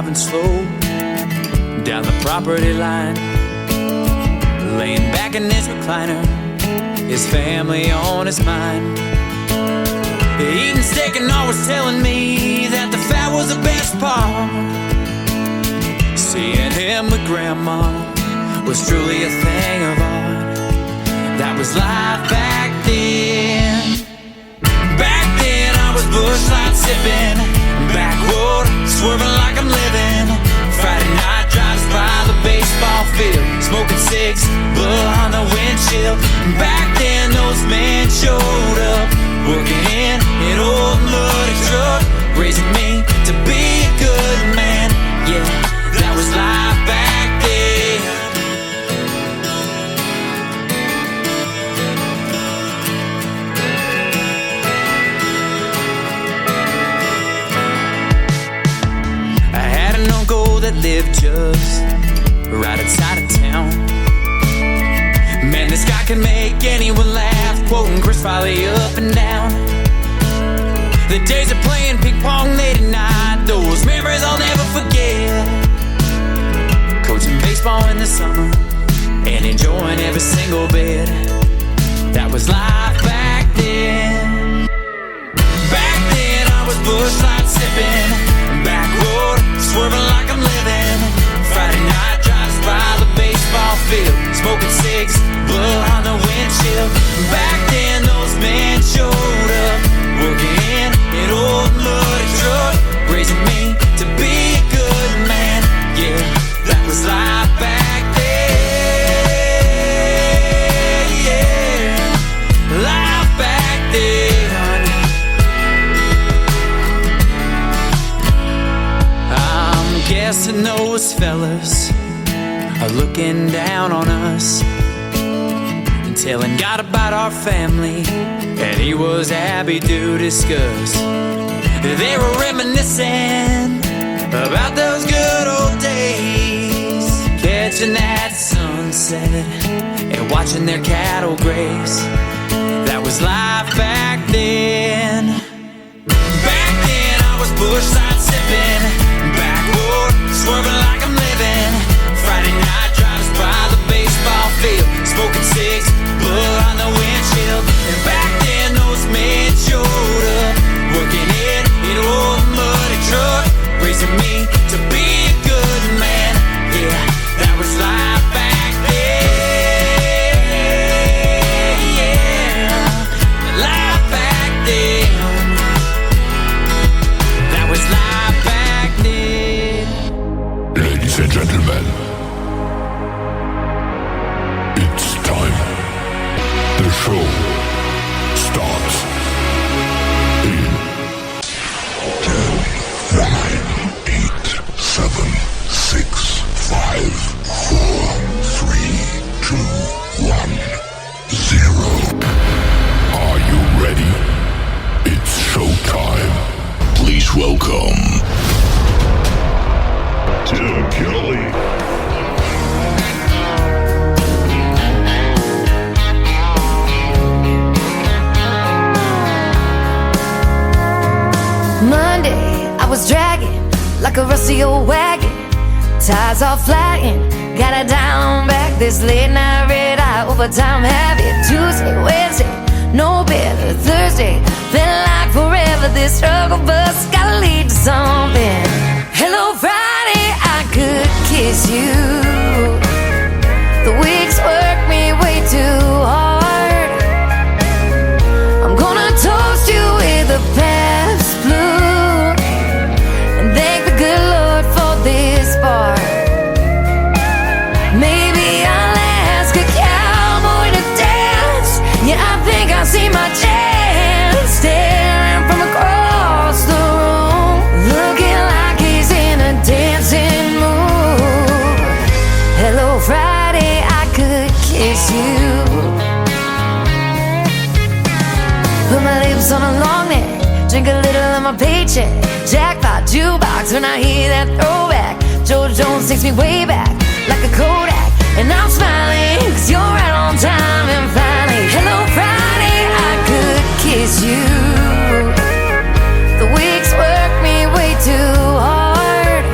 driving slow down the property line, laying back in his recliner, his family on his mind. Eating steak and always telling me that the fat was the best part. Seeing him with grandma was truly a thing of art. That was life back then. Back then I was bush light sipping, backwood swerving like I'm living. Friday night drives by the baseball field, smoking cigs, blood on the windshield. Back then those men showed up, working in an old muddy truck, raising me to be a good man. Yeah, that was life back then. I had an uncle that lived just right outside of town. Man, this guy can make anyone laugh, quoting Chris Farley up and down. The days of playing ping pong late at night, those memories I'll never forget. Coaching baseball in the summer and enjoying every single bit. That was life back then. Back then I was bush light sipping, backwood swerving like I'm living. Friday night drives by the baseball field, smoking cigs, blood on the windshield. Back then those men showed up, working in an old muddy truck, raising me to be a good man. Yeah, that was life back then. Yeah, life back then. I'm guessing those fellas are looking down on us and telling God about our family, and he was happy to discuss. They were reminiscing about those good old days, catching that sunset and watching their cattle graze. That was life back then. Back then I was bush light sipping, backwood swerving like I'm living. Friday night drives by the baseball field, smoking cigs, blood on the windshield. And back then those men showed up, working in an old muddy truck, raising me to be a good man. Yeah, that was life back then. Yeah, life back then. That was life back then. Ladies and gentlemen, it's time. The show starts in 10, 9, 8, 7, 6, 5, 4, 3, 2, 1, 0. Are you ready? It's showtime. Please welcome Tim Kelly. Monday, I was dragging like a rusty old wagon, tires all flying, got it down back. This late night red eye overtime habit. Tuesday, Wednesday, no better. Thursday, felt like forever. This struggle bus gotta lead to something. Hello Friday, I could kiss you. The weeks work me way too hard. I'm gonna toast you with a past blue and thank the good Lord for this part. Maybe I'll ask a cowboy to dance. Yeah, I think I see my chance, staring from across the room, looking like he's in a dancing mood. Hello Friday, I could kiss you. Put my lips on a long neck, drink a little of my paycheck. Jackpot jukebox when I hear that throwback. George Jones takes me way back like a Kodak, and I'm smiling 'cause you're right on time. And finally, hello Friday, I could kiss you. The weeks work me way too hard.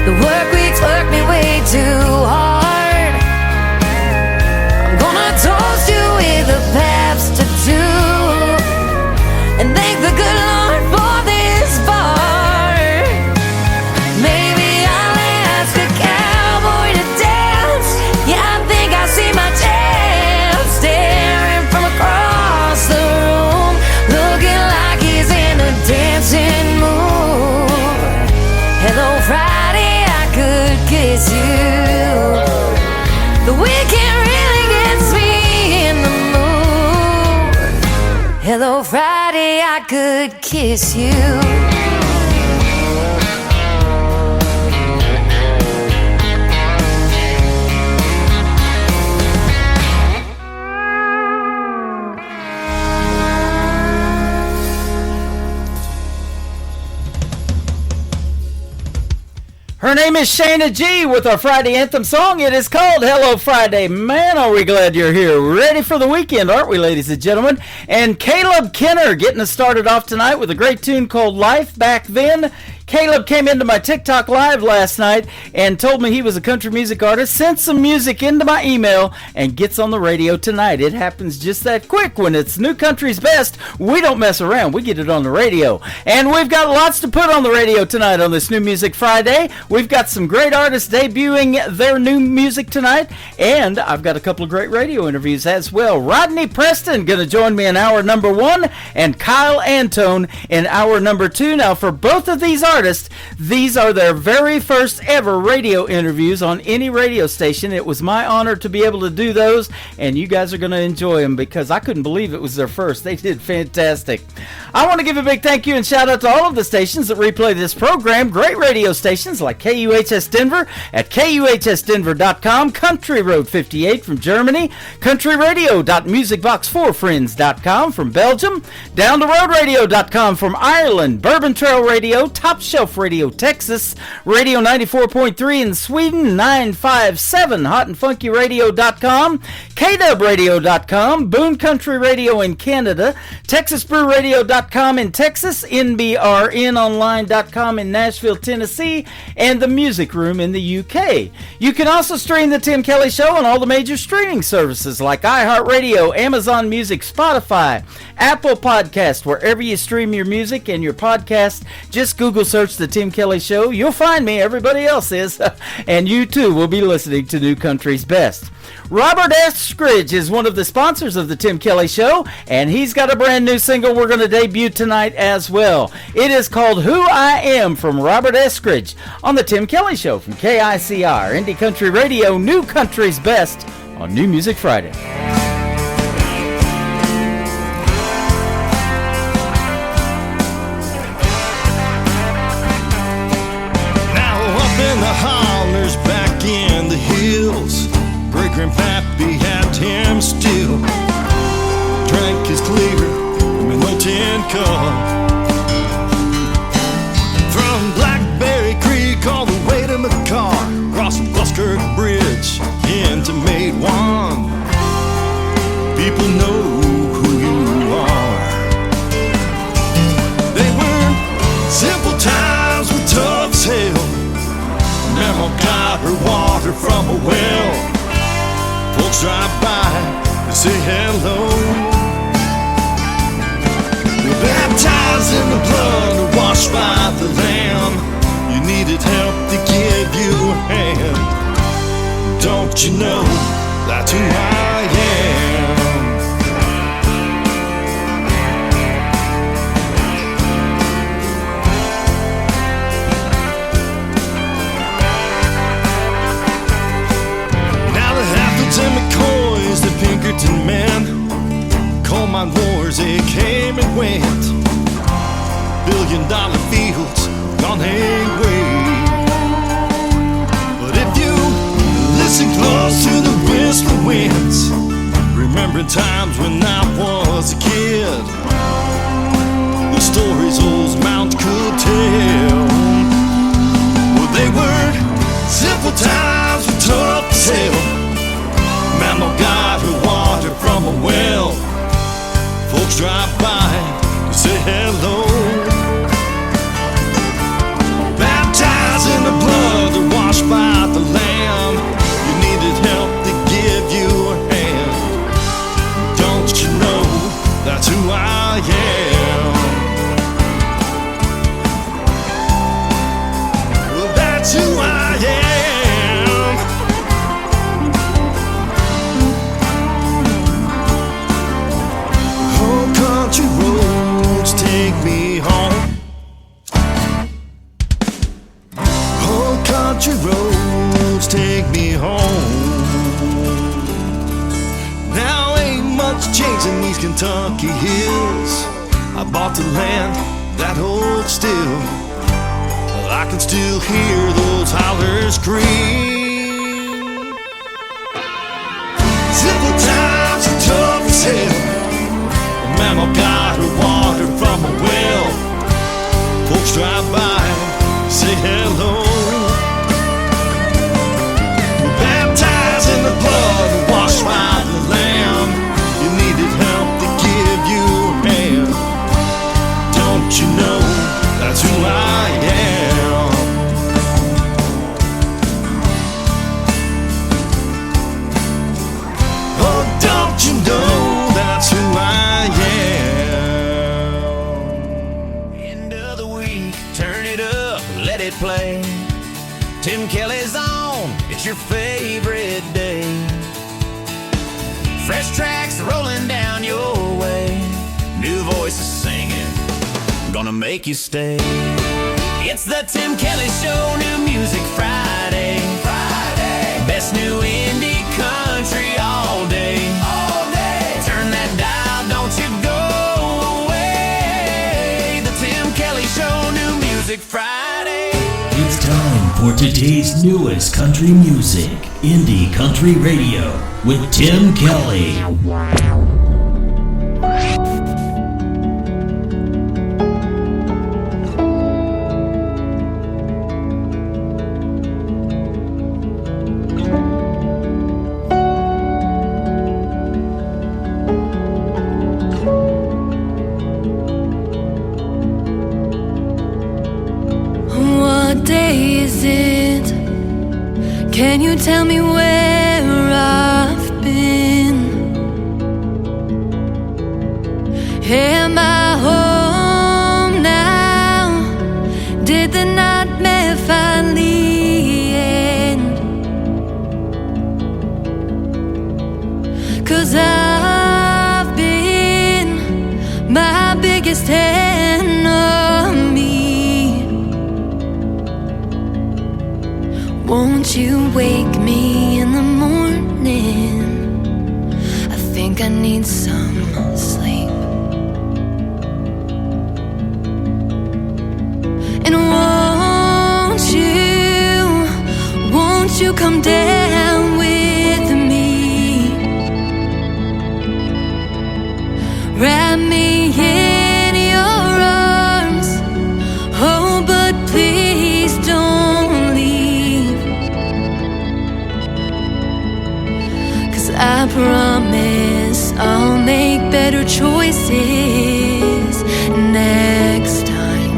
The work weeks work me way too hard. I'm gonna toast you with a Pabst or two and thank the good Lord for this bar. Maybe I'll ask a cowboy to dance. Yeah, I think I see my chance, staring from across the room, looking like he's in a dancing mood. Hello, Friday, I could kiss you. The weekend really gets me in the mood. Hello, Friday, I could kiss you. Her name is Shayna G with our Friday anthem song. It is called Hello Friday. Man, are we glad you're here. Ready for the weekend, aren't we, ladies and gentlemen? And Caleb Kenner getting us started off tonight with a great tune called Life Back Then. Caleb came into my TikTok live last night and told me he was a country music artist, sent some music into my email, and gets on the radio tonight. It happens just that quick. When it's New Country's Best, we don't mess around. We get it on the radio. And we've got lots to put on the radio tonight on this New Music Friday. We've got some great artists debuting their new music tonight, and I've got a couple of great radio interviews as well. Rodney Preston going to join me in hour number 1, and Kyle Antone in hour number 2. Now, for both of these artists, these are their very first ever radio interviews on any radio station. It was my honor to be able to do those, and you guys are going to enjoy them because I couldn't believe it was their first. They did fantastic. I want to give a big thank you and shout out to all of the stations that replay this program. Great radio stations like KUHS Denver at KUHSdenver.com, Country Road 58 from Germany, countryradio.musicbox4friends.com from Belgium, downtheroadradio.com from Ireland, Bourbon Trail Radio, Top Shelf Radio Texas, Radio 94.3 in Sweden, 957 hotandfunkyradio.com, KWradio.com, Boone Country Radio in Canada, TexasBrewRadio.com in Texas, NBRNonline.com in Nashville, Tennessee, and The Music Room in the UK. You can also stream The Tim Kelly Show on all the major streaming services like iHeartRadio, Amazon Music, Spotify, Apple Podcast, wherever you stream your music and your podcast. Just Google search The Tim Kelly Show. You'll find me. Everybody else is. And you too will be listening to New Country's Best. Robert Eskridge is one of the sponsors of The Tim Kelly Show, and he's got a brand new single we're going to debut tonight as well. It is called Who I Am from Robert Eskridge on The Tim Kelly Show from KICR, Indie Country Radio, New Country's Best on New Music Friday. Back in the hills, Great-grandpappy had him still. Drank his clear with no tin cup. From Blackberry Creek all the way to McCarr, crossing Buskirk Bridge into Maid One. People know who you are. They were simple times with tough as hell. Mama got her water from a well. Folks drive by and say hello. We're baptized in the blood, washed by the Lamb. You needed help to give you a hand. Don't you know that's who I am? And McCoys, the Pinkerton men, coal mine wars, they came and went. $1 billion fields gone away. But if you listen close to the whistle winds, remembering times when I was a kid, the stories old Mount could tell. Well, they were simple times with tough as hell. Mama got her water from a well. Folks drive by to say hello. Baptized in the blood, the country roads take me home. Now ain't much change in these Kentucky hills. I bought the land that holds still. I can still hear those hollers scream. Simple times are tough as hell. Mama got her water from a well. Folks drive by, say hello. We're baptized in the blood, washed by the Lamb. You needed help to give you a hand. Don't you know that's who I am? Oh, don't you know that's who I am? End of the week, turn it up, let it play. Tim Kelly's on, it's your favorite day. Fresh tracks rolling down your way. New voices singing, gonna make you stay. It's the Tim Kelly Show, New Music Friday. Best new indie country all day. Turn that dial, don't you go away. The Tim Kelly Show, New Music Friday. It's time for today's newest country music, Indie Country Radio, with Tim Kelly. What day is it? Can you tell me where I've been? Am I home now? Did the nightmare finally end? 'Cause I've been my biggest enemy. Won't you wake me in the morning? I think I need some sleep. And won't you come down with me? Wrap me in your arms. Oh, but please don't leave. 'Cause I promise I'll make better choices next time.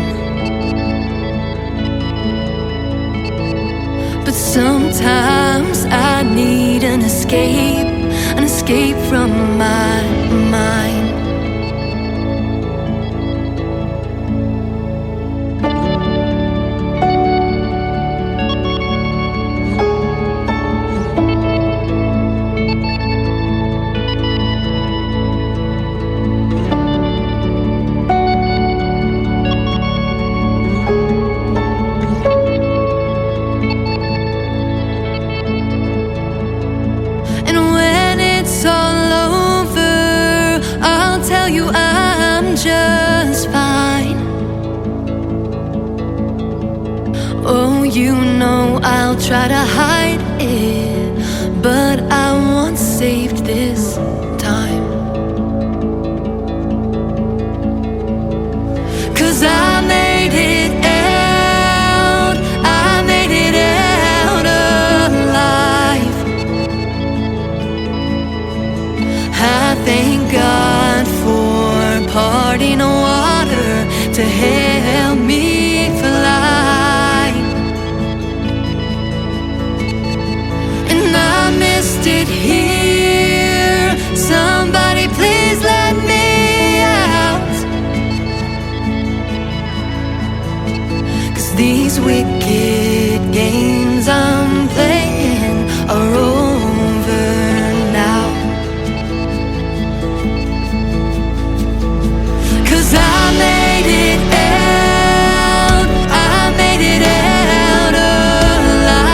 But sometimes I need an escape from my mind. And when it's all over, I'll tell you I'm just fine. Oh, you know I'll try to hide it, but I want saved this time. 'Cause I made it out alive. I thank God for parting water to help me fly. And I missed it here. Somebody please let me out. 'Cause these wicked games I'm playing are over now. 'Cause I made it out alive.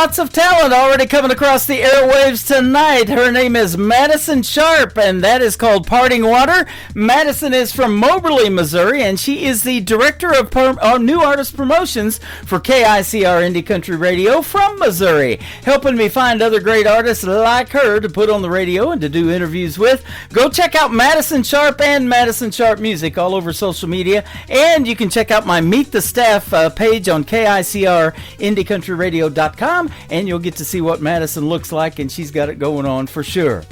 lots of talent already coming across the airwaves tonight. Her name is Madison Sharp, and that is called Parting Water. Madison is from Moberly, Missouri, and she is the director of new artist promotions for KICR Indie Country Radio from Missouri, helping me find other great artists like her to put on the radio and to do interviews with. Go check out Madison Sharp and Madison Sharp Music all over social media, and you can check out my Meet the Staff page on KICRIndieCountryRadio.com, and you'll get to see what Madison looks like, and she's got it going on for sure.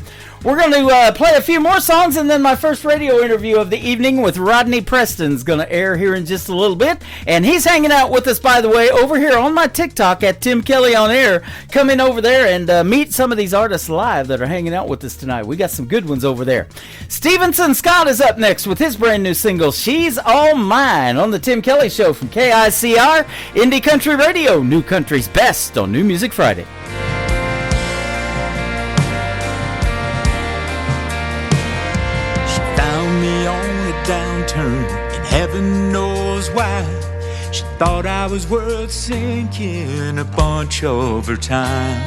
We're going to play a few more songs, and then my first radio interview of the evening with Rodney Preston is going to air here in just a little bit. And he's hanging out with us, by the way, over here on my TikTok at Tim Kelly on Air. Come in over there and meet some of these artists live that are hanging out with us tonight. We got some good ones over there. Stevenson Scott is up next with his brand new single, She's All Mine, on the Tim Kelly Show from KICR Indie Country Radio, New Country's best on New Music Friday. Me on a downturn, and heaven knows why. She thought I was worth sinking a bunch of her time.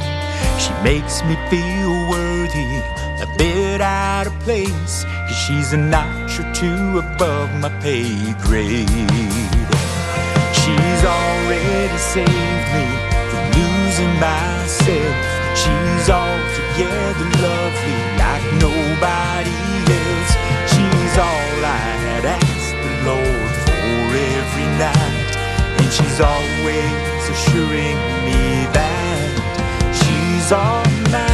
She makes me feel worthy, a bit out of place, 'cause she's a notch or two above my pay grade. She's already saved me from losing myself. She's altogether lovely like nobody else. She's all I had asked the Lord for every night, and she's always assuring me that she's all mine.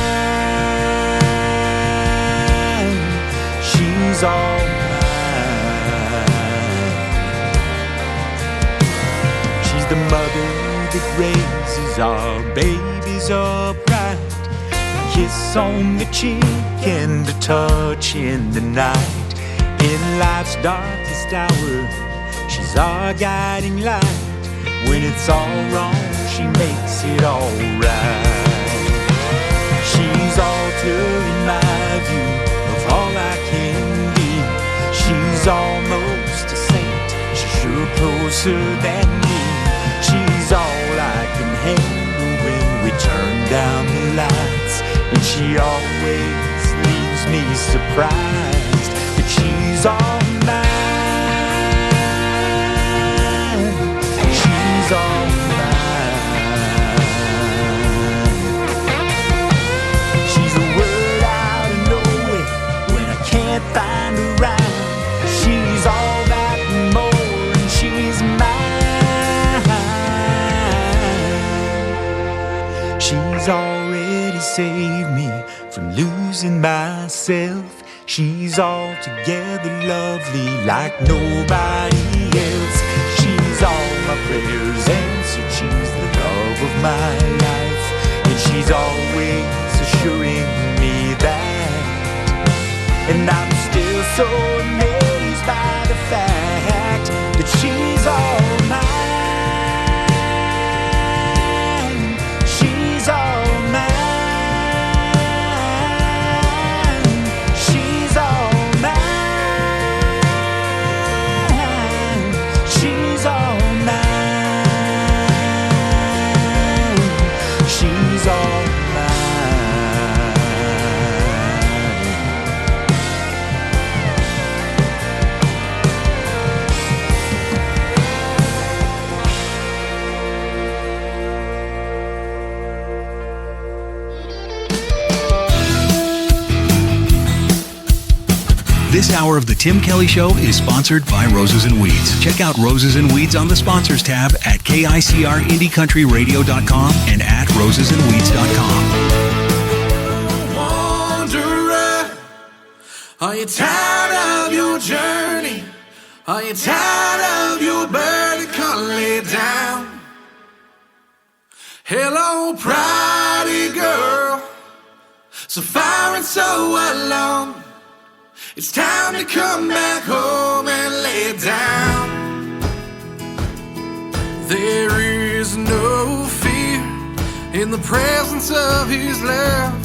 She's all mine. She's the mother that raises our babies upright, a kiss on the cheek and a touch in the night. In life's darkest hour, she's our guiding light. When it's all wrong, she makes it all right. She's altar in my view of all I can be. She's almost a saint, she's sure closer than me. She's all I can handle when we turn down the lights, and she always leaves me surprised. She's all mine. She's all mine. She's a word out of nowhere when I can't find a rhyme. She's all that and more, and she's mine. She's already saved me from losing myself. She's altogether lovely like nobody else. She's all my prayers answered. She's the love of my life, and she's always assuring me that. And I'm still so amazed by the fact that she's all mine. She's all mine. This hour of The Tim Kelly Show is sponsored by Roses and Weeds. Check out Roses and Weeds on the sponsors tab at KICRIndieCountryRadio.com and at rosesandweeds.com. Wanderer, are you tired of your journey? Are you tired of your burden? Come lay down. Hello, pridey girl, so far and so alone. It's time to come back home and lay down. There is no fear in the presence of his love.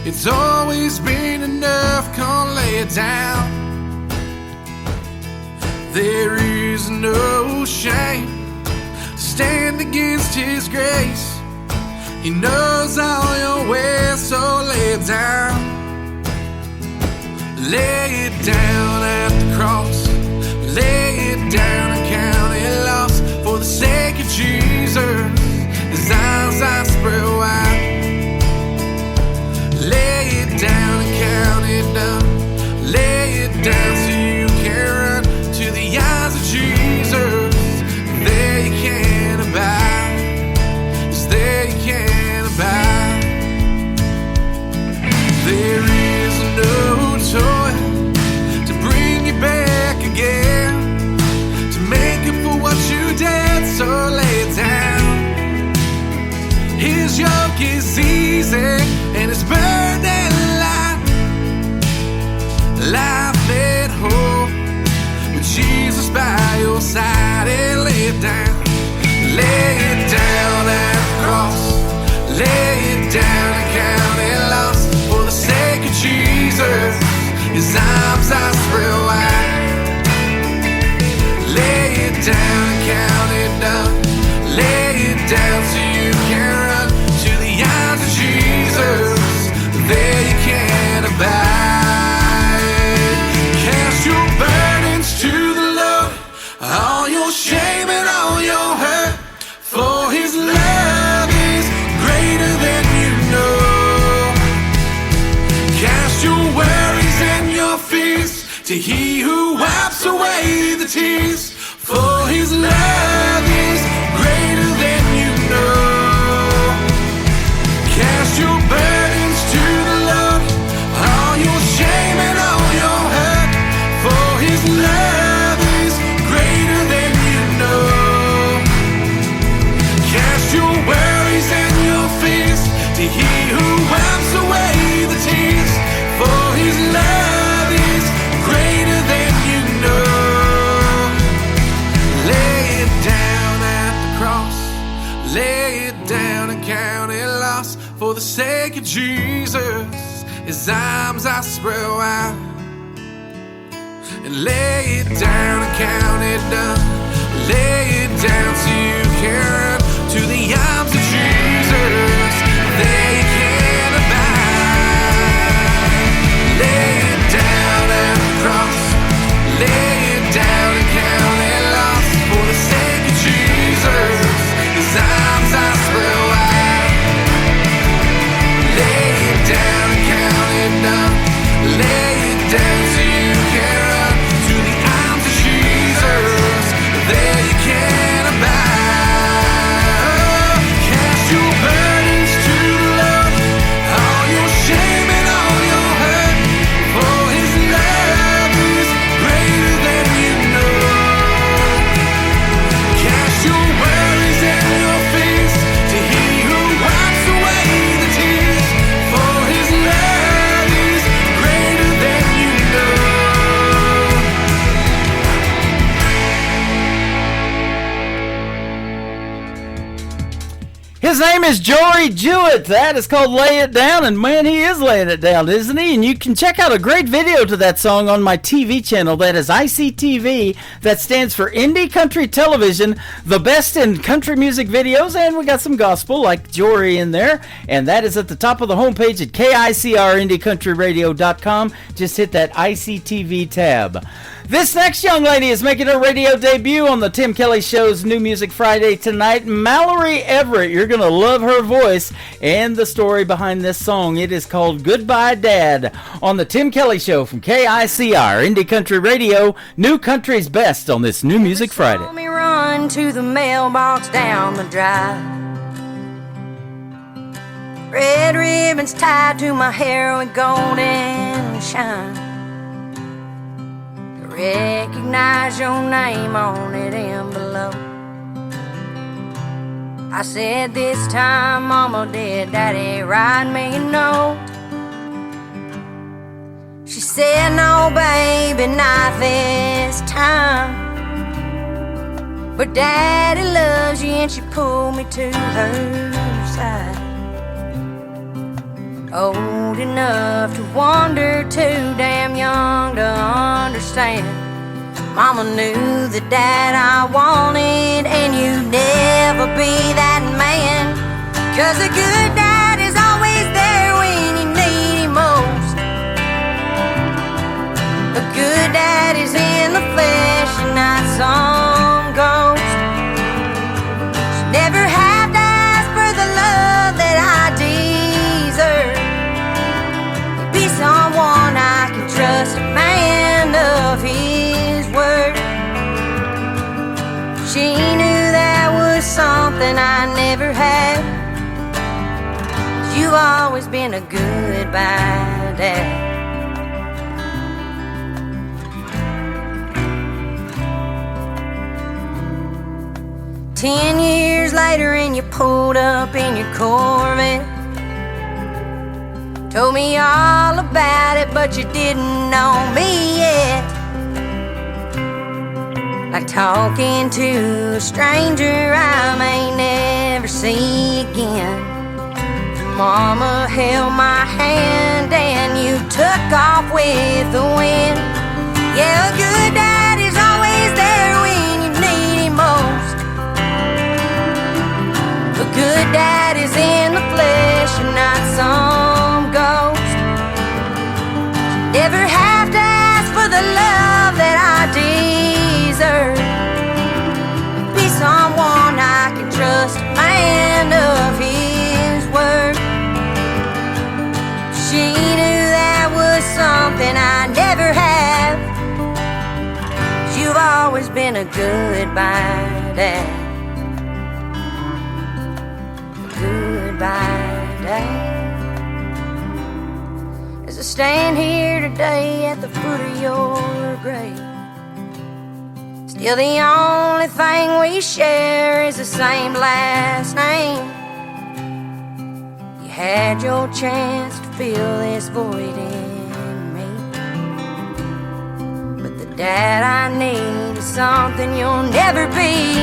It's always been enough, come lay it down. There is no shame to stand against his grace. He knows all your ways, so lay it down. Lay it down at the cross. Lay it down and count it lost. For the sake of Jesus, his arms are spread wide. Lay it down and count it down. Lay it down so you can run to the eyes of Jesus. There you can abide. Yes, there you can abide. There is no toy to bring you back again, to make up for what you did, so lay it down. His yoke is easy and his burden light. Life made whole with Jesus by your side. And lay it down. Lay it down at the cross. Lay it down and count it lost. For the sake of Jesus, his arms are spread wide. Lay it down and count it down. Lay it down so you can run to the arms of Jesus. There you can abide. Cast your burdens to the Lord, all your shame and all your hurt. For his love is greater than you know. Cast your worries and your fears to he who wipes away the tears. For his love is greater than you know. Cast your burdens to the Lord, all your shame and all your hurt. For his love is greater than you know. Cast your worries and your fears to he who wipes away the tears. For his love is greater than you know. Lay it down at the cross. Lay it down and count it lost. For the sake of Jesus, his arms are spread wide. And lay it down and count it down. Lay it down so you can run to the arms of Jesus. There you can abide. Lay it down at the cross. Lay it down and count it lost. For the sake of Jesus, his arms are spread wide. Lay it down and count it down. Lay it down so you can run to the arms of Jesus. There you can abide. Cast your burdens to the Lord, all your shame and all your hurt. For his love is greater than you know. Cast your worries and your fears to he who wipes away the tears. For his love is greater than you know. His name is Jory Jewett. That is called Lay It Down, and man, he is laying it down, isn't he? And you can check out a great video to that song on my TV channel. That is ICTV. That stands for Indie Country Television, the best in country music videos, and we got some gospel like Jory in there, and that is at the top of the homepage at KICRIndieCountryRadio.com. Just hit that ICTV tab. This next young lady is making her radio debut on the Tim Kelly Show's New Music Friday tonight. Mallory Everett. You're going to love her voice and the story behind this song. It is called Goodbye Dad on the Tim Kelly Show from KICR, Indie Country Radio, New Country's Best on this New Music Friday. Saw me run to the mailbox down the drive. Red ribbons tied to my hair with golden shine. Recognize your name on that envelope. I said this time, Mama, did Daddy write me a note? She said, no, baby, not this time. But Daddy loves you, and she pulled me to her side. Old enough to wonder, too damn young to understand. Mama knew the dad I wanted, and you'd never be that man. 'Cause a good dad is always there when you need him most. A good dad is in the flesh and not some ghost. Should never have to ask for the love that I deserve. Be someone I can trust, a man of his word. She knew that was something I never had. You've always been a goodbye dad. 10 years later and you pulled up in your Corvette. Told me all about it, but you didn't know me yet. Like talking to a stranger I may never see again. Mama held my hand and you took off with the wind. Yeah, a good dad is always there when you need him most. A good dad is in the flesh and not some ghost. Never have to ask for the love that I deserve. Be someone I can trust, a man of his word. She knew that was something I never have. You've always been a goodbye dad. Goodbye dad. As I stand here today at the foot of your grave, still the only thing we share is the same last name. You had your chance to fill this void in me, but the dad I need is something you'll never be.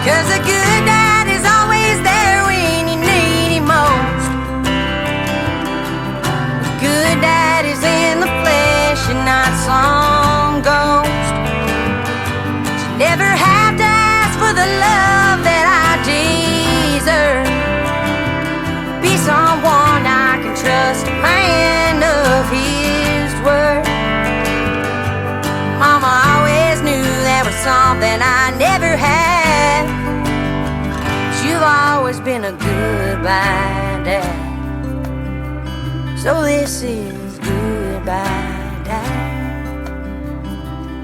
'Cause a good dad is always there when you need him most. A good dad is in the flesh and not some ghost. You never have to ask for the love that I deserve. Be someone I can trust, a man of his word. Mama always knew there was something I never had. You've always been a goodbye dad. So this is goodbye dad.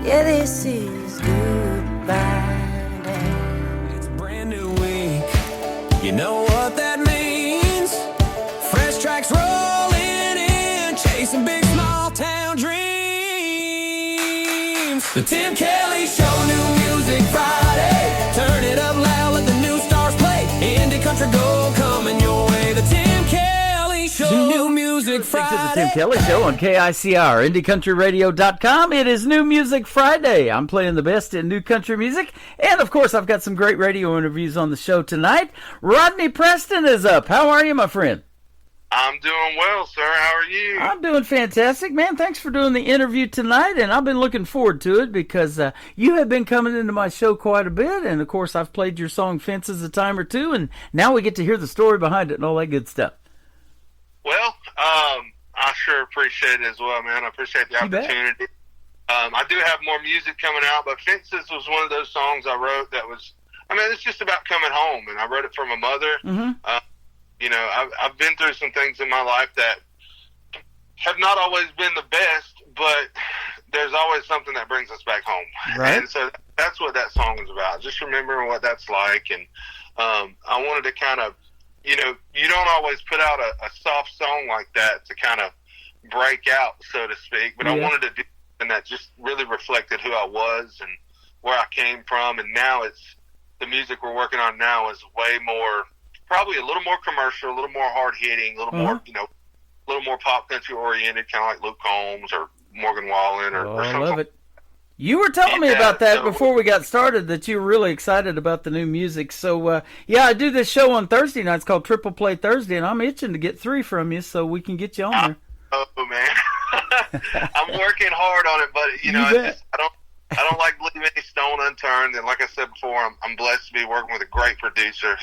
Yeah, this is goodbye dad. It's a brand new week. You know what that means? Fresh tracks rolling in, chasing big small town dreams. The Tim Kelly Show, new music Friday. Turn it up loud, let the new stars play. Indie country gold coming your way. The Tim Kelly Show, new music Friday. To the Tim Kelly Show on KICR, IndieCountryRadio.com. It is New Music Friday. I'm playing the best in new country music. And, of course, I've got some great radio interviews on the show tonight. Rodney Preston is up. How are you, my friend? I'm doing well, sir. How are you? I'm doing fantastic, man. Thanks for doing the interview tonight, and I've been looking forward to it because you have been coming into my show quite a bit, and, of course, I've played your song Fences a time or two, and now we get to hear the story behind it and all that good stuff. Well, I sure appreciate it as well, man. I appreciate the opportunity. I do have more music coming out, but Fences was one of those songs I wrote that was, it's just about coming home, and I wrote it for my mother. Mm-hmm. You know, I've been through some things in my life that have not always been the best, but there's always something that brings us back home. Right. And so that's what that song is about, just remembering what that's like. And I wanted to kind of, you know, you don't always put out a soft song like that to kind of break out, so to speak, but I wanted to do something that just really reflected who I was and where I came from. And now the music we're working on now is way more, probably a little more commercial, a little more hard-hitting, a little more, you know, a little more pop country-oriented, kind of like Luke Combs or Morgan Wallen or something. I love it. You were telling me about that before we got started, that you were really excited about the new music. So, I do this show on Thursday nights called Triple Play Thursday, and I'm itching to get 3 from you so we can get you on there. Oh, man. I'm working hard on it, but, you know, I don't like leaving any stone unturned. And like I said before, I'm blessed to be working with a great producer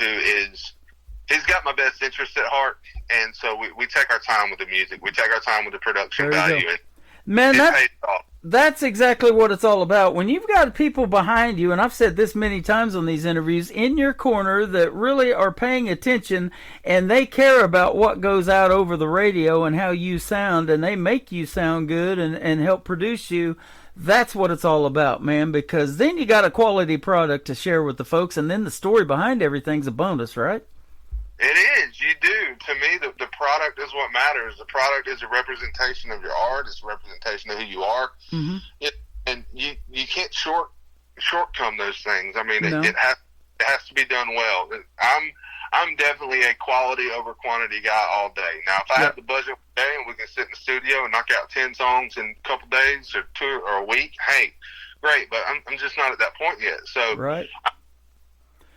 he's got my best interest at heart. And so we take our time with the music. We take our time with the production value. And man, that's exactly what it's all about. When you've got people behind you, and I've said this many times on these interviews, in your corner that really are paying attention and they care about what goes out over the radio and how you sound, and they make you sound good and help produce you, that's what it's all about, man, because then you got a quality product to share with the folks, and then the story behind everything's a bonus, right? It is. You do. To me, the product is what matters. The product is a representation of your art. It's a representation of who you are. Mm-hmm. And you can't shortcome those things. I mean, No. it has to be done well. I'm definitely a quality over quantity guy all day. Now, if I have the budget one day and we can sit in the studio and knock out 10 songs in a couple days or 2 or a week, hey, great. But I'm just not at that point yet. So right.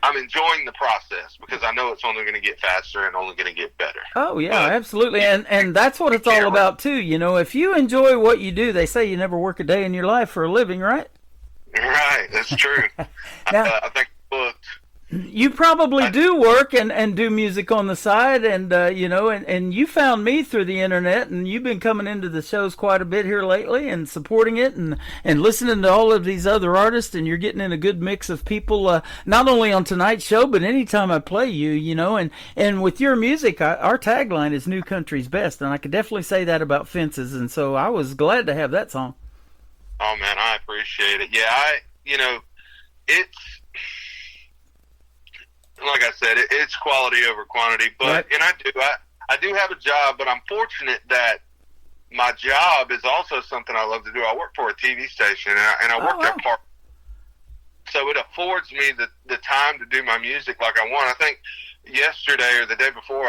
I'm enjoying the process because I know it's only going to get faster and only going to get better. Oh, yeah, absolutely. And that's what it's all about, too. You know, if you enjoy what you do, they say you never work a day in your life for a living, right? Right, that's true. Now, I think booked. You probably do work and do music on the side, and you know, and you found me through the internet, and you've been coming into the shows quite a bit here lately and supporting it and listening to all of these other artists, and you're getting in a good mix of people, not only on tonight's show, but anytime I play you, you know, and with your music, our tagline is New Country's Best, and I could definitely say that about Fences, and so I was glad to have that song. Oh man, I appreciate it. Yeah, it's, like I said, it's quality over quantity, but, right. And I do have a job, but I'm fortunate that my job is also something I love to do. I work for a TV station, and I work there part. So it affords me the time to do my music like I want. I think yesterday or the day before,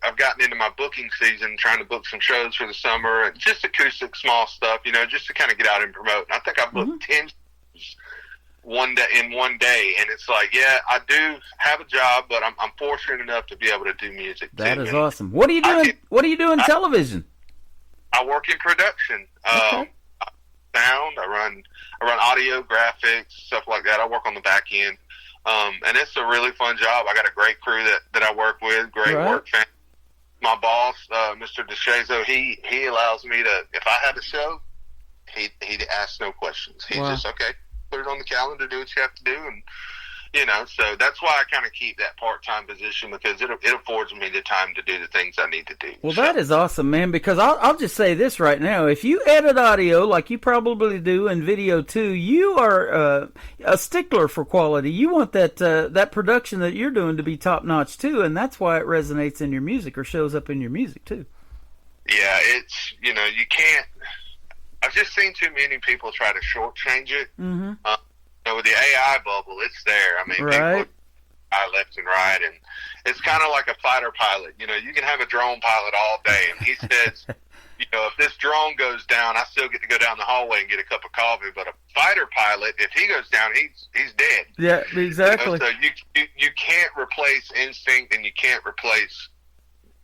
I've gotten into my booking season, trying to book some shows for the summer, and just acoustic, small stuff, you know, just to kind of get out and promote. And I think I booked 10 shows one day, and it's like, yeah, I do have a job, but I'm fortunate enough to be able to do music. That too. is awesome. What do you do? What do you do in television? I work in production. Okay. Sound. I run audio, graphics, stuff like that. I work on the back end, and it's a really fun job. I got a great crew that I work with. Great work family. My boss, Mr. DeShazo, he allows me to. If I have a show, he asks no questions. He's just okay. Put it on the calendar, do what you have to do, and you know, so that's why I kind of keep that part-time position, because it affords me the time to do the things I need to do. Well, that is awesome, man, because I'll just say this right now. If you edit audio like you probably do and video too, you are a stickler for quality. You want that production that you're doing to be top-notch too, and that's why it resonates in your music or shows up in your music too. Yeah, it's, you know, you can't. I've just seen too many people try to shortchange it. Mm-hmm. You know, with the AI bubble, it's there. I mean, people left and right, and it's kind of like a fighter pilot. You know, you can have a drone pilot all day, and he says, you know, if this drone goes down, I still get to go down the hallway and get a cup of coffee. But a fighter pilot, if he goes down, he's dead. Yeah, exactly. You know, so you can't replace instinct, and you can't replace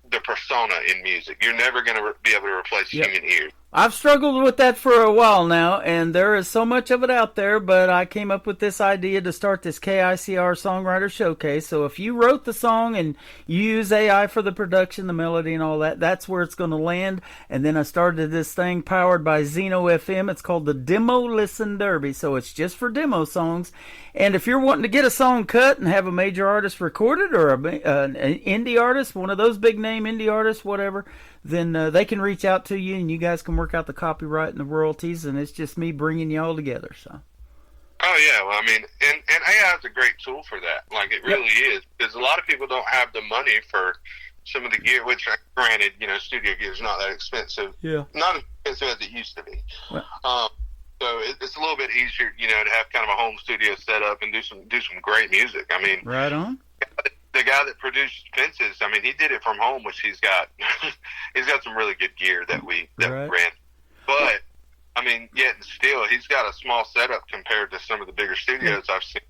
the persona in music. You're never going to be able to replace human ears. I've struggled with that for a while now, and there is so much of it out there, but I came up with this idea to start this KICR Songwriter Showcase. So if you wrote the song and you use AI for the production, the melody and all that, that's where it's going to land. And then I started this thing powered by Zeno FM. It's called the Demo Listen Derby. So it's just for demo songs. And if you're wanting to get a song cut and have a major artist record it, or an indie artist, one of those big name indie artists, whatever, then they can reach out to you, and you guys can work out the copyright and the royalties, and it's just me bringing you all together. So. Oh yeah, well, I mean, and AI is a great tool for that. Like, it really is, because a lot of people don't have the money for some of the gear. Which, granted, you know, studio gear is not that expensive. Yeah. Not as expensive as it used to be. Well. So it's a little bit easier, you know, to have kind of a home studio set up and do some great music. I mean, right on. The guy that produced Fences, I mean, he did it from home, which he's got some really good gear that we ran. But I mean, yet and still, he's got a small setup compared to some of the bigger studios I've seen.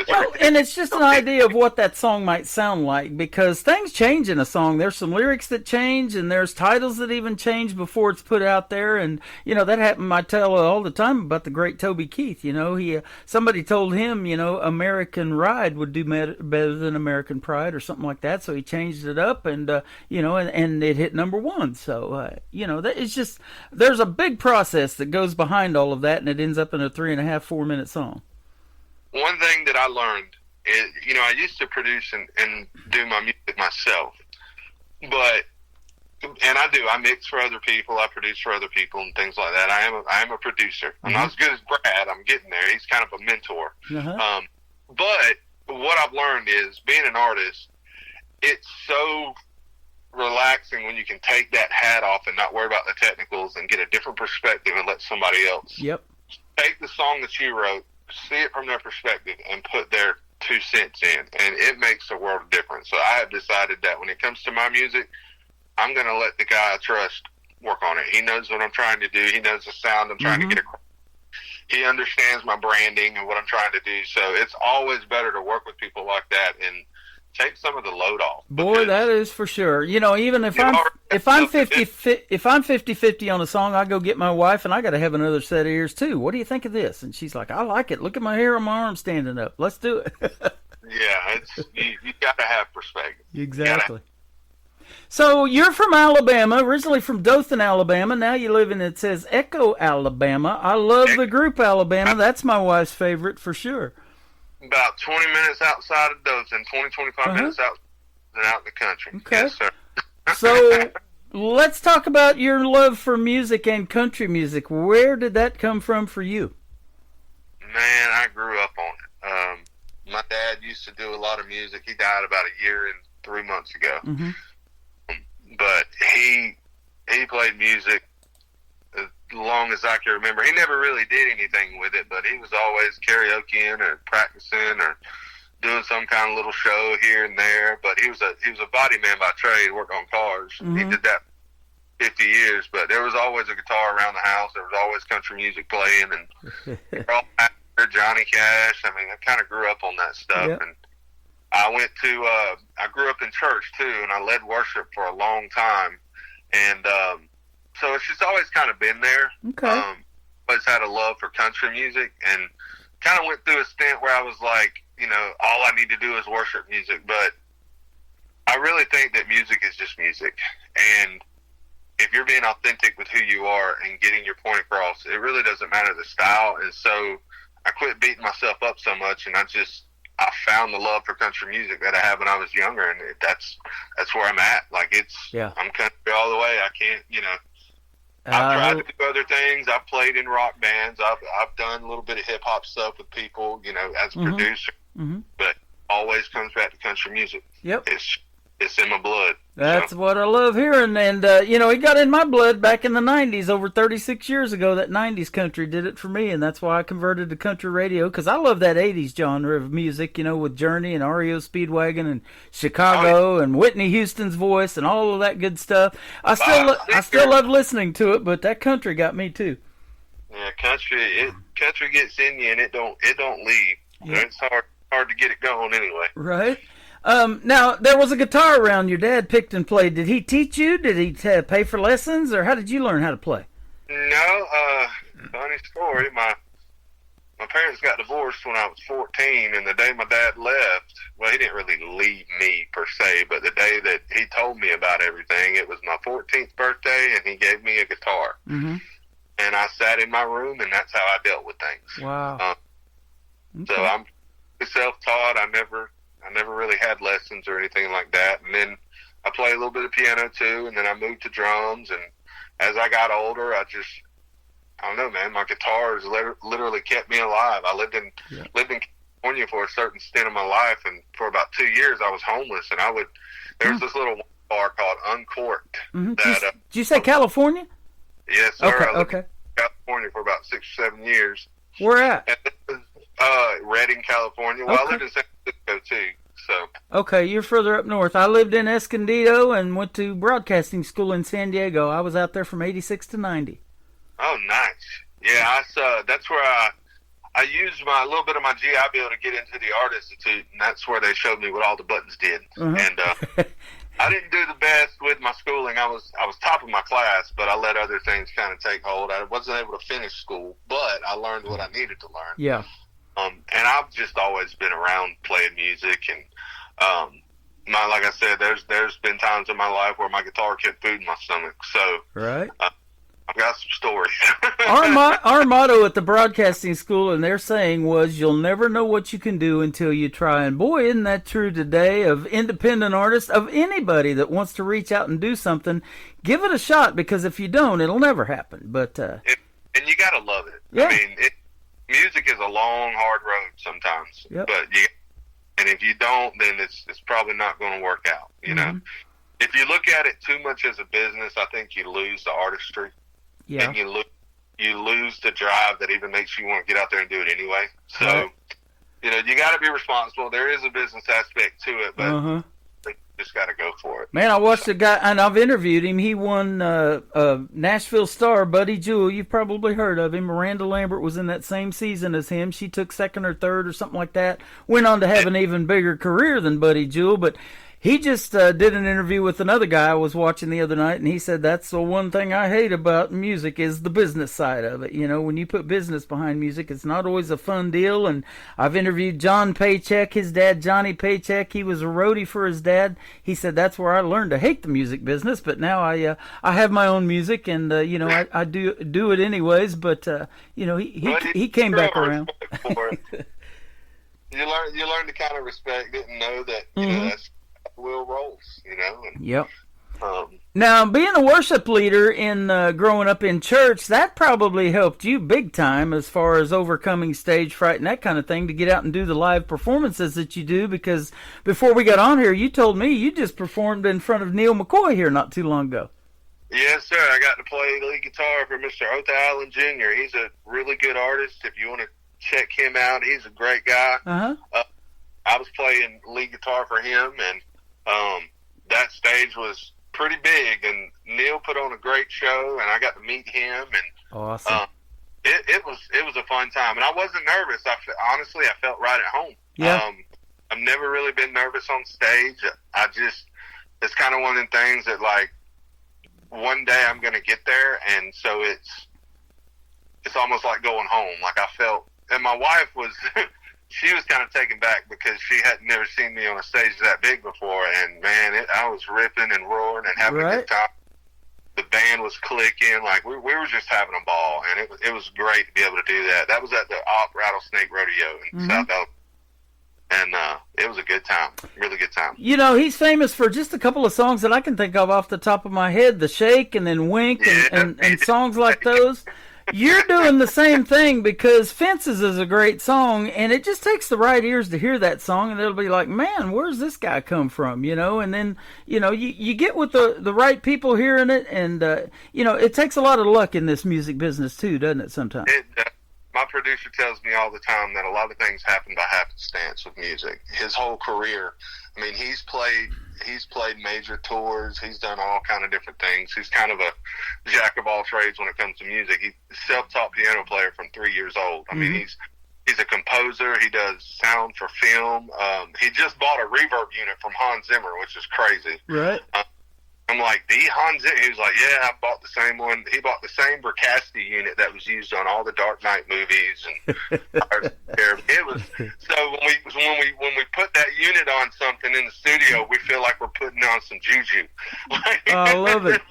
Well, and it's just an idea of what that song might sound like, because things change in a song. There's some lyrics that change, and there's titles that even change before it's put out there. And that happened. I tell all the time about the great Toby Keith. Somebody told him, American Ride would do better than American Pride or something like that. So he changed it up, and and it hit #1. So that it's just, there's a big process that goes behind all of that, and it ends up in a 3.5-4 minute song. One thing that I learned is, I used to produce and do my music myself, and I mix for other people, I produce for other people and things like that. I am a producer. I'm not as good as Brad. I'm getting there. He's kind of a mentor. But what I've learned is, being an artist, it's so relaxing when you can take that hat off and not worry about the technicals and get a different perspective and let somebody else take the song that you wrote, see it from their perspective, and put their 2 cents in, and it makes a world of difference. So I have decided that when it comes to my music, I'm going to let the guy I trust work on it. He knows what I'm trying to do. He knows the sound I'm trying to get across. He understands my branding and what I'm trying to do. So it's always better to work with people like that and take some of the load off. Boy, that is for sure. Even if I'm 50-50 on a song, I go get my wife, and I got to have another set of ears too. What do you think of this? And she's like, I like it. Look at my hair on my arm standing up. Let's do it. Yeah, you got to have perspective. Exactly. So you're from Alabama, originally from Dothan, Alabama. Now you live in, it says, Echo, Alabama. I love the group Alabama. That's my wife's favorite for sure. About 20 minutes outside of Dothan, 25 minutes out in the country. Okay. Yes, sir. So let's talk about your love for music and country music. Where did that come from for you? Man, I grew up on it. My dad used to do a lot of music. He died about a year and 3 months ago. But he played music as long as I can remember. He never really did anything with it, but he was always karaokeing or practicing or doing some kind of little show here and there. But he was a body man by trade, worked on cars. He did that 50 years, but there was always a guitar around the house. There was always country music playing, and Johnny Cash. I mean, I kind of grew up on that stuff. And I grew up in church too, and I led worship for a long time. And so it's just always kind of been there. Always had a love for country music, and kind of went through a stint where I was like, all I need to do is worship music. But I really think that music is just music. And if you're being authentic with who you are and getting your point across, it really doesn't matter the style. And so I quit beating myself up so much, and I found the love for country music that I had when I was younger, and that's where I'm at. Like, I'm country all the way. I can't, I've tried to do other things. I've played in rock bands. I've done a little bit of hip hop stuff with people, as a producer. But always comes back to country music. It's in my blood. That's what I love hearing. And, it got in my blood back in the 90s, over 36 years ago. That 90s country did it for me, and that's why I converted to country radio, because I love that 80s genre of music, with Journey and REO Speedwagon and Chicago and Whitney Houston's voice and all of that good stuff. I still love listening to it, but that country got me too. Yeah, country gets in you, and it don't leave. Yeah. It's hard to get it going anyway. Right. Now, there was a guitar around your dad picked and played. Did he teach you? Did he pay for lessons, or how did you learn how to play? No, funny story. My parents got divorced when I was 14, and the day my dad left, well, he didn't really leave me per se, but the day that he told me about everything, it was my 14th birthday, and he gave me a guitar. And I sat in my room, and that's how I dealt with things. Wow. So I'm self-taught. I never really had lessons or anything like that. And then I play a little bit of piano too, and then I moved to drums. And as I got older, I don't know, man, my guitar has literally kept me alive. I lived in California for a certain stint of my life, and for about 2 years I was homeless. And there was this little bar called Uncorked. Did you say California? Yes, sir. Okay, I lived in California for about 6 or 7 years. Where at? Redding, California. Well, I lived in San Francisco too. So. Okay, you're further up north. I lived in Escondido and went to broadcasting school in San Diego. I was out there from 86 to 90. Oh, nice. Yeah, that's where I used a little bit of my GI Bill to get into the Art Institute, and that's where they showed me what all the buttons did. Uh-huh. And I didn't do the best with my schooling. I was top of my class, but I let other things kind of take hold. I wasn't able to finish school, but I learned what I needed to learn. Yeah. And I've just always been around playing music, and like I said, there's been times in my life where my guitar kept food in my stomach. So right. I've got some stories. Our motto at the broadcasting school, and they're saying, was you'll never know what you can do until you try. And boy, isn't that true today of independent artists, of anybody that wants to reach out and do something. Give it a shot, because if you don't, it'll never happen. But and you got to love it. Yeah. I mean, music is a long, hard road sometimes. Yep. And if you don't, then it's probably not going to work out. You know, if you look at it too much as a business, I think you lose the artistry. Yeah. And you lose the drive that even makes you want to get out there and do it anyway. So, right. You got to be responsible. There is a business aspect to it, but you just got to go for it. Man, I watched a guy, and I've interviewed him. He won Nashville Star, Buddy Jewell. You've probably heard of him. Miranda Lambert was in that same season as him. She took second or third or something like that. Went on to have an even bigger career than Buddy Jewell, but he just did an interview with another guy I was watching the other night, and he said, that's the one thing I hate about music is the business side of it. When you put business behind music, it's not always a fun deal. And I've interviewed John Paycheck, his dad, Johnny Paycheck. He was a roadie for his dad. He said, that's where I learned to hate the music business, but now I have my own music, and, I do it anyways. But, he came back around. You learn to kind of respect it and know that, that's Will rolls, And, yep. Now, being a worship leader in growing up in church, that probably helped you big time as far as overcoming stage fright and that kind of thing to get out and do the live performances that you do, because before we got on here, you told me you just performed in front of Neil McCoy here not too long ago. Yes, sir. I got to play lead guitar for Mr. Otha Allen Jr. He's a really good artist. If you want to check him out, he's a great guy. I was playing lead guitar for him, and that stage was pretty big, and Neil put on a great show, and I got to meet him, and awesome. It was a fun time, and I wasn't nervous. Honestly, I felt right at home. Yeah. I've never really been nervous on stage. It's kind of one of the things that, like, one day I'm going to get there, and so it's almost like going home. Like, I felt, and my wife was. She was kind of taken back because she had never seen me on a stage that big before, and man, I was ripping and roaring and having a good time. The band was clicking, like we were just having a ball, and it was great to be able to do that. That was at the Op Rattlesnake Rodeo in South Alabama, and it was a good time, really good time. He's famous for just a couple of songs that I can think of off the top of my head: "The Shake" and then "Wink" and songs like those. You're doing the same thing, because Fences is a great song, and it just takes the right ears to hear that song, and they'll be like, man, where's this guy come from, And then, you get with the right people hearing it, and, it takes a lot of luck in this music business, too, doesn't it, sometimes? My producer tells me all the time that a lot of things happen by happenstance with music. His whole career, I mean, he's played major tours. He's done all kind of different things. He's kind of a jack of all trades when it comes to music. He's a self-taught piano player from 3 years old. I mean, he's a composer. He does sound for film. He just bought a reverb unit from Hans Zimmer, which is crazy. Right. I'm like, the Hans Zimmer? He was like, yeah, I bought the same one. He bought the same Bricasti unit that was used on all the Dark Knight movies. And it was so when we put that unit on something in the studio, we feel like we're putting on some juju. I love it.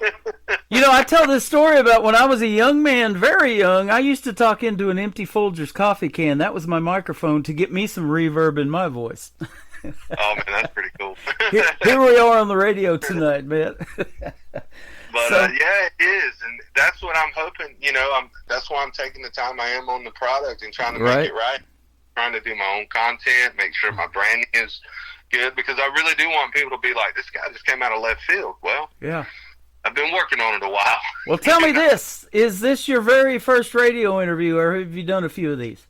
I tell this story about when I was a young man, very young. I used to talk into an empty Folgers coffee can. That was my microphone to get me some reverb in my voice. Oh man, that's pretty cool. Here we are on the radio tonight, man. But yeah, it is, and that's what I'm hoping. That's why I'm taking the time I am on the product and trying to make it right. Trying to do my own content, make sure my branding is good, because I really do want people to be like, this guy just came out of left field. Well, yeah, I've been working on it a while. Well, tell me this: is this your very first radio interview, or have you done a few of these?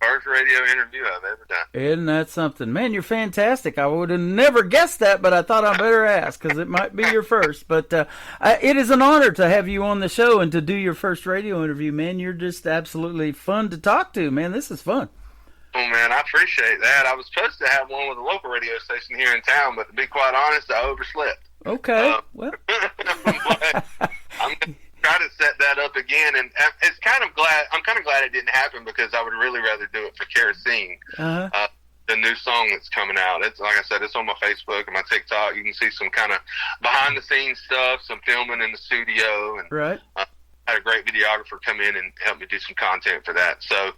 First radio interview I've ever done. Isn't that something? Man, you're fantastic. I would have never guessed that, but I thought I better ask because it might be your first. But it is an honor to have you on the show and to do your first radio interview, man. You're just absolutely fun to talk to, man. This is fun. Oh, man, I appreciate that. I was supposed to have one with a local radio station here in town, but to be quite honest, I overslept. Okay. Well, I'm going to try to set that up again, and I'm kind of glad it didn't happen because I would really rather do it for Kerosene, the new song that's coming out. It's like I said, it's on my Facebook and my TikTok. You can see some kind of behind the scenes stuff, some filming in the studio, and right. I had a great videographer come in and help me do some content for that. So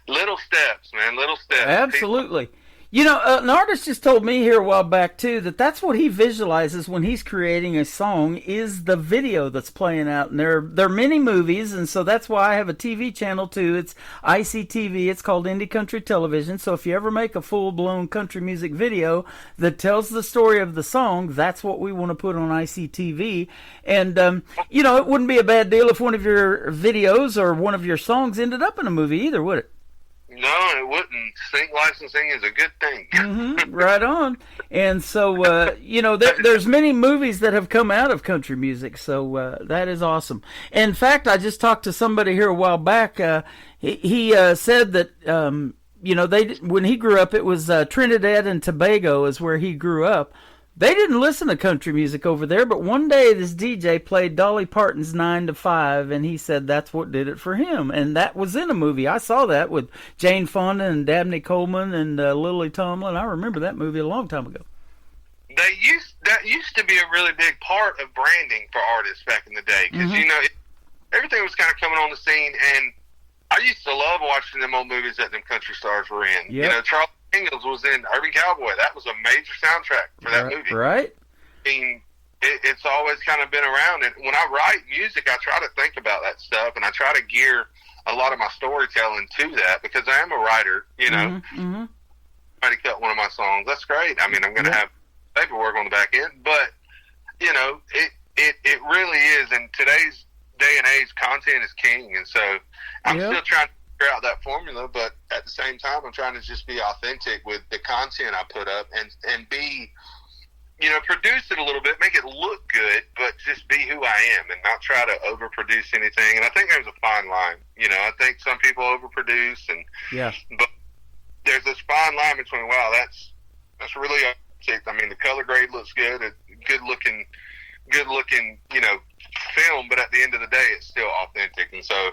little steps, man, little steps. Absolutely. You know, an artist just told me here a while back, too, that that's what he visualizes when he's creating a song is the video that's playing out. And there are many movies, and so that's why I have a TV channel, too. It's ICTV. It's called Indie Country Television. So if you ever make a full-blown country music video that tells the story of the song, that's what we want to put on ICTV. And, you know, it wouldn't be a bad deal if one of your videos or one of your songs ended up in a movie either, would it? No, it wouldn't. Sync licensing is a good thing. Right on. And so, you know, there's many movies that have come out of country music, so that is awesome. In fact, I just talked to somebody here a while back. He said that, you know, when he grew up, it was Trinidad and Tobago is where he grew up. They didn't listen to country music over there, but one day this DJ played Dolly Parton's 9 to 5, and he said that's what did it for him. And that was in a movie. I saw that with Jane Fonda and Dabney Coleman and Lily Tomlin. I remember that movie a long time ago. That used to be a really big part of branding for artists back in the day, because, you know, everything was kind of coming on the scene, and I used to love watching them old movies that them country stars were in. Yep. You know, Charles Ingalls was in Urban Cowboy. That was a major soundtrack for that movie. Right. I mean, it's always kind of been around. And when I write music, I try to think about that stuff, and I try to gear a lot of my storytelling to that because I am a writer, you know. Try to cut one of my songs. That's great. I mean, I'm going to have paperwork on the back end, but, you know, it really is. In today's day and age, content is king. And so I'm still trying to figure out that formula, but at the same time, I'm trying to just be authentic with the content I put up and be, you know, produce it a little bit, make it look good, but just be who I am and not try to overproduce anything. And I think there's a fine line. You know, I think some people overproduce, but there's this fine line between, wow, that's really authentic. I mean, the color grade looks good, a good looking, you know, film, but at the end of the day, it's still authentic. And so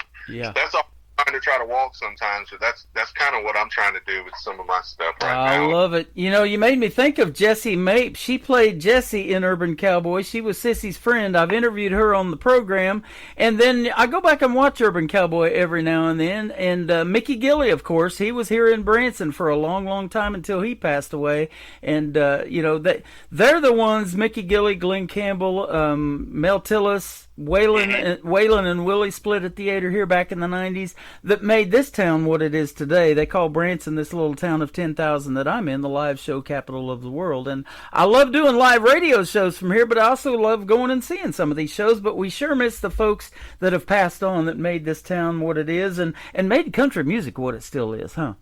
that's all I'm trying to try to walk sometimes, but that's kind of what I'm trying to do with some of my stuff right now. I love it. You know, you made me think of Jessie Mapes. She played Jessie in Urban Cowboy. She was Sissy's friend. I've interviewed her on the program, and then I go back and watch Urban Cowboy every now and then. And Mickey Gilley, of course, he was here in Branson for a long, long time until he passed away. And you know, they're the ones, Mickey Gilley, Glenn Campbell, Mel Tillis, Waylon and Willie split a theater here back in the 90s that made this town what it is today. They call Branson, this little town of 10,000 that I'm in, the live show capital of the world. And I love doing live radio shows from here, but I also love going and seeing some of these shows. But we sure miss the folks that have passed on that made this town what it is and made country music what it still is, huh?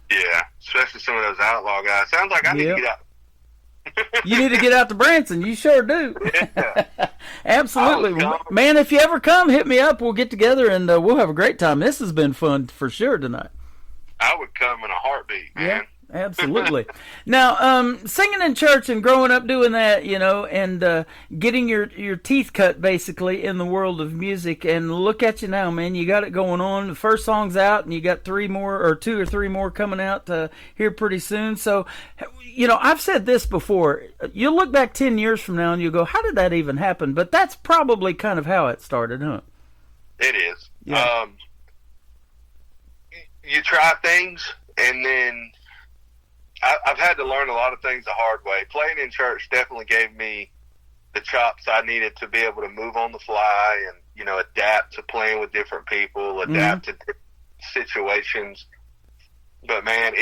Yeah, especially some of those outlaw guys. Sounds like I need to get out. You need to get out to Branson. You sure do. Yeah. Absolutely. Man, if you ever come, hit me up. We'll get together and we'll have a great time. This has been fun for sure tonight. I would come in a heartbeat, man. Yeah. Absolutely. Now, singing in church and growing up doing that, you know, and getting your teeth cut basically in the world of music, and look at you now, man. You got it going on. The first song's out, and you got 2 or 3 more coming out here pretty soon. So, you know, I've said this before. You'll look back 10 years from now, and you'll go, how did that even happen? But that's probably kind of how it started, huh? It is. Yeah. You try things, and then I've had to learn a lot of things the hard way. Playing in church definitely gave me the chops I needed to be able to move on the fly and, you know, adapt to playing with different people, adapt to different situations. But, man,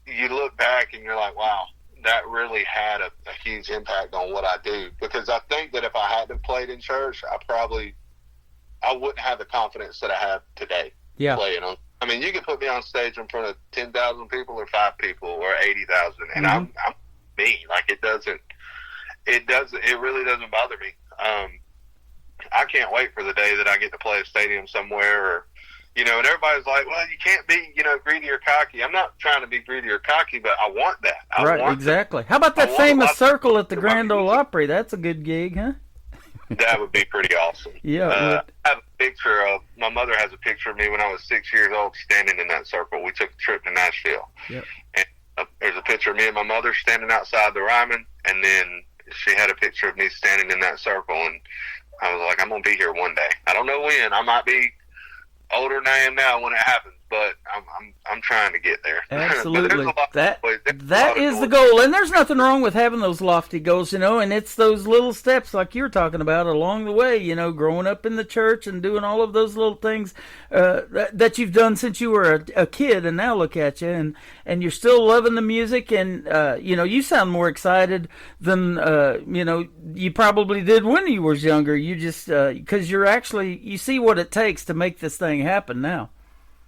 you look back and you're like, wow, that really had a huge impact on what I do. Because I think that if I hadn't played in church, I wouldn't have the confidence that I have today playing on I mean, you can put me on stage in front of 10,000 people or 5 people or 80,000, and I'm me. Like it really doesn't bother me. I can't wait for the day that I get to play a stadium somewhere, or, you know, and everybody's like, well, you can't be, you know, greedy or cocky. I'm not trying to be greedy or cocky, but I want that. Right, exactly. How about that famous circle at the Grand Ole Opry? That's a good gig, huh? That would be pretty awesome. Yeah. I have a picture of, my mother has a picture of me when I was 6 years old standing in that circle. We took a trip to Nashville. Yep. And there's a picture of me and my mother standing outside the Ryman, and then she had a picture of me standing in that circle, and I was like, I'm going to be here one day. I don't know when. I might be older than I am now when it happens, but I'm trying to get there. Absolutely. that is the goal, and there's nothing wrong with having those lofty goals, you know, and it's those little steps like you're talking about along the way, you know, growing up in the church and doing all of those little things that you've done since you were a kid, and now look at you, and you're still loving the music, and you know, you sound more excited than you know, you probably did when you was younger. You just because you see what it takes to make this thing happen now.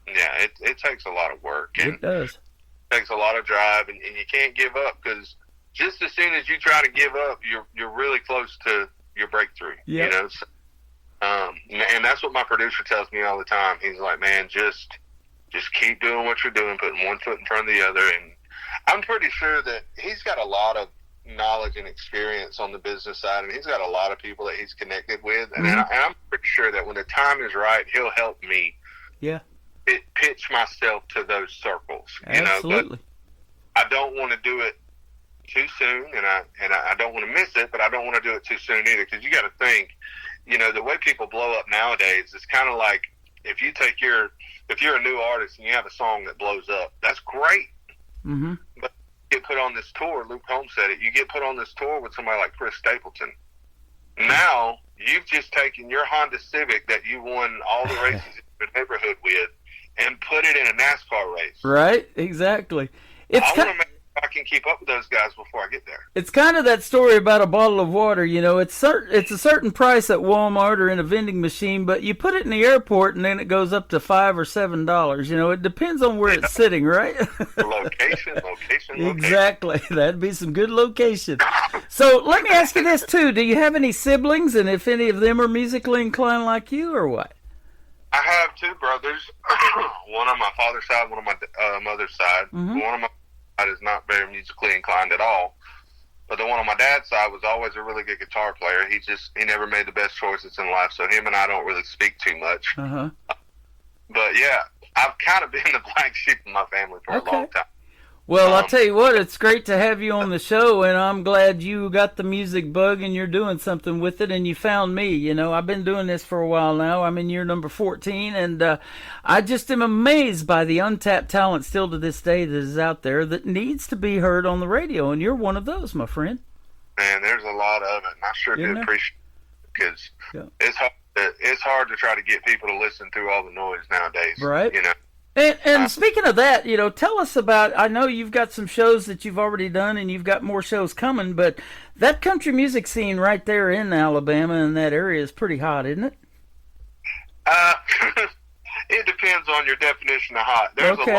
Yeah, it takes a lot of work. And it does. It takes a lot of drive, and you can't give up, because just as soon as you try to give up, you're really close to your breakthrough. Yep. You know, so, and that's what my producer tells me all the time. He's like, man, just keep doing what you're doing, putting one foot in front of the other. And I'm pretty sure that he's got a lot of knowledge and experience on the business side, and he's got a lot of people that he's connected with, and I'm pretty sure that when the time is right, he'll help me. Yeah. Pitch myself to those circles, you Absolutely. know, but I don't want to do it too soon, and I don't want to miss it, but I don't want to do it too soon either, because you got to think, you know, the way people blow up nowadays is kind of like if you're a new artist and you have a song that blows up, that's great. Mm-hmm. But you get put on this tour. Luke Holmes said it. You get put on this tour with somebody like Chris Stapleton. Now you've just taken your Honda Civic that you won all the races in the neighborhood with and put it in a NASCAR race. Right, exactly. I want to make sure I can keep up with those guys before I get there. It's kind of that story about a bottle of water. You know, it's a certain price at Walmart or in a vending machine, but you put it in the airport and then it goes up to $5 or $7. You know, it depends on where it's sitting, right? Location. Exactly. That'd be some good location. So let me ask you this too: do you have any siblings, and if any of them are musically inclined like you, or what? I have 2 brothers, one on my father's side, one on my mother's side. Mm-hmm. One on my side is not very musically inclined at all, but the one on my dad's side was always a really good guitar player. He never made the best choices in life, so him and I don't really speak too much. Uh-huh. But yeah, I've kind of been the black sheep of my family for a long time. Well, I'll tell you what, it's great to have you on the show, and I'm glad you got the music bug and you're doing something with it, and you found me. You know, I've been doing this for a while now. I'm in year number 14, and I just am amazed by the untapped talent still to this day that is out there that needs to be heard on the radio, and you're one of those, my friend. Man, there's a lot of it, and I sure do appreciate it, because it's hard to try to get people to listen through all the noise nowadays. Right. You know. And speaking of that, you know, tell us about, I know you've got some shows that you've already done and you've got more shows coming, but that country music scene right there in Alabama and that area is pretty hot, isn't it? It depends on your definition of hot. There's a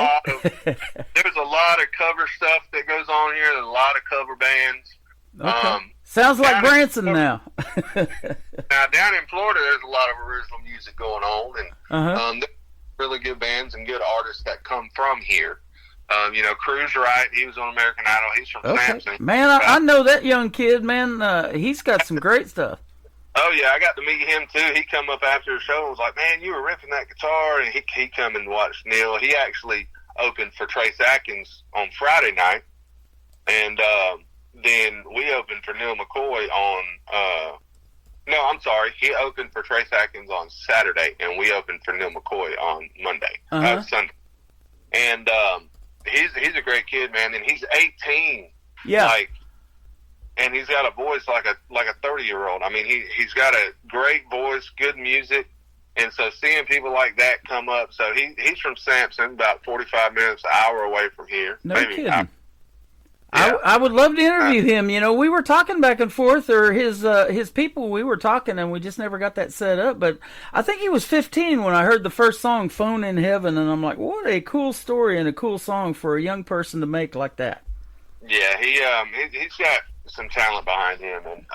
lot of cover stuff that goes on here. There's a lot of cover bands. Okay. Sounds like Branson now. Now, down in Florida, there's a lot of original music going on, and there's really good bands and good artists that come from here. You know, Cruz Wright, he was on American Idol. He's from Sampson. Man, I know that young kid, man. He's got some great stuff. Oh, yeah, I got to meet him, too. He come up after the show and was like, man, you were ripping that guitar. And he come and watched Neil. He actually opened for Trace Atkins on Friday night. And then we opened for Neil McCoy on no, I'm sorry. He opened for Trace Atkins on Saturday, and we opened for Neil McCoy on Sunday. And he's a great kid, man, and he's 18. Yeah. And he's got a voice like a 30-year-old. I mean, he's got a great voice, good music, and so seeing people like that come up. So he's from Sampson, about 45 minutes, an hour away from here. No kidding. I would love to interview him. You know, we were talking back and forth, or his people. We were talking, and we just never got that set up. But I think he was 15 when I heard the first song, "Phone in Heaven," and I'm like, what a cool story and a cool song for a young person to make like that. Yeah, he's got some talent behind him, and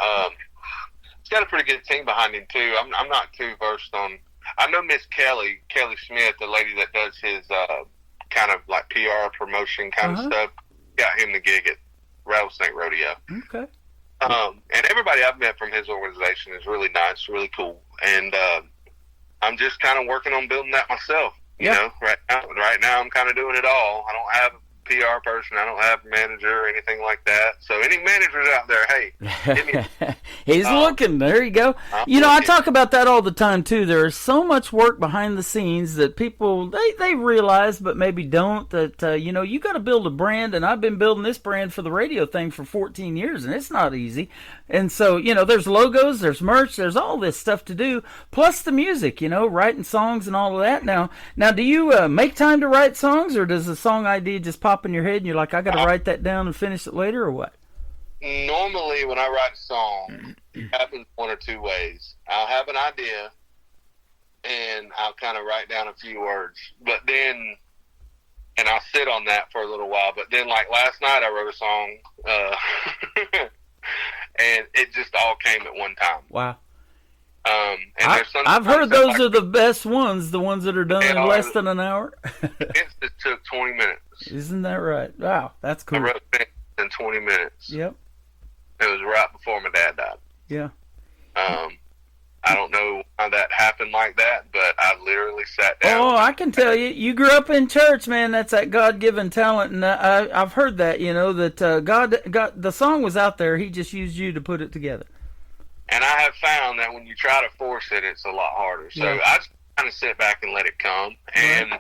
he's got a pretty good team behind him too. I'm not too versed on. I know Miss Kelly Smith, the lady that does his kind of like PR promotion kind of stuff. Got him the gig at Rattlesnake Rodeo. Okay. And everybody I've met from his organization is really nice, really cool. And I'm just kind of working on building that myself. You know, right now I'm kind of doing it all. I don't have a PR person. I don't have a manager or anything like that. So any managers out there, hey, give me he's looking. There you go. You know, I talk about that all the time too. There is so much work behind the scenes that people they realize, but maybe don't. That you know, you got to build a brand, and I've been building this brand for the radio thing for 14 years, and it's not easy. And so, you know, there's logos, there's merch, there's all this stuff to do, plus the music. You know, writing songs and all of that. Now, do you make time to write songs, or does the song idea just pop in your head and you're like, I got to write that down and finish it later, or what? Normally when I write a song, it happens one or two ways. I'll have an idea and I'll kind of write down a few words, but then, and I'll sit on that for a little while, but then like last night I wrote a song and it just all came at one time. Wow. And I've heard those are the best ones, the ones that are done in less than an hour. It took 20 minutes. Isn't that right? Wow, that's cool. I wrote it in 20 minutes. Yep. It was right before my dad died. Yeah. I don't know how that happened like that, but I literally sat down. Oh, I can tell you. You grew up in church, man. That's that God-given talent, and I've heard that, you know, that God, the song was out there. He just used you to put it together. And I have found that when you try to force it, it's a lot harder. So I just kind of sit back and let it come. And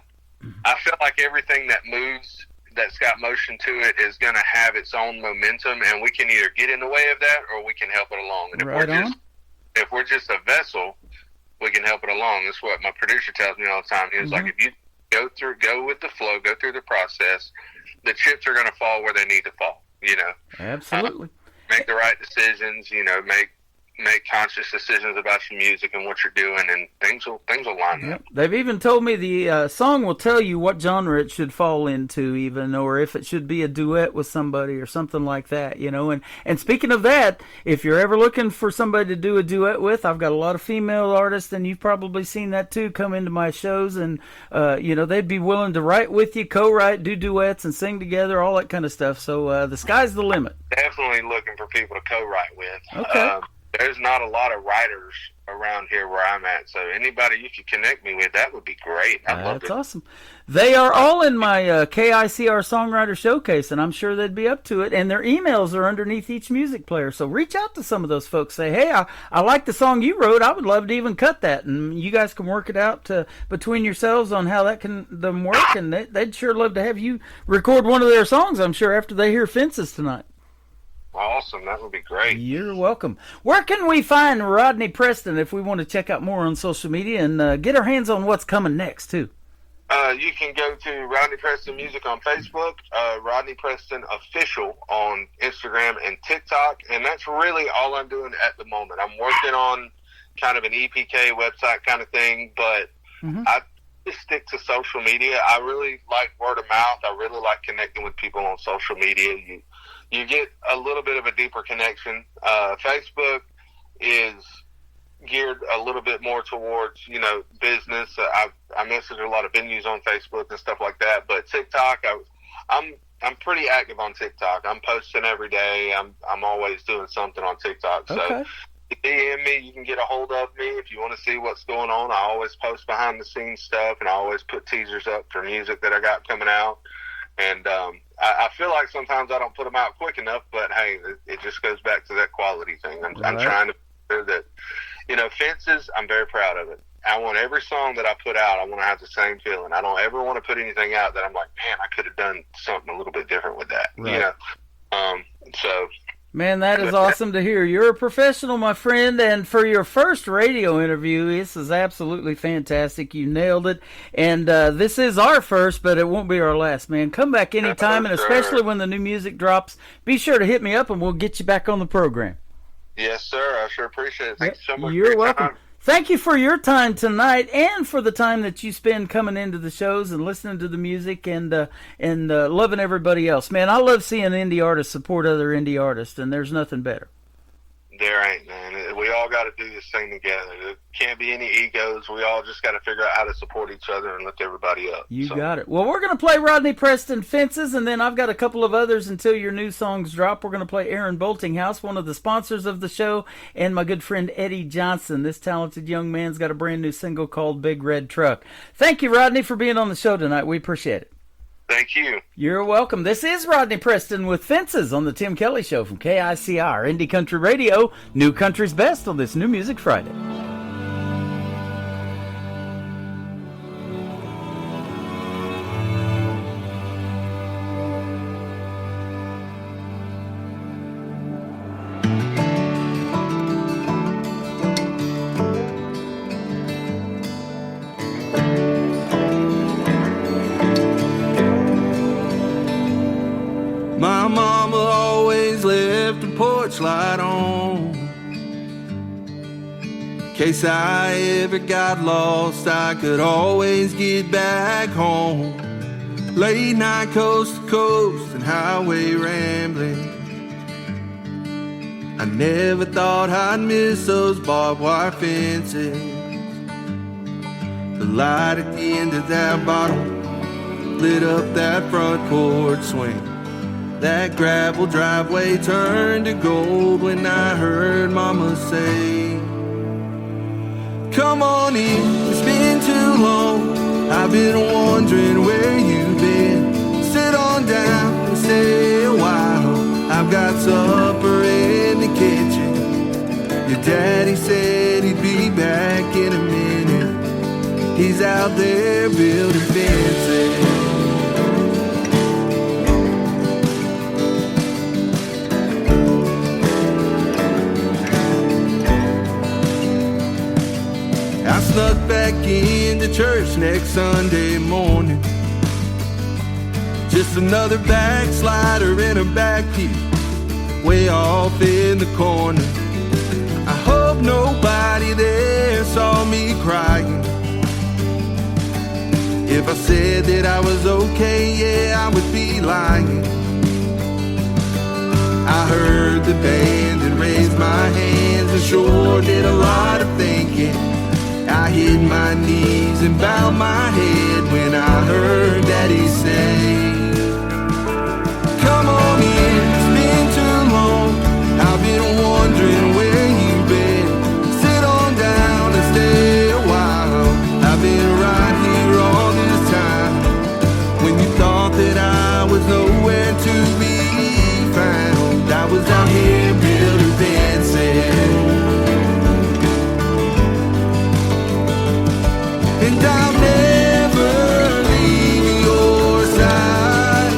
I feel like everything that moves, that's got motion to it, is going to have its own momentum. And we can either get in the way of that or we can help it along. And if we're just a vessel, we can help it along. That's what my producer tells me all the time. He was like, if you go with the flow, go through the process, the chips are going to fall where they need to fall, you know. Absolutely. Make the right decisions, you know, make conscious decisions about your music and what you're doing, and things will line up. They've even told me the song will tell you what genre it should fall into, even, or if it should be a duet with somebody or something like that, you know. And speaking of that, if you're ever looking for somebody to do a duet with, I've got a lot of female artists, and you've probably seen that too, come into my shows, and you know, they'd be willing to write with you, co-write, do duets, and sing together, all that kind of stuff. So the sky's the limit. Definitely looking for people to co-write with. Okay. There's not a lot of writers around here where I'm at, so anybody you can connect me with, that would be great. I'd love it. That's awesome. They are all in my KICR Songwriter Showcase, and I'm sure they'd be up to it, and their emails are underneath each music player, so reach out to some of those folks. Say, hey, I like the song you wrote. I would love to even cut that, and you guys can work it out between yourselves on how that can them work, and they'd sure love to have you record one of their songs, I'm sure, after they hear Fences tonight. Awesome, that would be great. You're welcome. Where can we find Rodney Preston if we want to check out more on social media and get our hands on what's coming next, too? You can go to Rodney Preston Music on Facebook, Rodney Preston Official on Instagram and TikTok, and that's really all I'm doing at the moment. I'm working on kind of an EPK website kind of thing, but I just stick to social media. I really like word of mouth. I really like connecting with people on social media. You get a little bit of a deeper connection. Facebook is geared a little bit more towards, you know, business. I message a lot of venues on Facebook and stuff like that. But TikTok, I'm pretty active on TikTok. I'm posting every day. I'm always doing something on TikTok. Okay. So DM me. You can get a hold of me if you want to see what's going on. I always post behind the scenes stuff, and I always put teasers up for music that I got coming out. And I feel like sometimes I don't put them out quick enough, but hey, it just goes back to that quality thing. I'm trying to do that. You know, Fences, I'm very proud of it. I want every song that I put out, I want to have the same feeling. I don't ever want to put anything out that I'm like, man, I could have done something a little bit different with that. Right. You know, so Man, that is awesome to hear. You're a professional, my friend, and for your first radio interview, this is absolutely fantastic. You nailed it, and this is our first, but it won't be our last, man. Come back anytime, and especially when the new music drops, be sure to hit me up, and we'll get you back on the program. Yes, sir. I sure appreciate it. Thank you so much. You're welcome. Thank you for your time tonight and for the time that you spend coming into the shows and listening to the music and loving everybody else. Man, I love seeing indie artists support other indie artists, and there's nothing better. There ain't, man. We all got to do this thing together. There can't be any egos. We all just got to figure out how to support each other and lift everybody up. You got it. Well, we're going to play Rodney Preston, Fences, and then I've got a couple of others until your new songs drop. We're going to play Aaron Boltinghouse, one of the sponsors of the show, and my good friend Eddie Johnson. This talented young man's got a brand new single called Big Red Truck. Thank you, Rodney, for being on the show tonight. We appreciate it. Thank you. You're welcome. This is Rodney Preston with Fences on the Tim Kelly Show from KICR, Indie Country Radio, New Country's Best on this New Music Friday. My mama always left the porch light on. In case I ever got lost, I could always get back home. Late night coast to coast and highway rambling. I never thought I'd miss those barbed wire fences. The light at the end of that bottle lit up that front porch swing. That gravel driveway turned to gold when I heard Mama say, come on in, it's been too long. I've been wondering where you've been. Sit on down and stay a while. I've got supper in the kitchen. Your daddy said he'd be back in a minute. He's out there building fences. I snuck back into church next Sunday morning. Just another backslider in a back pew, way off in the corner. I hope nobody there saw me crying. If I said that I was okay, yeah, I would be lying. I heard the band and raised my hands and sure did a lot of thinking. I hit my knees and bowed my head when I heard Daddy say, come on in, it's been too long. I've been wondering where you've been. Sit on down and stay a while. I've been right here all this time. When you thought that I was nowhere to be found, I was out here building fences. And I'll never leave your side.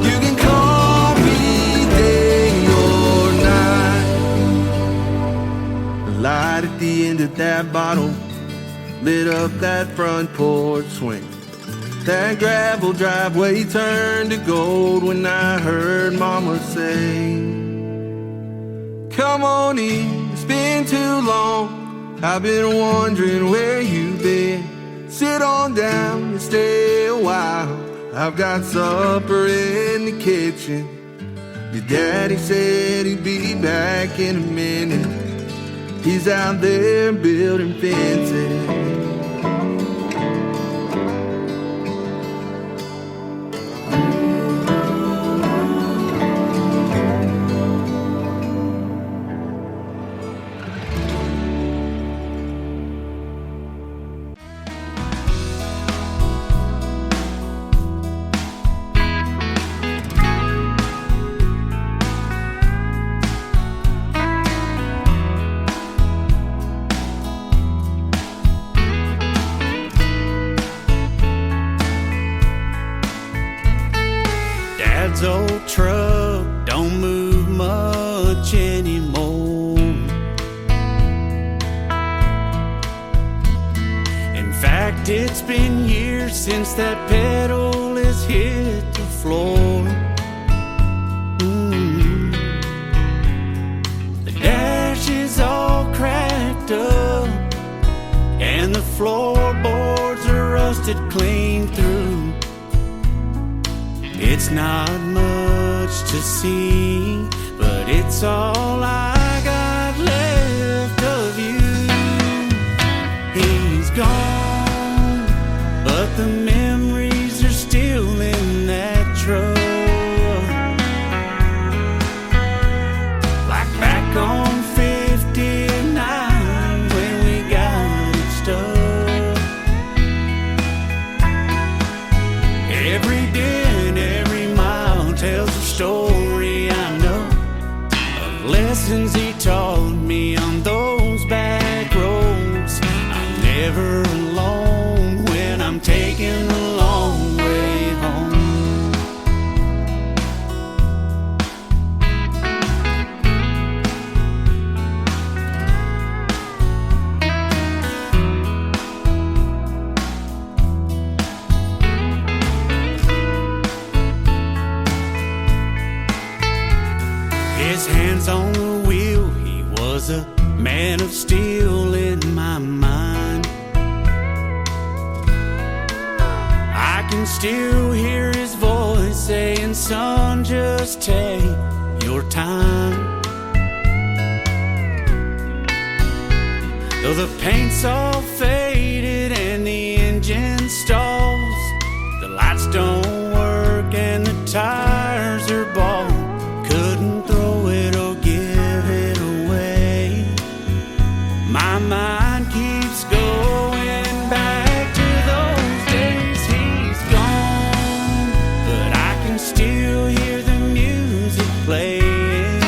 You can call me day or night. The light at the end of that bottle lit up that front porch swing. That gravel driveway turned to gold when I heard Mama say, come on in, it's been too long. I've been wondering where you've been. Sit on down and stay a while. I've got supper in the kitchen. Your daddy said he'd be back in a minute. He's out there building fences. Old truck don't move It's been years since that pedal has hit the floor. The dash is all cracked up, and the floorboards are rusted clean through. It's not much to see, but it's all I got left of you. He's gone, but the memories are still in that truck. Like back on 59 when we got it stuck. Every day and every mile tells a story I know of lessons he taught me on those back roads. I'm never alone when I'm taking the long way home. His hands on the wheel, he was a man of steel in my mind. I can still hear his voice saying, son, just take your time. Though the paint's all faded and the engine stalls, the lights don't work and the tires are bald. Couldn't throw it or give it away. My mind keeps going back to those days. He's gone, but I can still hear the music playing.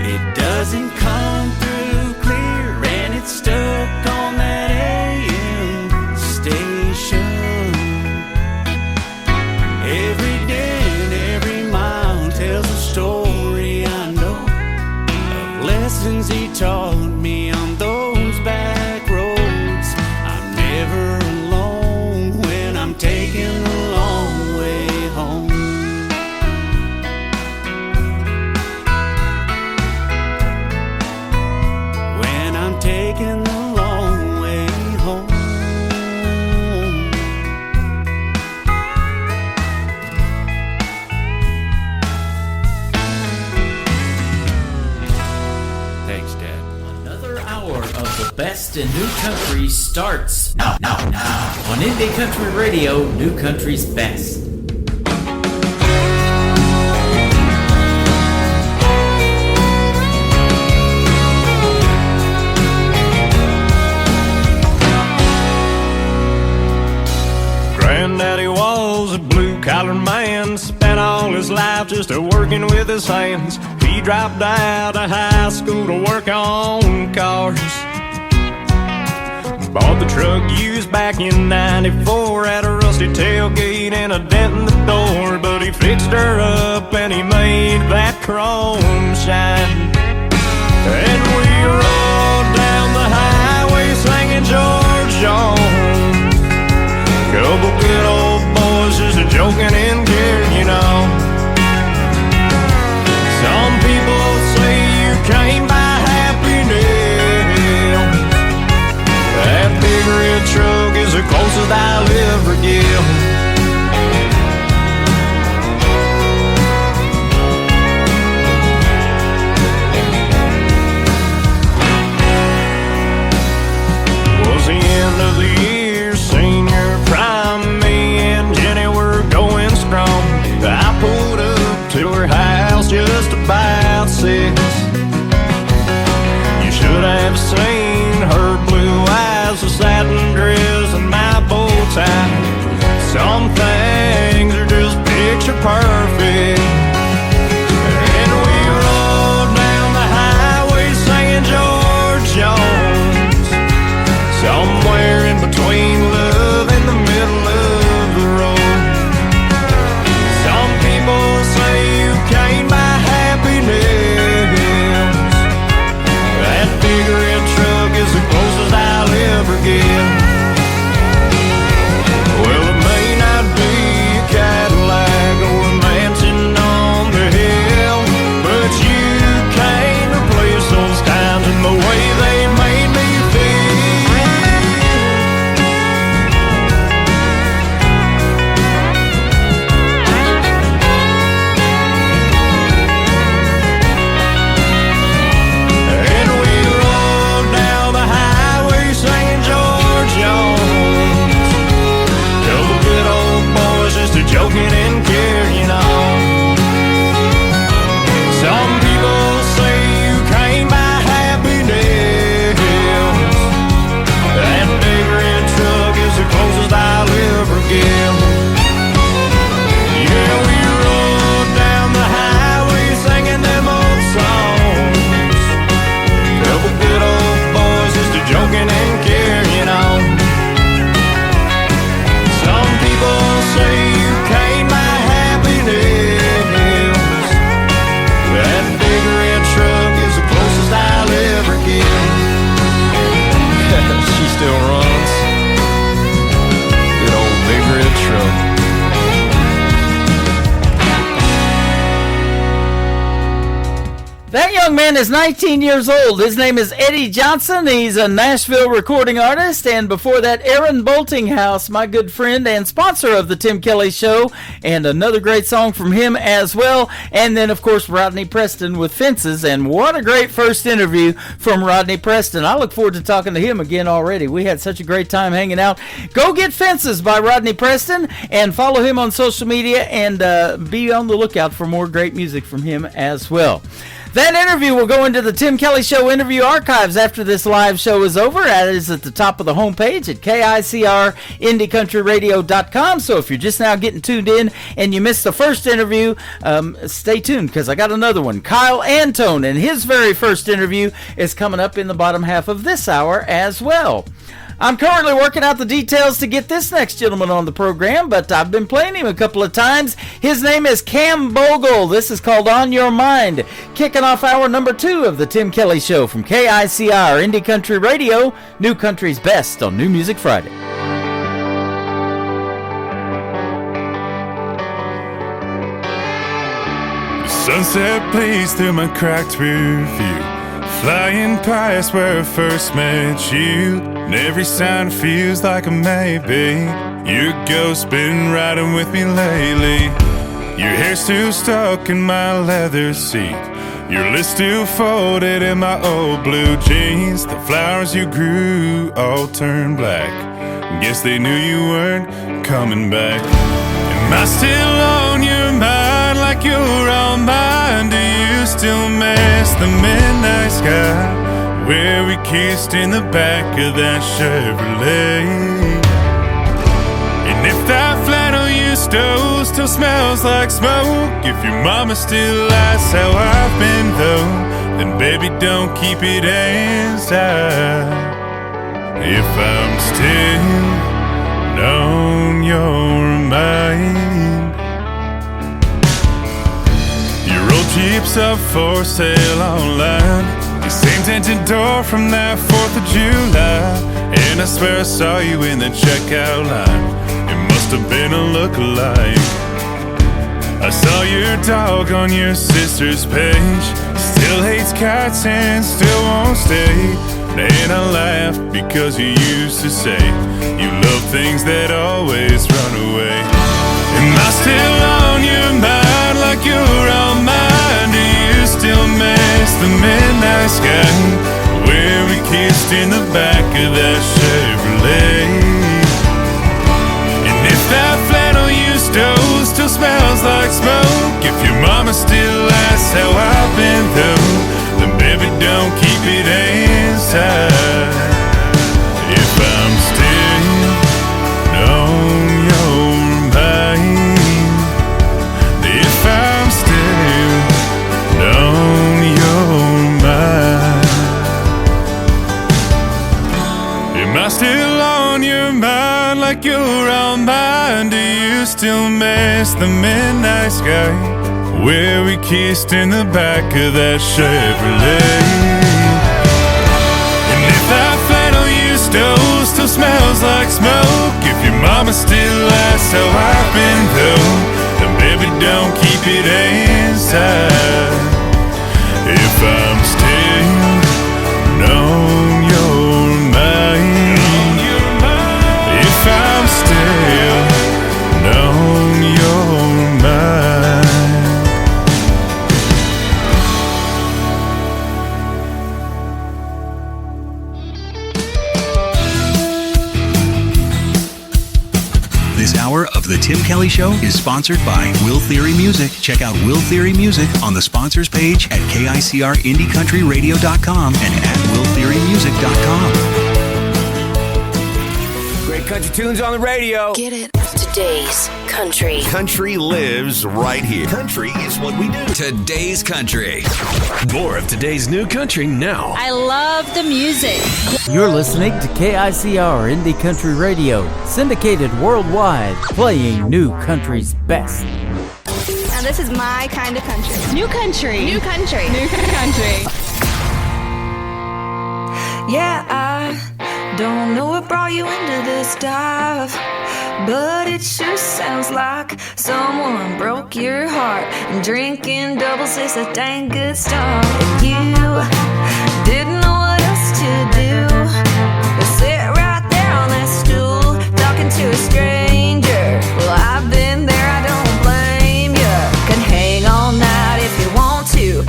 It doesn't come through clear and it's stuck on that AM station. Every day and every mile tells a story I know of lessons he taught me on those back roads. I'm never alone when I'm taking the long way home. When I'm taking the long way home. Thanks, Dad. Another hour of the best in new country starts now on Indie Country Radio, New Country's Best. Granddaddy was a blue-collar man, spent all his life just working with his hands. He dropped out of high school to work on cars. Bought the truck used back in '94, had a rusty tailgate and a dent in the door. But he fixed her up and he made that chrome shine. And we rode down the highway singing George Jones. Couple good old boys just joking and carrying on. Some people say you can't buy happiness. That big red truck is the closest I'll ever get. young man is 19 years old. His name is Eddie Johnson. He's a Nashville recording artist. And before that, Aaron Boltinghouse, my good friend and sponsor of the Tim Kelly Show. And another great song from him as well. And then, of course, Rodney Preston with Fences. And what a great first interview from Rodney Preston. I look forward to talking to him again already. We had such a great time hanging out. Go get Fences by Rodney Preston and follow him on social media and be on the lookout for more great music from him as well. That interview will go into the Tim Kelly Show interview archives after this live show is over. That is at the top of the homepage at KICRIndieCountryRadio.com. So if you're just now getting tuned in and you missed the first interview, stay tuned because I got another one. Kyle Antone and his very first interview is coming up in the bottom half of this hour as well. I'm currently working out the details to get this next gentleman on the program, but I've been playing him a couple of times. His name is Cam Bogle. This is called On Your Mind. Kicking off hour number 2 of the Tim Kelly Show from KICR Indie Country Radio, New Country's Best on New Music Friday. The sunset plays through my cracked rear view, flying past where I first met you. And every sound feels like a maybe. Your ghost been riding with me lately. Your hair's still stuck in my leather seat. Your list still folded in my old blue jeans. The flowers you grew all turned black. Guess they knew you weren't coming back. Am I still on your mind like you're on mine? Do you still miss the midnight sky where we kissed in the back of that Chevrolet? And if that flannel you stole still smells like smoke, if your mama still asks how I've been though, then baby don't keep it inside. If I'm still on your mind. Your old Jeep's up for sale online, the same tinted door from that 4th of July. And I swear I saw you in the checkout line. It must have been a look-alike. I saw your dog on your sister's page. Still hates cats and still won't stay. And I laugh because you used to say you love things that always run away. Am I still on your mind like you're on mine? Do you still miss the midnight sky where we kissed in the back of that Chevrolet? And if that flannel you stole still smells like smoke, if your mama still asks how I've been though, then baby don't keep it inside. If I'm still on your mind, if I'm still on your mind, am I still on your mind like you're on mine? Do you still miss the midnight sky where we kissed in the back of that Chevrolet? And if that flannel you stole still smells like smoke, if your mama still asks how I've been though, then baby don't keep it inside. If I'm still on your mind, if I'm still on your mind. This hour of The Tim Kelly Show is sponsored by Will Theory Music. Check out Will Theory Music on the sponsors page at KICRIndieCountryRadio.com and at WillTheoryMusic.com. Great country tunes on the radio. Get it. Today's country. Country lives right here. Country is what we do. Today's country. More of today's new country now. I love the music. You're listening to KICR Indie Country Radio, syndicated worldwide, playing new country's best. Now this is my kind of country. New country. New country. New country. Yeah, I don't know what brought draw you into this dive, but it sure sounds like someone broke your heart. And drinking doubles is a dang good start. And you didn't know what else to do but sit right there on that stool talking to a stranger. Well, I've been there, I don't blame you. Can hang all night if you want to.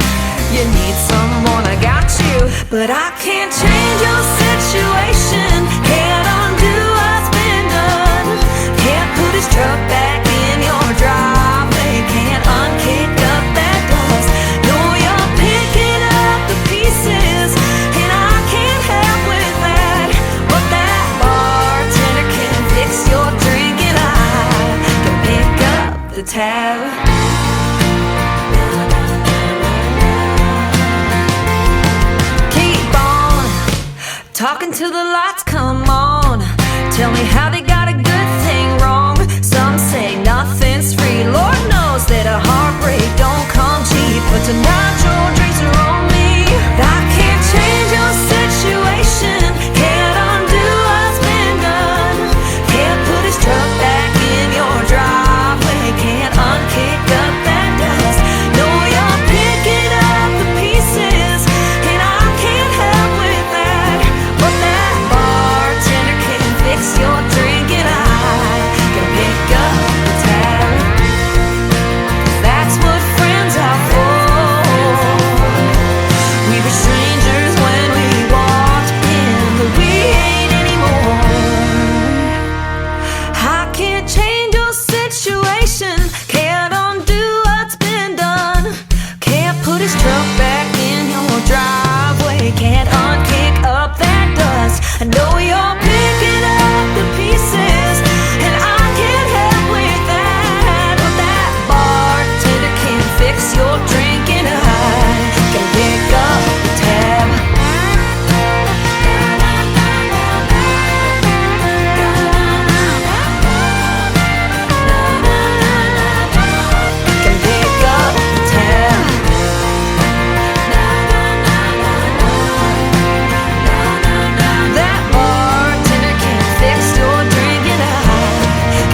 You need someone, I got you. But I can't change your situation, can't undo what's been done. Can't put his truck back in your driveway, can't unkick up that dust. No, you're picking up the pieces, and I can't help with that. But that bartender can fix your drink, and I can pick up the tab. Talking till the lights come on. Tell me how they got a good thing wrong. Some say nothing's free. Lord knows that a heartbreak don't come cheap. But tonight your drinks are on me. I can't change your situation, can't undo what's been done. Can't put his truck back in your driveway, can't unkick up that dust. No, you're picking up the pieces, and I can't help with that. But that bartender can fix your drink, and I can pick up the tab. That's what friends are for. We were strangers when we walked in, but we ain't anymore. I can't change your situation, can't undo what's been done. Can't put his truck back in your driveway, can't unkick up that dust. I know you're picking up the pieces, and I can't help with that. But that bartender can fix your drink, and I can pick up the tab. Can pick up the tab. That bartender can fix your drink, and I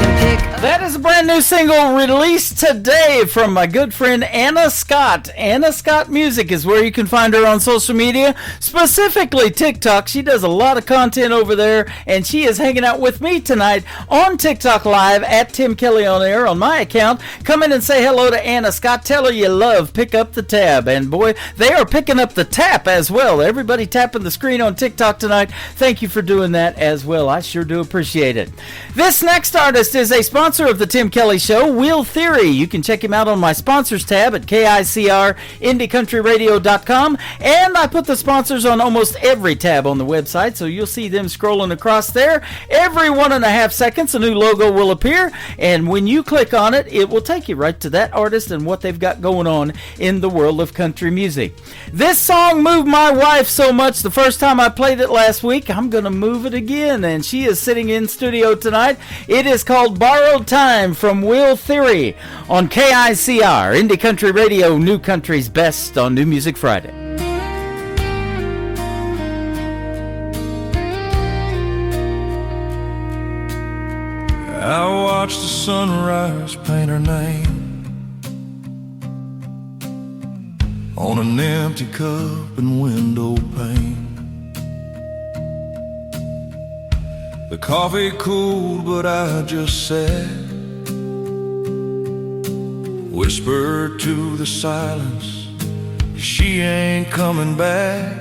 can pick up. That is a brand new single released today from my good friend Anna Scott. Anna Scott Music is where you can find her on social media, specifically TikTok. She does a lot of content over there, and she is hanging out with me tonight on TikTok Live at Tim Kelly on Air on my account. Come in and say hello to Anna Scott. Tell her you love Pick Up the Tab. And boy, they are picking up the tap as well. Everybody tapping the screen on TikTok tonight. Thank you for doing that as well. I sure do appreciate it. This next artist is a sponsor of the Tim Kelly Show, Wheel Theory. You can check him out on my sponsors tab at KICR-IndieCountryRadio.com, and I put the sponsors on almost every tab on the website, so you'll see them scrolling across there. Every 1.5 seconds, a new logo will appear, and when you click on it, it will take you right to that artist and what they've got going on in the world of country music. This song moved my wife so much the first time I played it last week, I'm going to move it again, and she is sitting in studio tonight. It is called Borrowed Time from Wheel Theory on KICR, Indie Country Radio, New Country's best on New Music Friday. I watched the sunrise paint her name on an empty cup and window pane. The coffee cooled, but I just sat, whispered to the silence, she ain't coming back.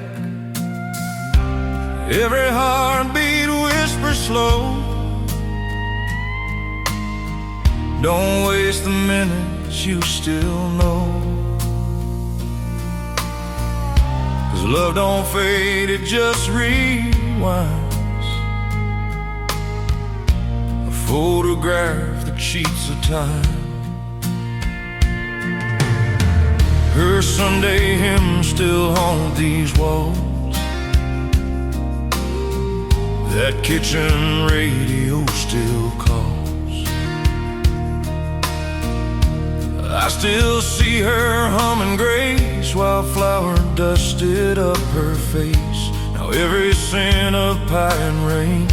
Every heartbeat whisper slow, don't waste the minutes, you still know. 'Cause love don't fade, it just rewinds. A photograph that cheats of time. Her Sunday hymns still haunt these walls. That kitchen radio still calls. I still see her humming Grace while flour dusted up her face. Now every scent of pie and rain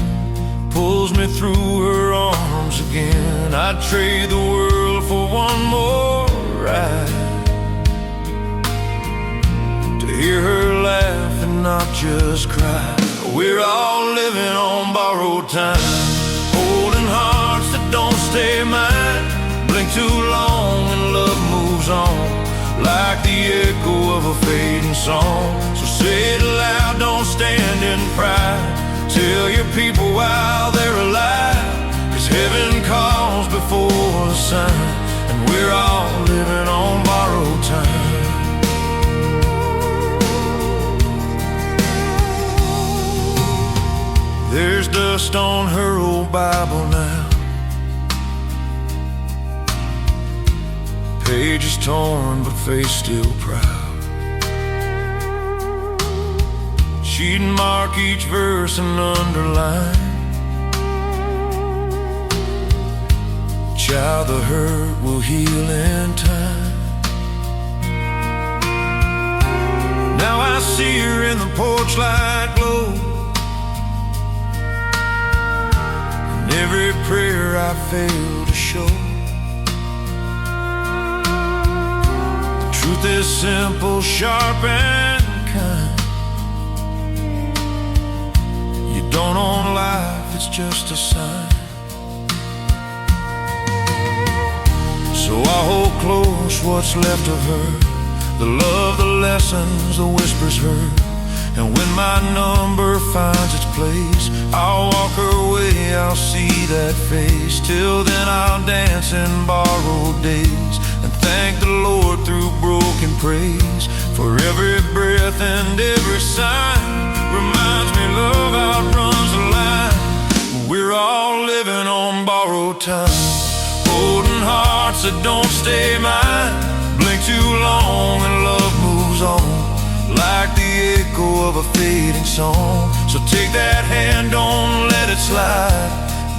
pulls me through her arms again. I'd trade the world for one more ride, to hear her laugh and not just cry. We're all living on borrowed time, holding hearts that don't stay mine. Blink too long and love moves on, like the echo of a fading song. So say it loud, don't stand in pride. Tell your people while they're alive, 'cause heaven calls before the sun, and we're all living on borrowed time. There's dust on her old Bible now, pages torn but face still proud. She'd mark each verse and underline, child, the hurt will heal in time. Now I see her in the porch light glow, and every prayer I failed to show. Truth is simple, sharp and kind. You don't own life, it's just a sign. So I hold close what's left of her, the love, the lessons, the whispers heard. And when my number finds its place, I'll walk her way, I'll see that face. Till then I'll dance in borrowed days, and thank the Lord through broken praise. For every breath and every sign reminds me love outruns the line. We're all living on borrowed time, holding hearts that don't stay mine. Blink too long and love moves on, like the echo of a fading song. So take that hand, don't let it slide.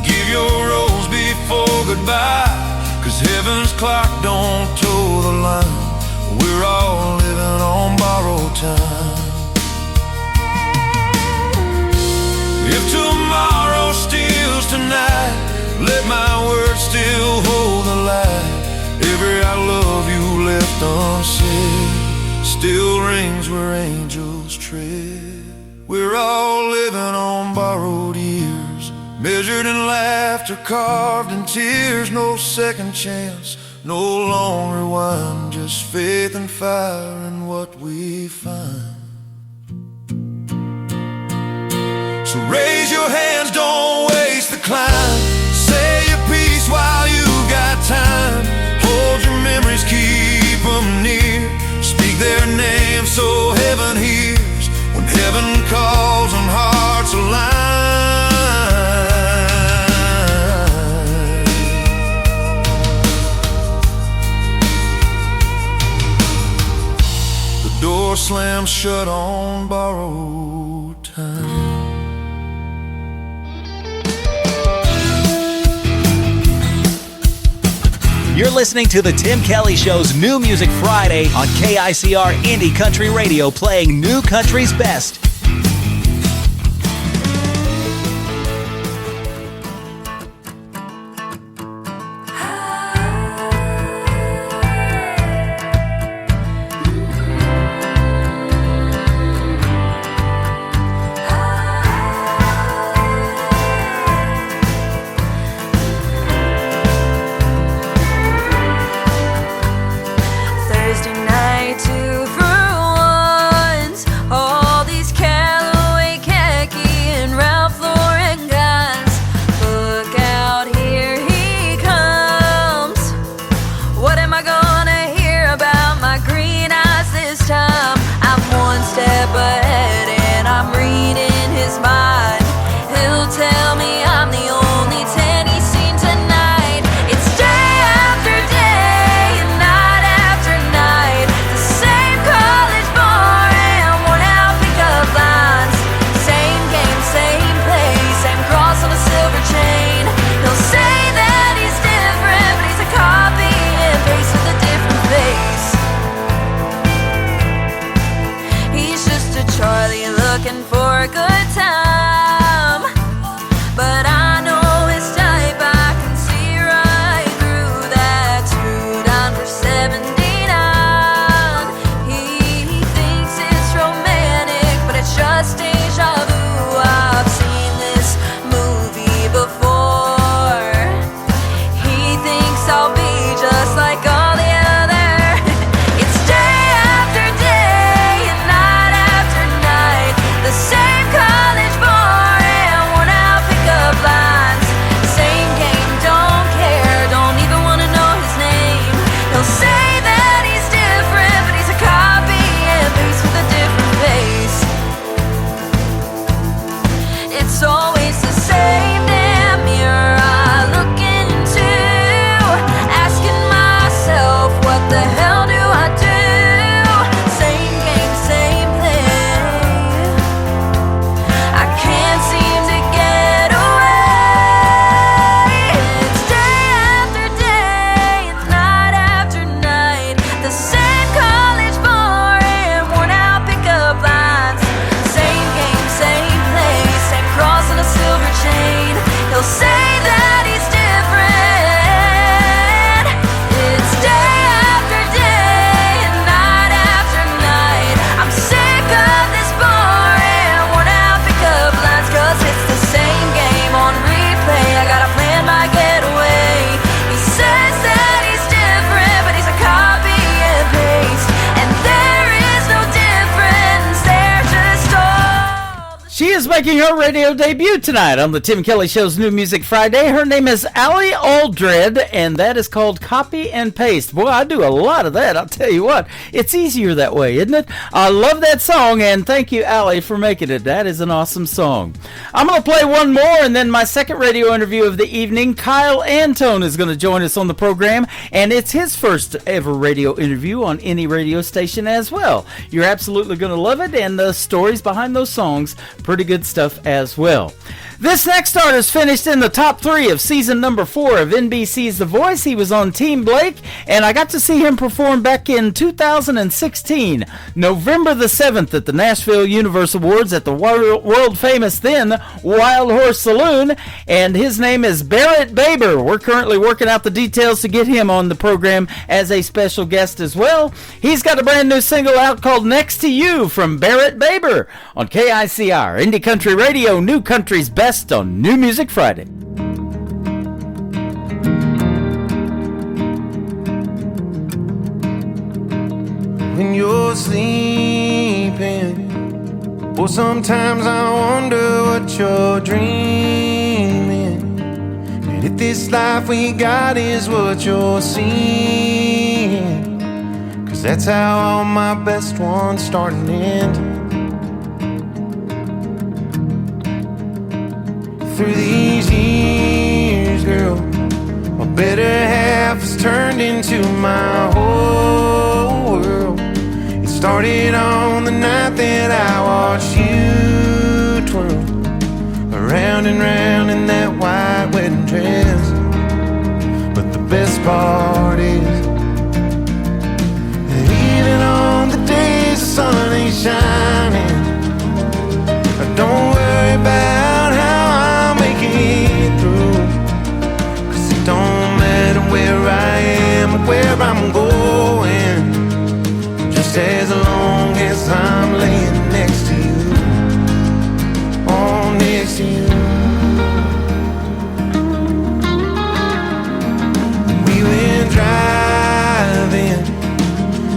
Give your rose before goodbye, 'cause heaven's clock don't toe the line. We're all living on borrowed time. If tomorrow steals tonight, let my words still hold the light. Every I love you left unsaid still rings where angels tread. We're all living on borrowed years, measured in laughter, carved in tears. No second chance, no long rewind, just faith and fire in what we find. So raise your hands, don't waste the climb. Say your piece while you got time. Hold your memories, keep them near. Speak their name so heaven hears, when heaven calls and hearts align. The door slams shut on borrowed time. You're listening to The Tim Kelly Show's New Music Friday on KICR Indie Country Radio, playing new country's best. Thursday night, 2 for 1s. All these is making her radio debut tonight on the Tim Kelly Show's New Music Friday. Her name is Allie Aldred, and that is called Copy and Paste. Boy, I do a lot of that. I'll tell you what. It's easier that way, isn't it? I love that song, and thank you, Allie, for making it. That is an awesome song. I'm going to play one more, and then my second radio interview of the evening, Kyle Antone is going to join us on the program, and it's his first ever radio interview on any radio station as well. You're absolutely going to love it, and the stories behind those songs, pretty good stuff as well. This next artist finished in the top 3 of season number 4 of NBC's The Voice. He was on Team Blake, and I got to see him perform back in 2016, November the 7th at the Nashville Universe Awards at the world-famous then Wild Horse Saloon, and his name is Barrett Baber. We're currently working out the details to get him on the program as a special guest as well. He's got a brand new single out called Next to You from Barrett Baber on KICR, Indie Country Radio, New Country's Best on New Music Friday. When you're sleeping, well, sometimes I wonder what you're dreaming, and if this life we got is what you're seeing, 'cause that's how all my best ones start and end. Through these years, girl, my better half has turned into my whole world. It started on the night that I watched you twirl around and round in that white wedding dress. But the best part is that even on the days the sun ain't shining, I don't worry about how it through, 'cause it don't matter where I am or where I'm going, just as long as I'm laying next to you, oh, next to you. We went driving,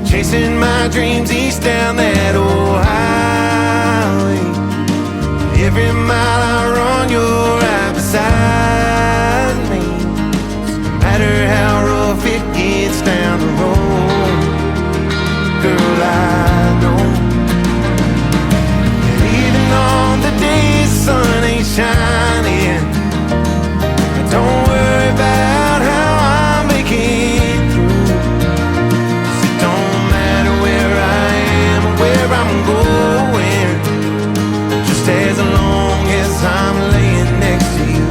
chasing my dreams east down that old highway. Every mile I run, you're right beside me. So no matter how rough it gets down the road, girl, I know that even on the days the sun ain't shining, I don't worry about how I make it through, 'cause it don't matter where I am or where I'm going, just as long as I'm laying next to you,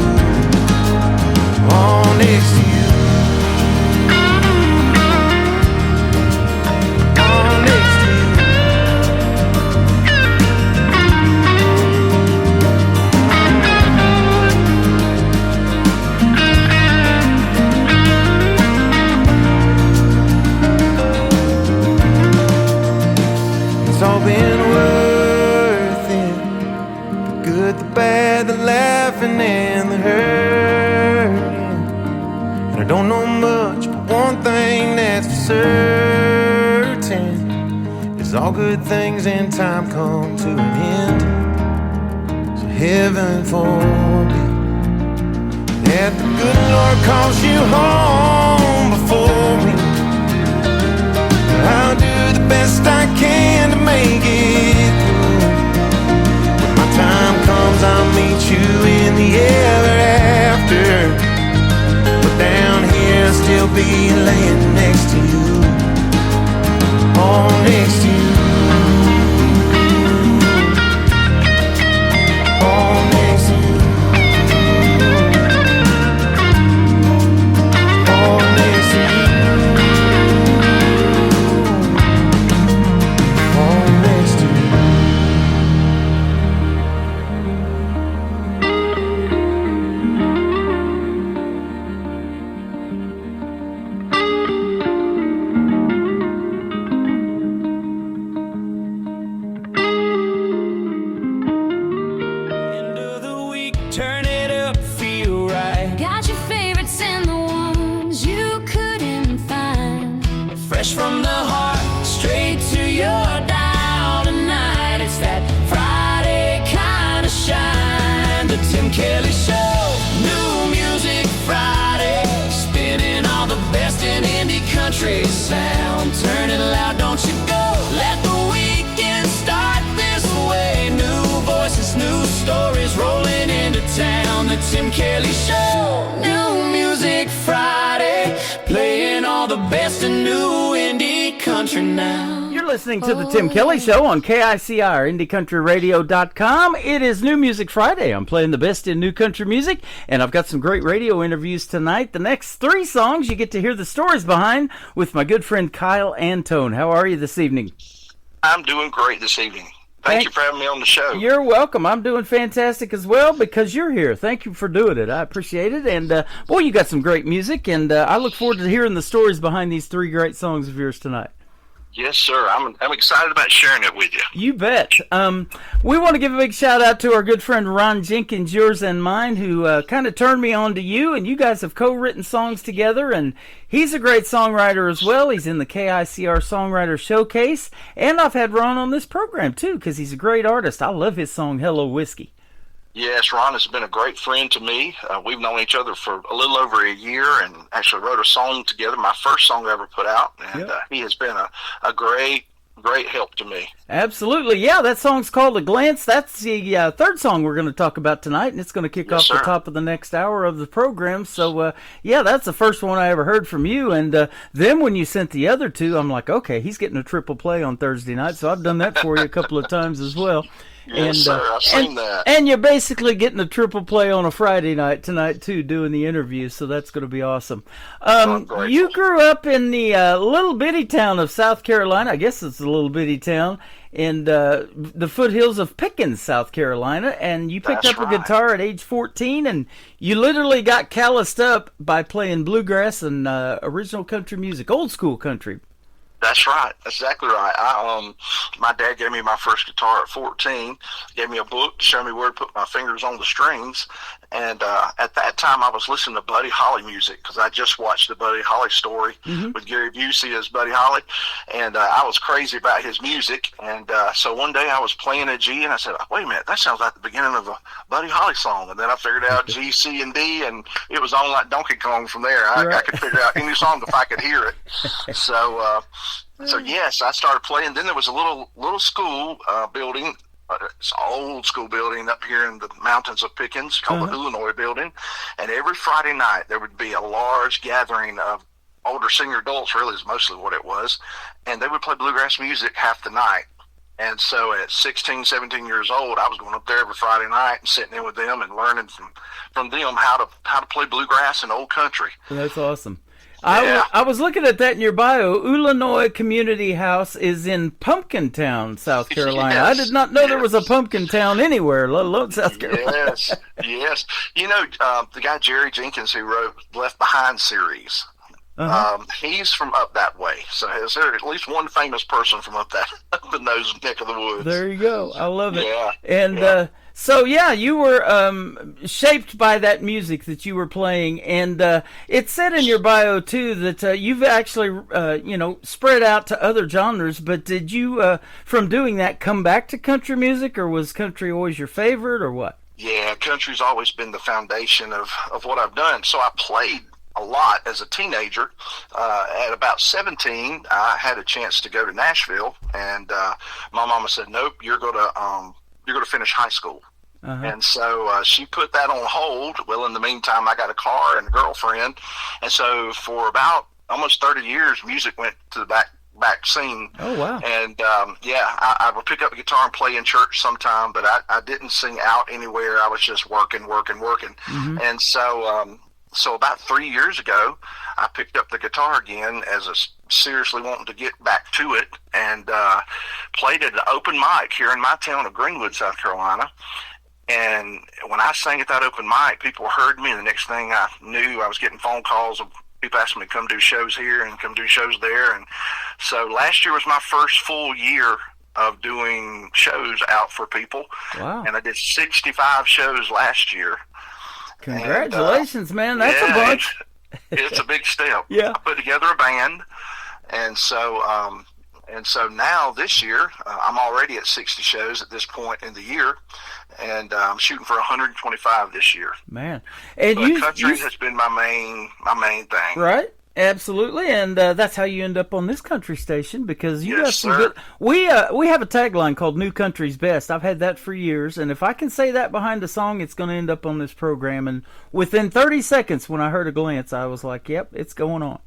oh, next to you, oh, next to you. It's all been worth it, the good, the bad, the laughing and the hurting. And I don't know much, but one thing that's for certain is all good things in time come to an end. So heaven forbid that the good Lord calls you home before me. I'll do the best I can to make it through. When my time comes, I'll meet you in the ever after. But down here, I'll still be laying next to you, oh, next to you, oh, next to you, oh, next to you, oh, next to you. Turn it up, feel right. Got your favorites and the ones you couldn't find. Fresh from the heart, straight to your dial tonight. It's that Friday kind of shine. town, the Tim Kelly Show. New Music Friday, playing all the best in new indie country now. You're listening to the Tim Kelly Show on KICR, IndieCountryRadio.com. It is New Music Friday. I'm playing the best in new country music, and I've got some great radio interviews tonight. The next 3 songs you get to hear the stories behind with my good friend Kyle Antone. How are you this evening? I'm doing great this evening. Thank you for having me on the show. You're welcome. I'm doing fantastic as well because you're here. Thank you for doing it. I appreciate it. And, boy, you got some great music, and I look forward to hearing the stories behind these 3 great songs of yours tonight. Yes, sir. I'm excited about sharing it with you. You bet. We want to give a big shout out to our good friend Ron Jenkins, yours and mine, who kind of turned me on to you, and you guys have co-written songs together, and he's a great songwriter as well. He's in the KICR Songwriter Showcase, and I've had Ron on this program too because he's a great artist. I love his song Hello Whiskey. Yes, Ron has been a great friend to me. We've known each other for a little over a year and actually wrote a song together, my first song I ever put out. And he has been a great help to me. Absolutely. Yeah, that song's called A Glance. That's the third song we're going to talk about tonight, and it's going to kick off the top of the next hour of the program. So, that's the first one I ever heard from you. And then when you sent the other 2, I'm like, okay, he's getting a triple play on Thursday night. So I've done that for you a couple of times as well. Yes, sir. I've seen that. And you're basically getting a triple play on a Friday night tonight, too, doing the interview, so that's going to be awesome. You grew up in the little bitty town of South Carolina. I guess it's a little bitty town in the foothills of Pickens, South Carolina, and you picked up a guitar at age 14, and you literally got calloused up by playing bluegrass and original country music, old school country. That's right. That's exactly right. My dad gave me my first guitar at 14, gave me a book to show me where to put my fingers on the strings. And at that time, I was listening to Buddy Holly music because I just watched the Buddy Holly story with Gary Busey as Buddy Holly. And I was crazy about his music. And so one day I was playing a G, and I said, wait a minute, that sounds like the beginning of a Buddy Holly song. And then I figured out G, C, and D, and it was on like Donkey Kong from there. I could figure out any song if I could hear it. So yes, I started playing. Then there was a little school building. It's an old school building up here in the mountains of Pickens called the Illinois Building. And every Friday night there would be a large gathering of older senior adults, really is mostly what it was. And they would play bluegrass music half the night. And so at 16, 17 years old, I was going up there every Friday night and sitting in with them and learning from them how to play bluegrass and old country. That's awesome. I was looking at that in your bio. Illinois Community House is in Pumpkin Town, South Carolina. Yes. I did not know there was a Pumpkin Town anywhere, let alone South Carolina. Yes. You know, the guy Jerry Jenkins who wrote Left Behind series, he's from up that way. So is there at least one famous person from up in those neck of the woods? There you go. I love it. Yeah. And so, you were shaped by that music that you were playing, and it said in your bio, too, that you've actually, spread out to other genres, but did you, from doing that, come back to country music, or was country always your favorite, or what? Yeah, country's always been the foundation of what I've done, so I played a lot as a teenager. At about 17, I had a chance to go to Nashville, and my mama said, nope, you're going to finish high school. And so she put that on hold. Well, in the meantime, I got a car and a girlfriend. And so for about almost 30 years, music went to the back scene. Oh, wow. And, I would pick up a guitar and play in church sometime, but I didn't sing out anywhere. I was just working. And so about 3 years ago, I picked up the guitar again seriously wanting to get back to it, and played at an open mic here in my town of Greenwood, South Carolina. And when I sang at that open mic, people heard me, and the next thing I knew, I was getting phone calls of people asking me to come do shows here and come do shows there. And so last year was my first full year of doing shows out for people. Wow. And I did 65 shows last year. Congratulations, man. That's a bunch. It's a big step. Yeah. I put together a band, and so now this year, I'm already at 60 shows at this point in the year, and I'm shooting for 125 this year. Man, and country has been my main thing. Right. Absolutely, and that's how you end up on this country station, because you got some sir. good. We have a tagline called "New Country's Best." I've had that for years, and if I can say that behind a song, it's going to end up on this program. And within 30 seconds, when I heard a glance, I was like, "Yep, it's going on."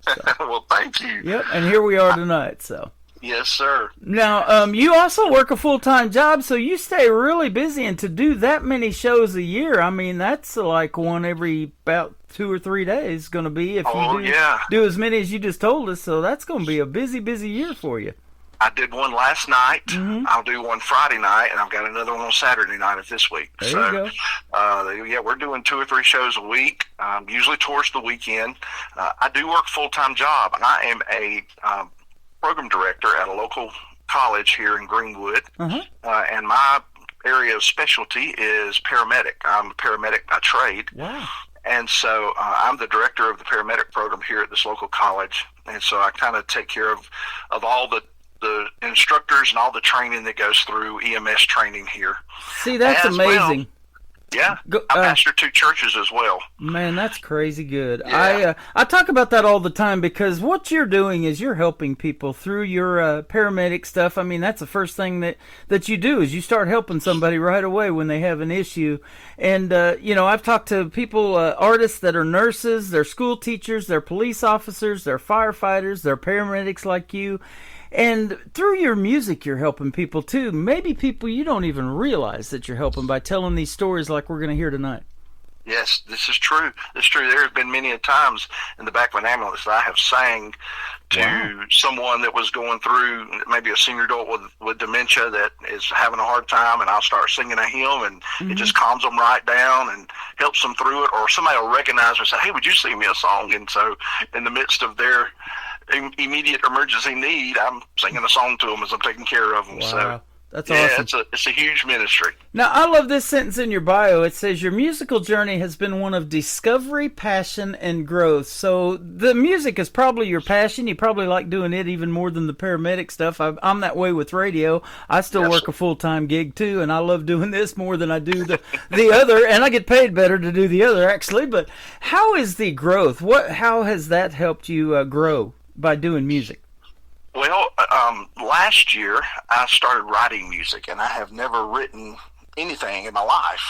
So, well, thank you. Yep, and here we are tonight. So. Yes, sir. Now, you also work a full-time job, so you stay really busy, and to do that many shows a year, I mean, that's like one every about 2 or 3 days going to be if you do as many as you just told us, so that's going to be a busy, busy year for you. I did one last night. I'll do one Friday night, and I've got another one on Saturday night of this week. There you go. Yeah, we're doing 2 or 3 shows a week, usually towards the weekend. I do work a full-time job, and I am a program director at a local college here in Greenwood, and my area of specialty is paramedic. I'm a paramedic by trade. Wow. And so I'm the director of the paramedic program here at this local college, and so I kind of take care of all the instructors and all the training that goes through EMS training here. See, that's amazing. Yeah, I pastor 2 churches as well. Man, that's crazy good. Yeah. I talk about that all the time, because what you're doing is you're helping people through your paramedic stuff. I mean, that's the first thing that you do, is you start helping somebody right away when they have an issue. And, I've talked to people, artists that are nurses, they're school teachers, they're police officers, they're firefighters, they're paramedics like you. And through your music, you're helping people too. Maybe people you don't even realize that you're helping by telling these stories like we're going to hear tonight. Yes, this is true. It's true. There have been many a times in the back of an ambulance that I have sang to someone that was going through maybe a senior adult with dementia that is having a hard time, and I'll start singing a hymn, and it just calms them right down and helps them through it. Or somebody will recognize me and say, "Hey, would you sing me a song?" And so in the midst of their immediate emergency need, I'm singing a song to them as I'm taking care of them. Wow. So that's awesome. It's a huge ministry. Now, I love this sentence in your bio. It says, your musical journey has been one of discovery, passion, and growth. So the music is probably your passion. You probably like doing it even more than the paramedic stuff. I'm that way with radio. I still work a full-time gig, too, and I love doing this more than I do the other, and I get paid better to do the other, actually. But how is the growth? How has that helped you grow by doing music? Well, last year I started writing music, and I have never written anything in my life.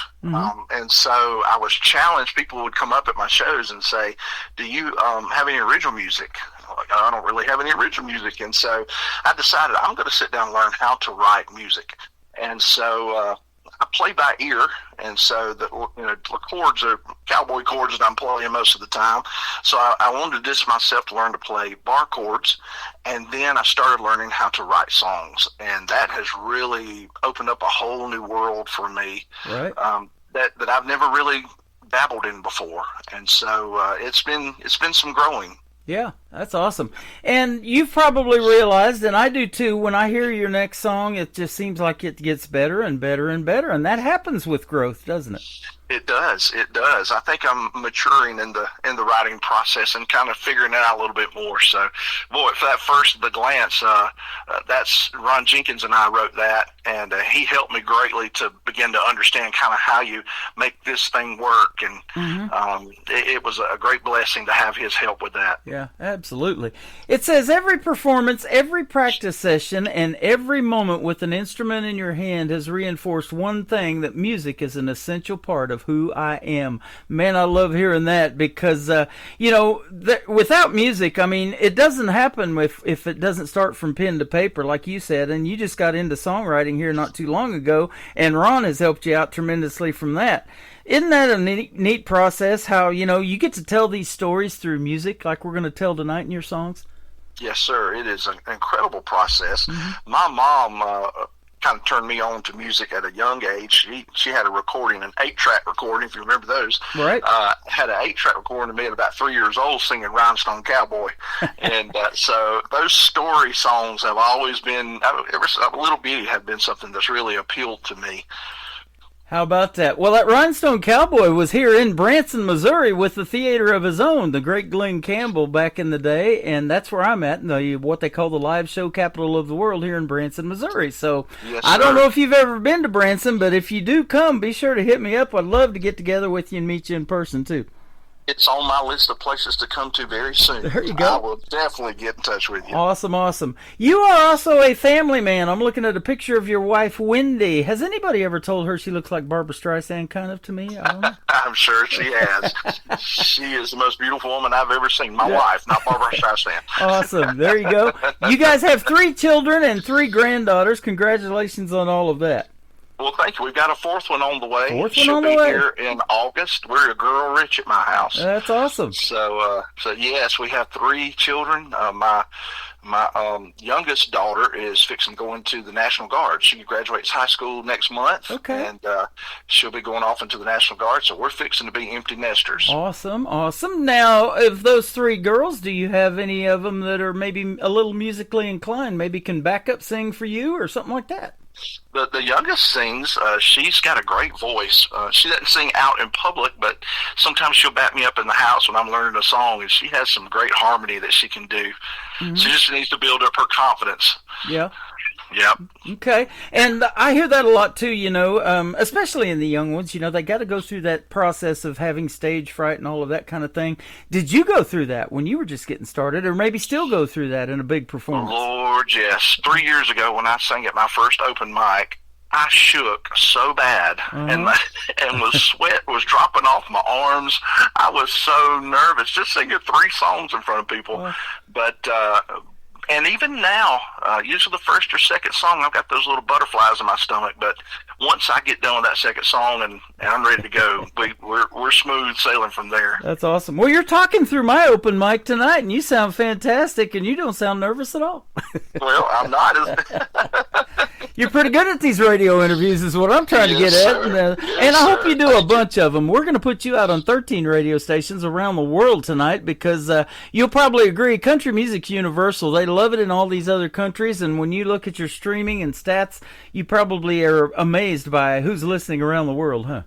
And so I was challenged. People would come up at my shows and say, "Do you have any original music?" I'm like, "I don't really have any original music." And so I decided I'm going to sit down and learn how to write music. And so I play by ear, and so the chords are cowboy chords that I'm playing most of the time. So I wanted to distance myself to learn to play bar chords, and then I started learning how to write songs, and that has really opened up a whole new world for me. Right. That I've never really dabbled in before, and so it's been some growing. Yeah, that's awesome. And you've probably realized, and I do too, when I hear your next song, it just seems like it gets better and better and better. And that happens with growth, doesn't it? It does. It does. I think I'm maturing in the writing process and kind of figuring it out a little bit more. So, boy, for that first, The Glance, that's Ron Jenkins and I wrote that, and he helped me greatly to begin to understand kind of how you make this thing work. And it was a great blessing to have his help with that. Yeah, absolutely. It says every performance, every practice session, and every moment with an instrument in your hand has reinforced one thing, that music is an essential part of who I am. Man, I love hearing that, because without music, I mean, it doesn't happen if it doesn't start from pen to paper, like you said. And you just got into songwriting here not too long ago, and Ron has helped you out tremendously from that. Isn't that a neat process, how you get to tell these stories through music like we're going to tell tonight in your songs? Yes, sir. It is an incredible process. My mom kind of turned me on to music at a young age. She had a recording, an 8-track recording, if you remember those. Right. Had an 8-track recording of me at about 3 years old singing Rhinestone Cowboy. And so those story songs have always been, ever since a little bitty, have been something that's really appealed to me. How about that? Well, that Rhinestone Cowboy was here in Branson, Missouri with the theater of his own, the great Glenn Campbell back in the day, and that's where I'm at, what they call the live show capital of the world here in Branson, Missouri. So yes, I don't know if you've ever been to Branson, but if you do come, be sure to hit me up. I'd love to get together with you and meet you in person, too. It's on my list of places to come to very soon. There you go. I will definitely get in touch with you. Awesome, awesome. You are also a family man. I'm looking at a picture of your wife, Wendy. Has anybody ever told her she looks like Barbara Streisand, kind of, to me? I don't know. I'm sure she has. She is the most beautiful woman I've ever seen. My wife, not Barbara Streisand. Awesome. There you go. You guys have 3 children and 3 granddaughters. Congratulations on all of that. Well, thank you. We've got a 4th one on the way. 4th one She'll on the be way. here in August. We're a girl rich at my house. That's awesome. So yes, we have 3 children. My youngest daughter is fixing to go into the National Guard. She graduates high school next month. Okay. And she'll be going off into the National Guard. So we're fixing to be empty nesters. Awesome, awesome. Now, of those 3 girls, do you have any of them that are maybe a little musically inclined? Maybe can back up sing for you or something like that? The youngest sings. She's got a great voice. She doesn't sing out in public, but sometimes she'll back me up in the house when I'm learning a song, and she has some great harmony that she can do. Mm-hmm. She just needs to build up her confidence. Yeah. Yep. Okay. And I hear that a lot too, you know, especially in the young ones. You know, they got to go through that process of having stage fright and all of that kind of thing. Did you go through that when you were just getting started, or maybe still go through that in a big performance? Lord, yes. 3 years ago when I sang at my first open mic, I shook so bad, and sweat was dropping off my arms. I was so nervous just singing 3 songs in front of people. But and even now, usually the first or second song, I've got those little butterflies in my stomach. But once I get done with that second song and I'm ready to go, we're smooth sailing from there. That's awesome. Well, you're talking through my open mic tonight, and you sound fantastic, and you don't sound nervous at all. Well, I'm not. You're pretty good at these radio interviews is what I'm trying to get at. And I hope you do a bunch of them. We're going to put you out on 13 radio stations around the world tonight because you'll probably agree, country music's universal. They love it in all these other countries, and when you look at your streaming and stats, you probably are amazed by who's listening around the world, huh?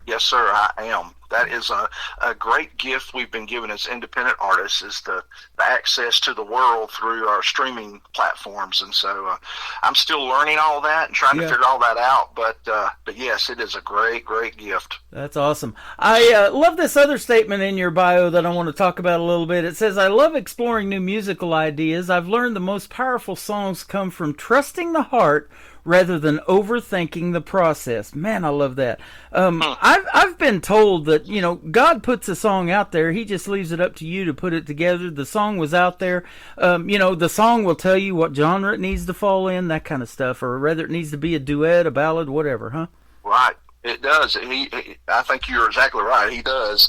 Yes, sir, I am. That is a great gift we've been given as independent artists, is the access to the world through our streaming platforms. And so I'm still learning all that and trying to figure all that out. But yes, it is a great, great gift. That's awesome. I love this other statement in your bio that I want to talk about a little bit. It says, I love exploring new musical ideas. I've learned the most powerful songs come from trusting the heart rather than overthinking the process. Man, I love that. I've been told that, you know, God puts a song out there. He just leaves it up to you to put it together. The song was out there. You know, the song will tell you what genre it needs to fall in, that kind of stuff, or whether it needs to be a duet, a ballad, whatever, huh? Right. It does. I think you're exactly right. He does.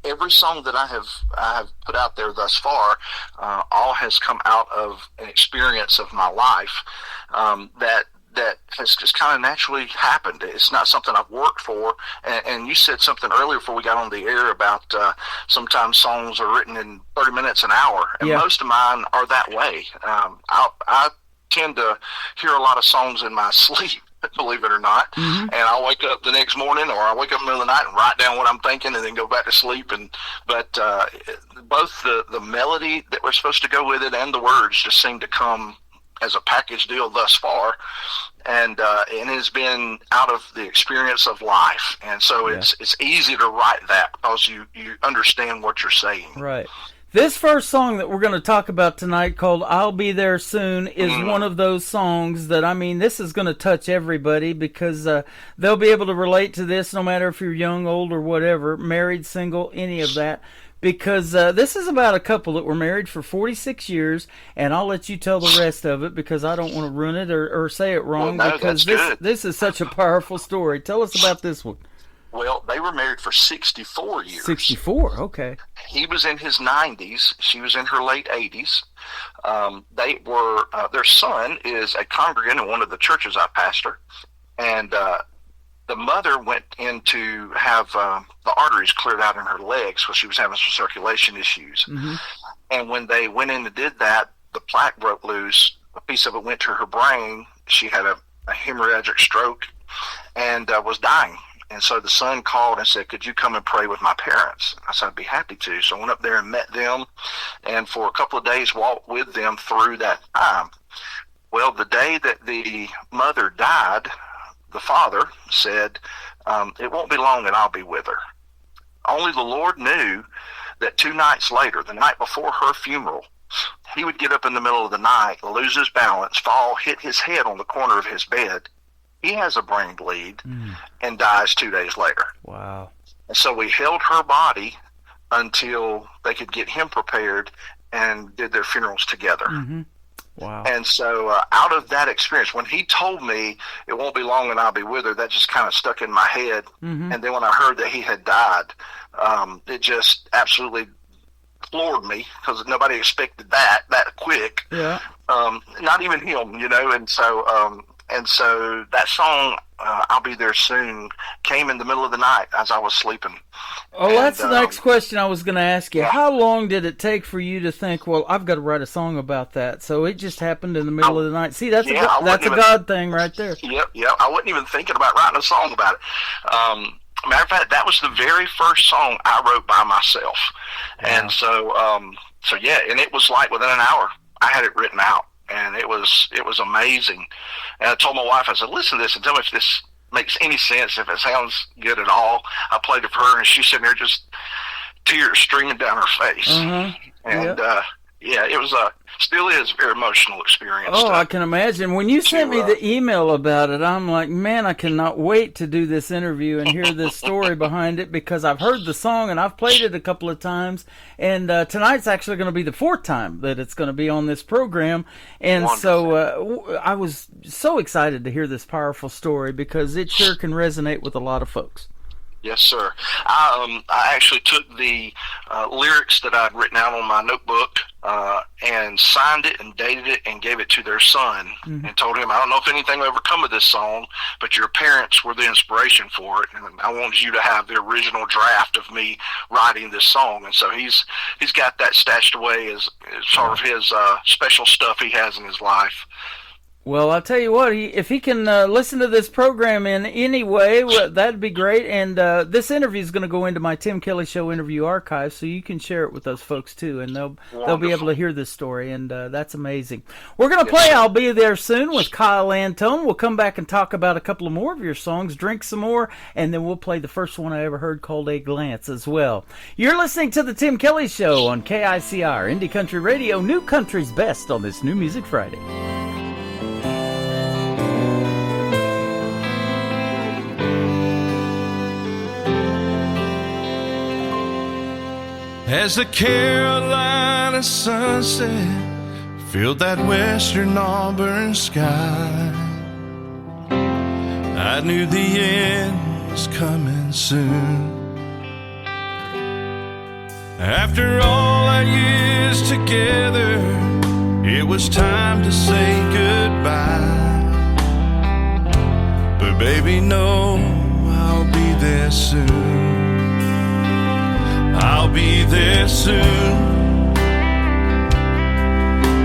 Every song that I have put out there thus far, all has come out of an experience of my life that has just kind of naturally happened. It's not something I've worked for. And you said something earlier before we got on the air about sometimes songs are written in 30 minutes, an hour, and most of mine are that way. I tend to hear a lot of songs in my sleep, believe it or not. And I'll wake up the next morning, or I'll wake up in the middle of the night and write down what I'm thinking and then go back to sleep. But both the melody that was supposed to go with it and the words just seem to come as a package deal thus far. And it has been out of the experience of life. And so it's easy to write that because you understand what you're saying. Right. This first song that we're going to talk about tonight, called I'll Be There Soon, is one of those songs that, I mean, this is going to touch everybody because they'll be able to relate to this no matter if you're young, old, or whatever, married, single, any of that. Because this is about a couple that were married for 46 years, and I'll let you tell the rest of it because I don't want to ruin it or say it wrong, because this is such a powerful story. Tell us about this one. Well, they were married for 64 years. 64, okay. He was in his 90s. She was in her late 80s. They were, their son is a congregant in one of the churches I pastor. And the mother went in to have the arteries cleared out in her legs because she was having some circulation issues. And when they went in and did that, the plaque broke loose. A piece of it went to her brain. She had a hemorrhagic stroke and was dying. And so the son called and said, could you come and pray with my parents? I said, I'd be happy to. So I went up there and met them, and for a couple of days walked with them through that time. Well, the day that the mother died, the father said, it won't be long and I'll be with her. only the Lord knew that 2 nights later, the night before her funeral, he would get up in the middle of the night, lose his balance, fall, hit his head on the corner of his bed. He has a brain bleed and dies 2 days later. Wow. And so we held her body until they could get him prepared and did their funerals together. Mm-hmm. Wow. And so out of that experience, when he told me it won't be long and I'll be with her, that just kind of stuck in my head. Mm-hmm. And then when I heard that he had died, it just absolutely floored me, because nobody expected that quick. Yeah. Not even him, you know. And so that song, I'll Be There Soon, came in the middle of the night as I was sleeping. Oh, and that's the next question I was going to ask you. Yeah. How long did it take for you to think, well, I've got to write a song about that? So it just happened in the middle of the night. See, that's a God thing right there. Yep. I wasn't even thinking about writing a song about it. Matter of fact, that was the very first song I wrote by myself. Yeah. And so and it was like within an hour, I had it written out. And it was amazing. And I told my wife, I said, listen to this and tell me if this makes any sense, if it sounds good at all. I played it for her, and she's sitting there just tears streaming down her face. Mm-hmm. And, it was still is a very emotional experience. Oh, I can imagine. When you sent me the email about it, I'm like, man, I cannot wait to do this interview and hear this story behind it, because I've heard the song and I've played it a couple of times. And tonight's actually going to be the 4th time that it's going to be on this program. And so I was so excited to hear this powerful story, because it sure can resonate with a lot of folks. Yes, sir. I actually took the lyrics that I'd written out on my notebook and signed it and dated it and gave it to their son, and told him, I don't know if anything will ever come of this song, but your parents were the inspiration for it, and I wanted you to have the original draft of me writing this song. And so he's got that stashed away as sort of his special stuff he has in his life. Well, I'll tell you what, if he can listen to this program in any way, that'd be great. And this interview is going to go into my Tim Kelly Show interview archive, so you can share it with those folks too, and they'll be able to hear this story, and that's amazing. We're going to play I'll Be There Soon with Kyle Antone. We'll come back and talk about a couple of more of your songs, drink some more, and then we'll play the first one I ever heard, called A Glance, as well. You're listening to the Tim Kelly Show on KICR, Indie Country Radio, New Country's Best on this New Music Friday. As the Carolina sunset filled that western Auburn sky, I knew the end was coming soon. After all our years together, it was time to say goodbye. But baby, no, I'll be there soon. I'll be there soon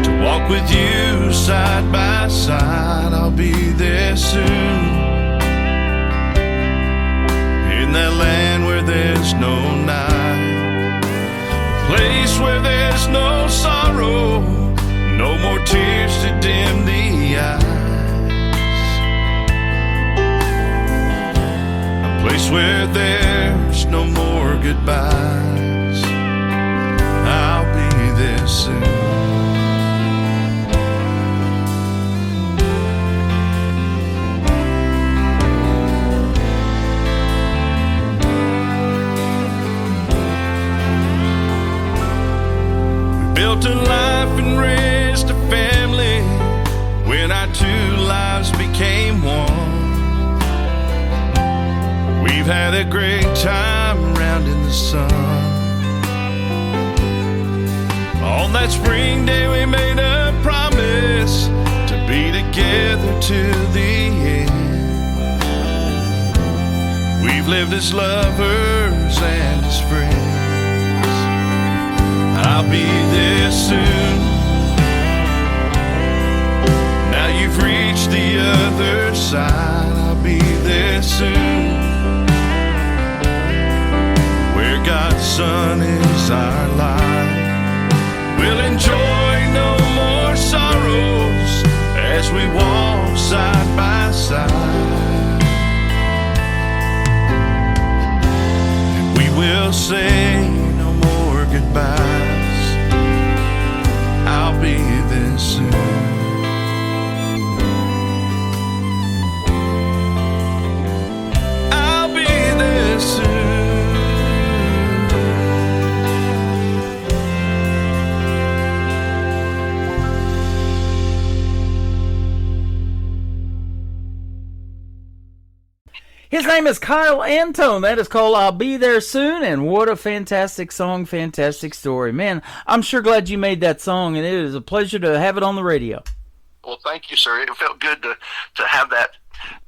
to walk with you side by side. I'll be there soon in that land where there's no night, a place where there's no sorrow, no more tears to dim the eyes, a place where there's no more goodbyes. I'll be there soon. We built a life and raised a family when our 2 lives became one. We've had a great time round in the sun. On that spring day we made a promise to be together to the end. We've lived as lovers and as friends. I'll be there soon. Now you've reached the other side. I'll be there soon. Where God's Son is our life. We'll enjoy no more sorrows as we walk side by side. And we will His name is Kyle Antone. That is called I'll Be There Soon, and what a fantastic song, fantastic story. Man, I'm sure glad you made that song, and it is a pleasure to have it on the radio. Well, thank you, sir. It felt good to have that,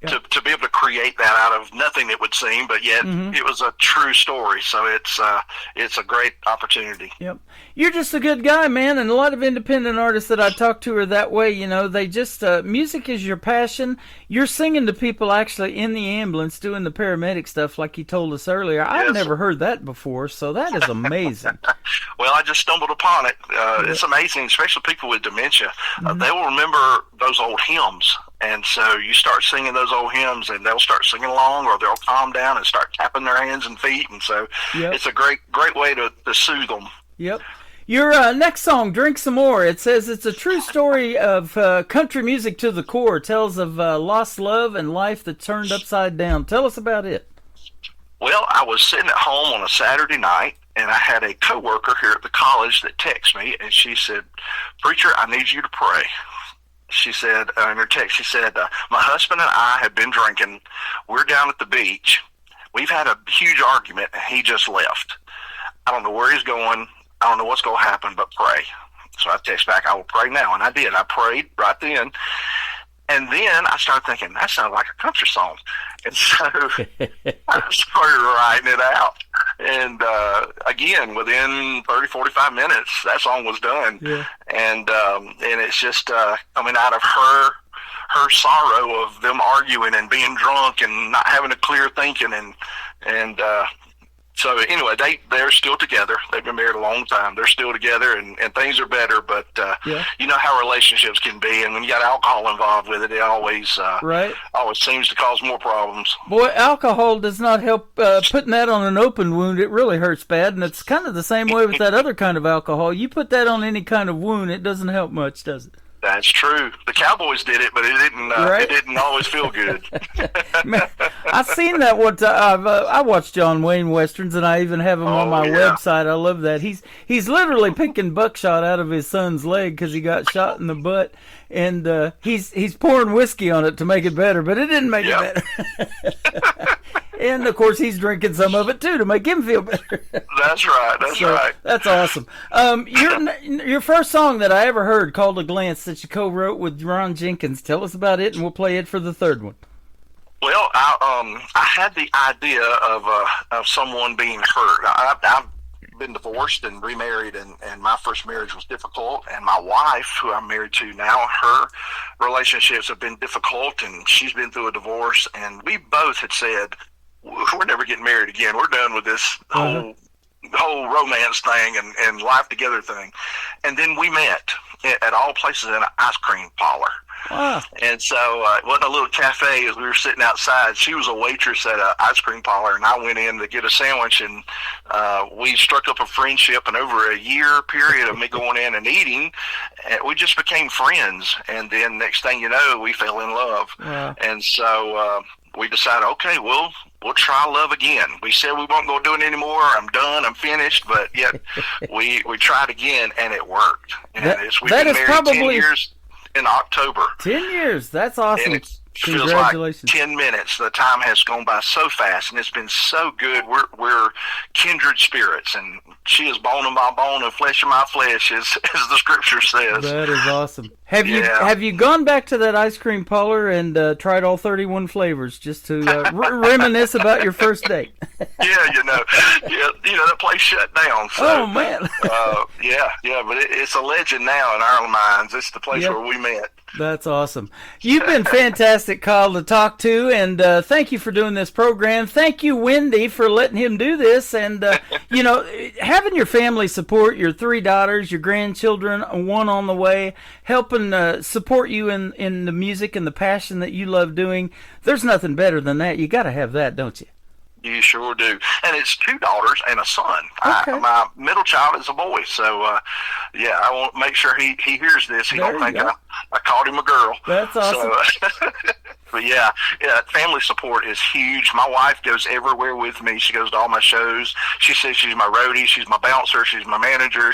to be able to create that out of nothing, it would seem, but yet it was a true story. So it's a great opportunity. Yep. You're just a good guy, man, and a lot of independent artists that I talk to are that way. You know, they just, music is your passion. You're singing to people actually in the ambulance doing the paramedic stuff like you told us earlier. I've never heard that before, so that is amazing. Well, I just stumbled upon it. It's amazing, especially people with dementia. They will remember those old hymns. And so you start singing those old hymns, and they'll start singing along, or they'll calm down and start tapping their hands and feet. And so it's a great way to soothe them. Yep. Your next song, Drink Some More, it says it's a true story of country music to the core. Tells of lost love and life that turned upside down. Tell us about it. Well, I was sitting at home on a Saturday night, and I had a coworker here at the college that texted me, and she said, "Preacher, I need you to pray." She said, in her text, she said, "My husband and I have been drinking. We're down at the beach. We've had a huge argument, and he just left. I don't know where he's going. I don't know what's going to happen, but pray." So I text back, "I will pray now." And I did. I prayed right then. And then I started thinking, that sounds like a country song. And so I started writing it out. And again, within 30, 45 minutes, that song was done. Yeah. And it's just coming out of her sorrow of them arguing and being drunk and not having a clear thinking. And so anyway, they're still together. They've been married a long time. They're still together, and things are better. But you know how relationships can be, and when you got alcohol involved with it, it always seems to cause more problems. Boy, alcohol does not help. Putting that on an open wound, it really hurts bad, and it's kind of the same way with that other kind of alcohol. You put that on any kind of wound, it doesn't help much, does it? That's true. The Cowboys did it, but it didn't. It didn't always feel good. Man, I've seen that one time. I watch John Wayne westerns, and I even have him on my website. I love that. He's literally picking buckshot out of his son's leg because he got shot in the butt, and he's pouring whiskey on it to make it better, but it didn't make it better. And, of course, he's drinking some of it, too, to make him feel better. That's right. That's right. That's awesome. Your first song that I ever heard, called A Glance, that you co-wrote with Ron Jenkins. Tell us about it, and we'll play it for the third one. Well, I had the idea of someone being hurt. I've been divorced and remarried, and my first marriage was difficult, and my wife, who I'm married to now, her relationships have been difficult, and she's been through a divorce, and we both had said, we're never getting married again. We're done with this whole romance thing and life together thing. And then we met at all places in an ice cream parlor. Wow. And so it wasn't a little cafe as we were sitting outside. She was a waitress at an ice cream parlor, and I went in to get a sandwich, and we struck up a friendship. And over a year period of me going in and eating, we just became friends. And then next thing you know, we fell in love. Wow. And so we decided, okay, we'll try love again. We said we weren't going to do it anymore. I'm done. I'm finished. But yet we tried again, and it worked. And we've been married 10 years in October. 10 years. That's awesome. And it feels like 10 minutes. The time has gone by so fast, and it's been so good. We're kindred spirits, and she is bone of my bone and flesh of my flesh, as the scripture says. That is awesome. Have you gone back to that ice cream parlor and tried all 31 flavors just to reminisce about your first date? Yeah, that place shut down. So, oh man. But it's a legend now in our minds. It's the place where we met. That's awesome. You've been fantastic, Kyle, to talk to, and thank you for doing this program. Thank you, Wendy, for letting him do this. And, having your family support, your 3 daughters, your grandchildren, one on the way, helping support you in the music and the passion that you love doing, there's nothing better than that. You got to have that, don't you? You sure do. And it's 2 daughters and a son. Okay. My middle child is a boy. So, I want to make sure he hears this. He don't think I called him a girl. That's awesome. So, but family support is huge. My wife goes everywhere with me. She goes to all my shows. She says she's my roadie. She's my bouncer. She's my manager.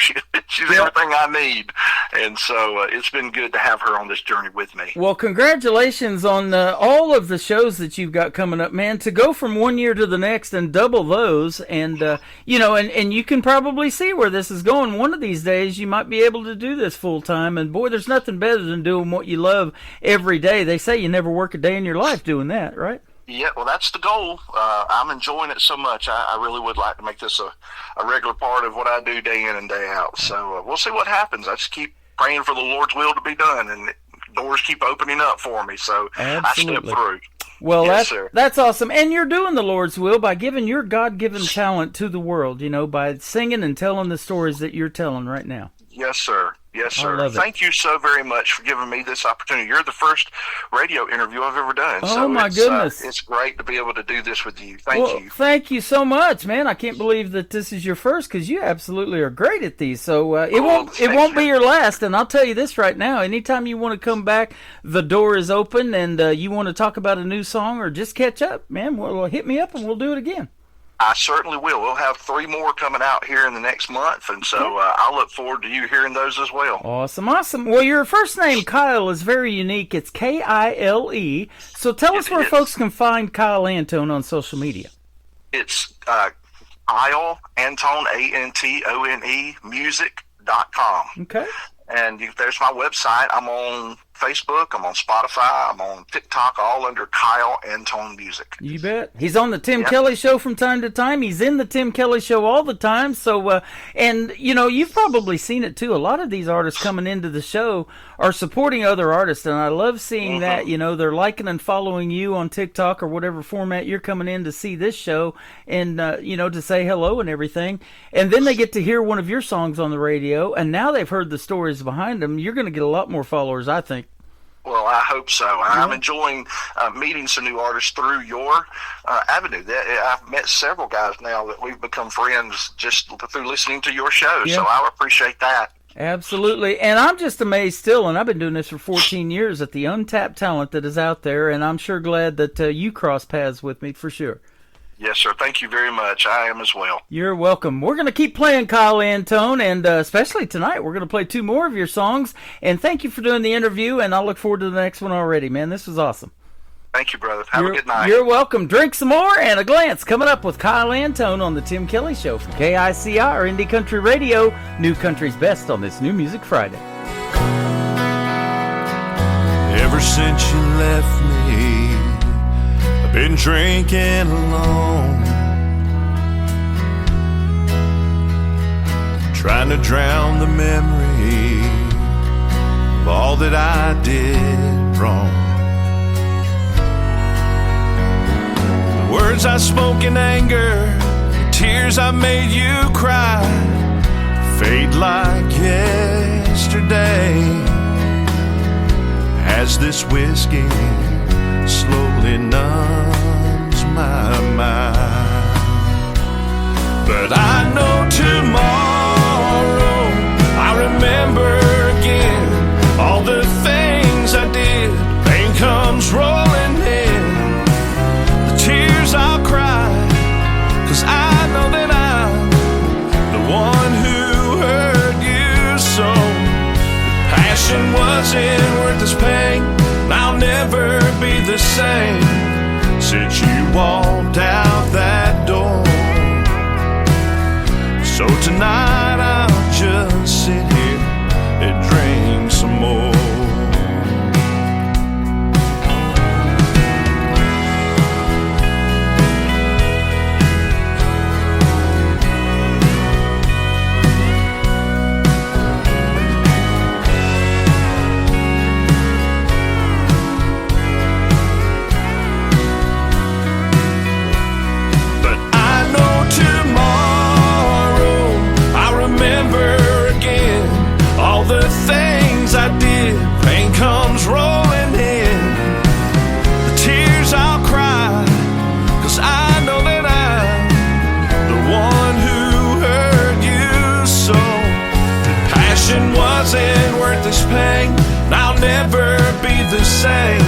She's everything I need. And so it's been good to have her on this journey with me. Well, congratulations on all of the shows that you've got coming up, man. To go from one year to the next and double those, and and you can probably see where this is going. One of these days, you might be able to do this full time. And boy, there's nothing better than doing what you love every day. They say you never work a day in your life doing that, right? Yeah, well, that's the goal. I'm enjoying it so much. I really would like to make this a regular part of what I do day in and day out. So we'll see what happens. I just keep praying for the Lord's will to be done, and doors keep opening up for me. So Absolutely. I step through. Well, yes, that's awesome. And you're doing the Lord's will by giving your God-given talent to the world, by singing and telling the stories that you're telling right now. Yes, sir. Yes, sir. love it. Thank you so very much for giving me this opportunity. You're the first radio interview I've ever done. Oh, my goodness. It's great to be able to do this with you. Thank you. Thank you so much, man. I can't believe that this is your first, because you absolutely are great at these. So it won't be your last. And I'll tell you this right now. Anytime you want to come back, the door is open, and you want to talk about a new song or just catch up, man, well, hit me up and we'll do it again. I certainly will. We'll have 3 more coming out here in the next month, and so I'll look forward to you hearing those as well. Awesome. Well, your first name, Kyle, is very unique. It's Kyle. So tell us where folks can find Kyle Antone on social media. It's Kyle Antone, Antone, music.com. Okay. And there's my website. I'm on Facebook, I'm on Spotify, I'm on TikTok, all under Kyle Antone Music. You bet. He's on the Tim Kelly Show from time to time. He's in the Tim Kelly Show all the time. So, and you've probably seen it too. A lot of these artists coming into the show are supporting other artists, and I love seeing that. They're liking and following you on TikTok or whatever format you're coming in to see this show, and to say hello and everything. And then they get to hear one of your songs on the radio, and now they've heard the stories behind them. You're going to get a lot more followers, I think. Well, I hope so. I'm enjoying meeting some new artists through your avenue. I've met several guys now that we've become friends just through listening to your show, so I appreciate that. Absolutely. And I'm just amazed still, and I've been doing this for 14 years, at the untapped talent that is out there, and I'm sure glad that you cross paths with me for sure. Yes, sir. Thank you very much. I am as well. You're welcome. We're going to keep playing Kyle Antone, and especially tonight, we're going to play 2 more of your songs. And thank you for doing the interview, and I look forward to the next one already, man. This was awesome. Thank you, brother. Have a good night. You're welcome. Drink some more, and a glance coming up with Kyle Antone on the Tim Kelly Show from KICR Indie Country Radio, New Country's Best on this New Music Friday. Ever since you left me, been drinking alone, trying to drown the memory of all that I did wrong. The words I spoke in anger, the tears I made you cry, fade like yesterday as this whiskey slowly numbs my mind. But I know tomorrow I remember again all the things I did. Pain comes rolling in, the tears I'll cry, 'cause I know that I'm the one who hurt you so. Passion wasn't worth this pain, I'll never be the same since you walked out that door. So tonight I'll just sit here and drink some more. The things I did, pain comes rolling in, the tears I'll cry, 'cause I know that I'm the one who hurt you so. Passion wasn't worth this pain, and I'll never be the same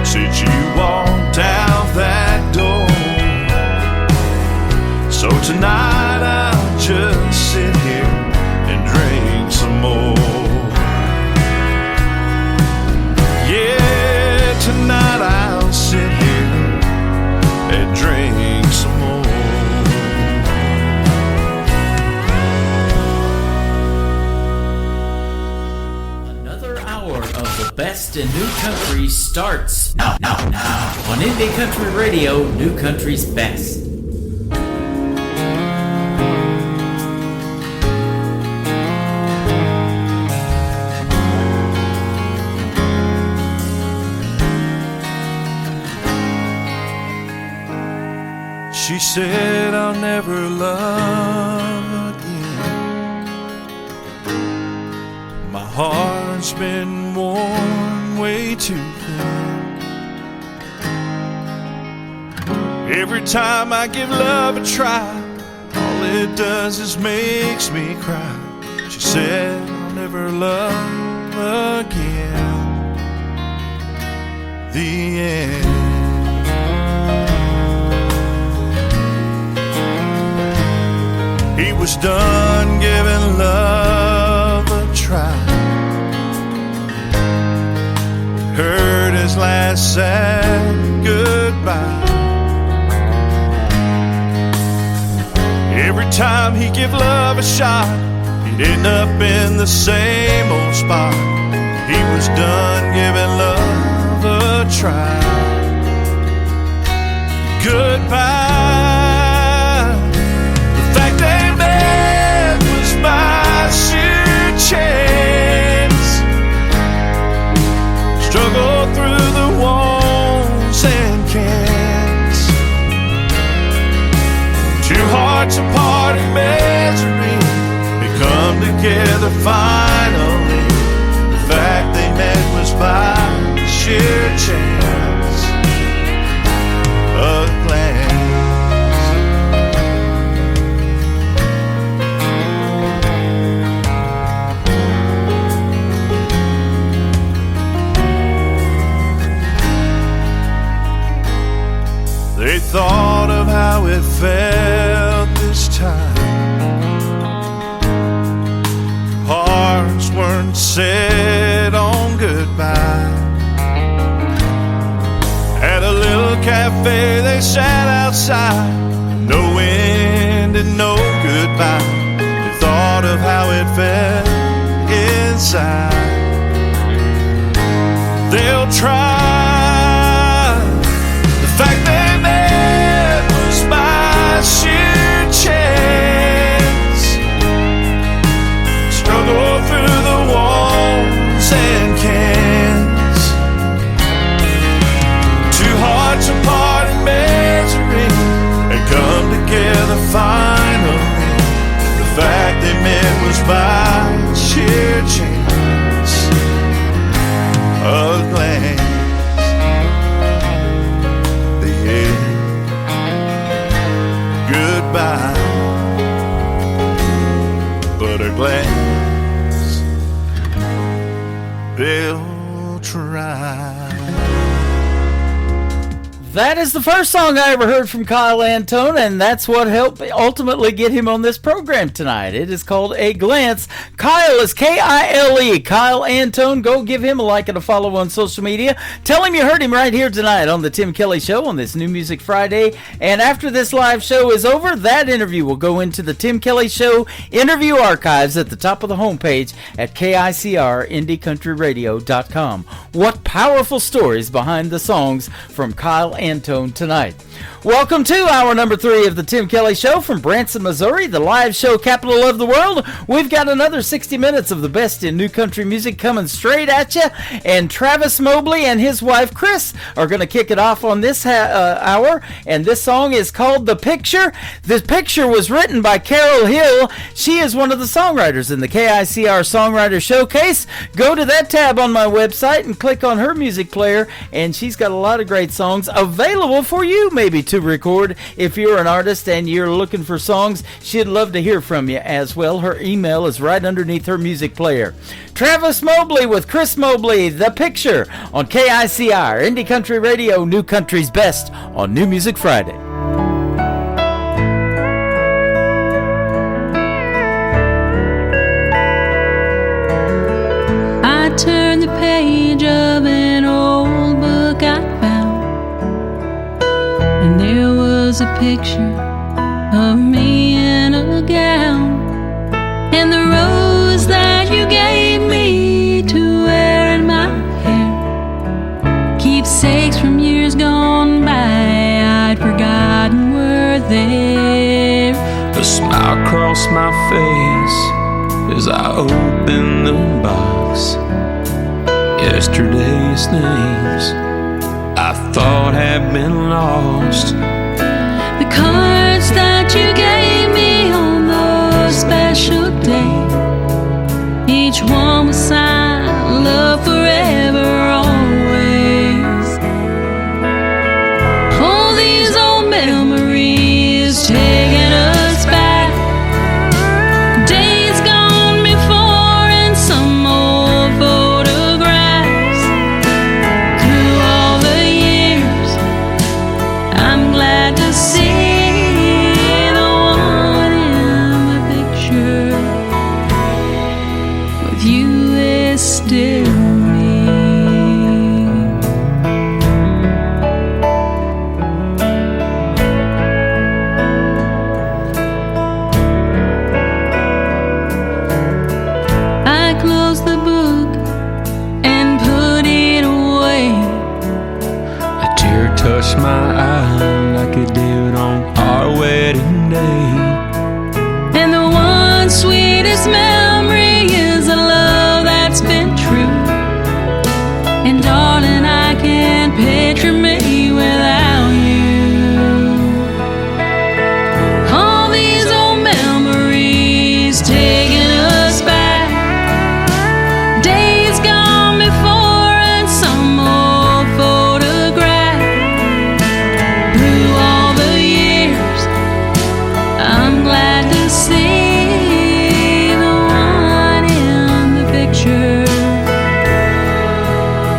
since you walked out that door. So tonight I'll just sit here and drink best in new country starts now on Indie Country Radio, New Country's Best. She said I'll never love again. My heart's been worn way too thin. Every time I give love a try, all it does is makes me cry. She said I'll never love again. The end. He was done giving love a try. Heard his last sad goodbye. Every time he give love a shot, he'd end up in the same old spot. He was done giving love a try. Goodbye. My sheer chance. Struggle through the walls and cans. Two hearts apart in misery, they come together finally. The fact they met was by sheer chance. A glance. They thought of how it felt this time. Hearts weren't set on goodbye. At a little cafe they sat outside. No wind and no goodbye. They thought of how it felt inside. They'll try. The fact they sheer chance. Struggle through the walls and cans. Two hearts apart in misery, and come together finally. The fact they met was by sheer chance. A glance. Goodbye, but a glance they'll try. That is the first song I ever heard from Kyle Antone, and that's what helped ultimately get him on this program tonight. It is called A Glance. Kyle is K-I-L-E. Kyle Antone. Go give him a like and a follow on social media. Tell him you heard him right here tonight on the Tim Kelly Show on this New Music Friday. And after this live show is over, that interview will go into the Tim Kelly Show interview archives at the top of the homepage at KICRIndieCountryRadio.com. What powerful stories behind the songs from Kyle Antone tonight. Welcome to hour number 3 of the Tim Kelly Show from Branson, Missouri, the live show capital of the world. We've got another 60 minutes of the best in new country music coming straight at you, and Travis Mobley and his wife Chris are going to kick it off on this hour, and this song is called The Picture. This picture was written by Carol Hill. She is one of the songwriters in the KICR Songwriter Showcase. Go to that tab on my website and click on her music player, and she's got a lot of great songs available for you maybe to record. If you're an artist and you're looking for songs, she'd love to hear from you as well. Her email is right underneath her music player. Travis Mobley with Chris Mobley, The Picture, on KICR, Indie Country Radio, New Country's Best on New Music Friday. I turned the page of an old book I found, and there was a picture of me in a gown, and the rose that you gave me to wear in my hair A smile crossed my face as I opened the box. Yesterday's names I thought had been lost. The cards that you gave me on those special days, each one was signed, love forever, always. All these old memories taking us back, days gone before and some old photographs. Through all the years, I'm glad to see the one in the picture with you is still me. I closed the book and put it away. A tear touched my eye like it did on our wedding day. And the one sweetest memory is a love that's been true. And darling, I can't picture me without you. All these old memories taking us back, days gone before and some old photograph. Through all the years, I'm glad to see the one in the picture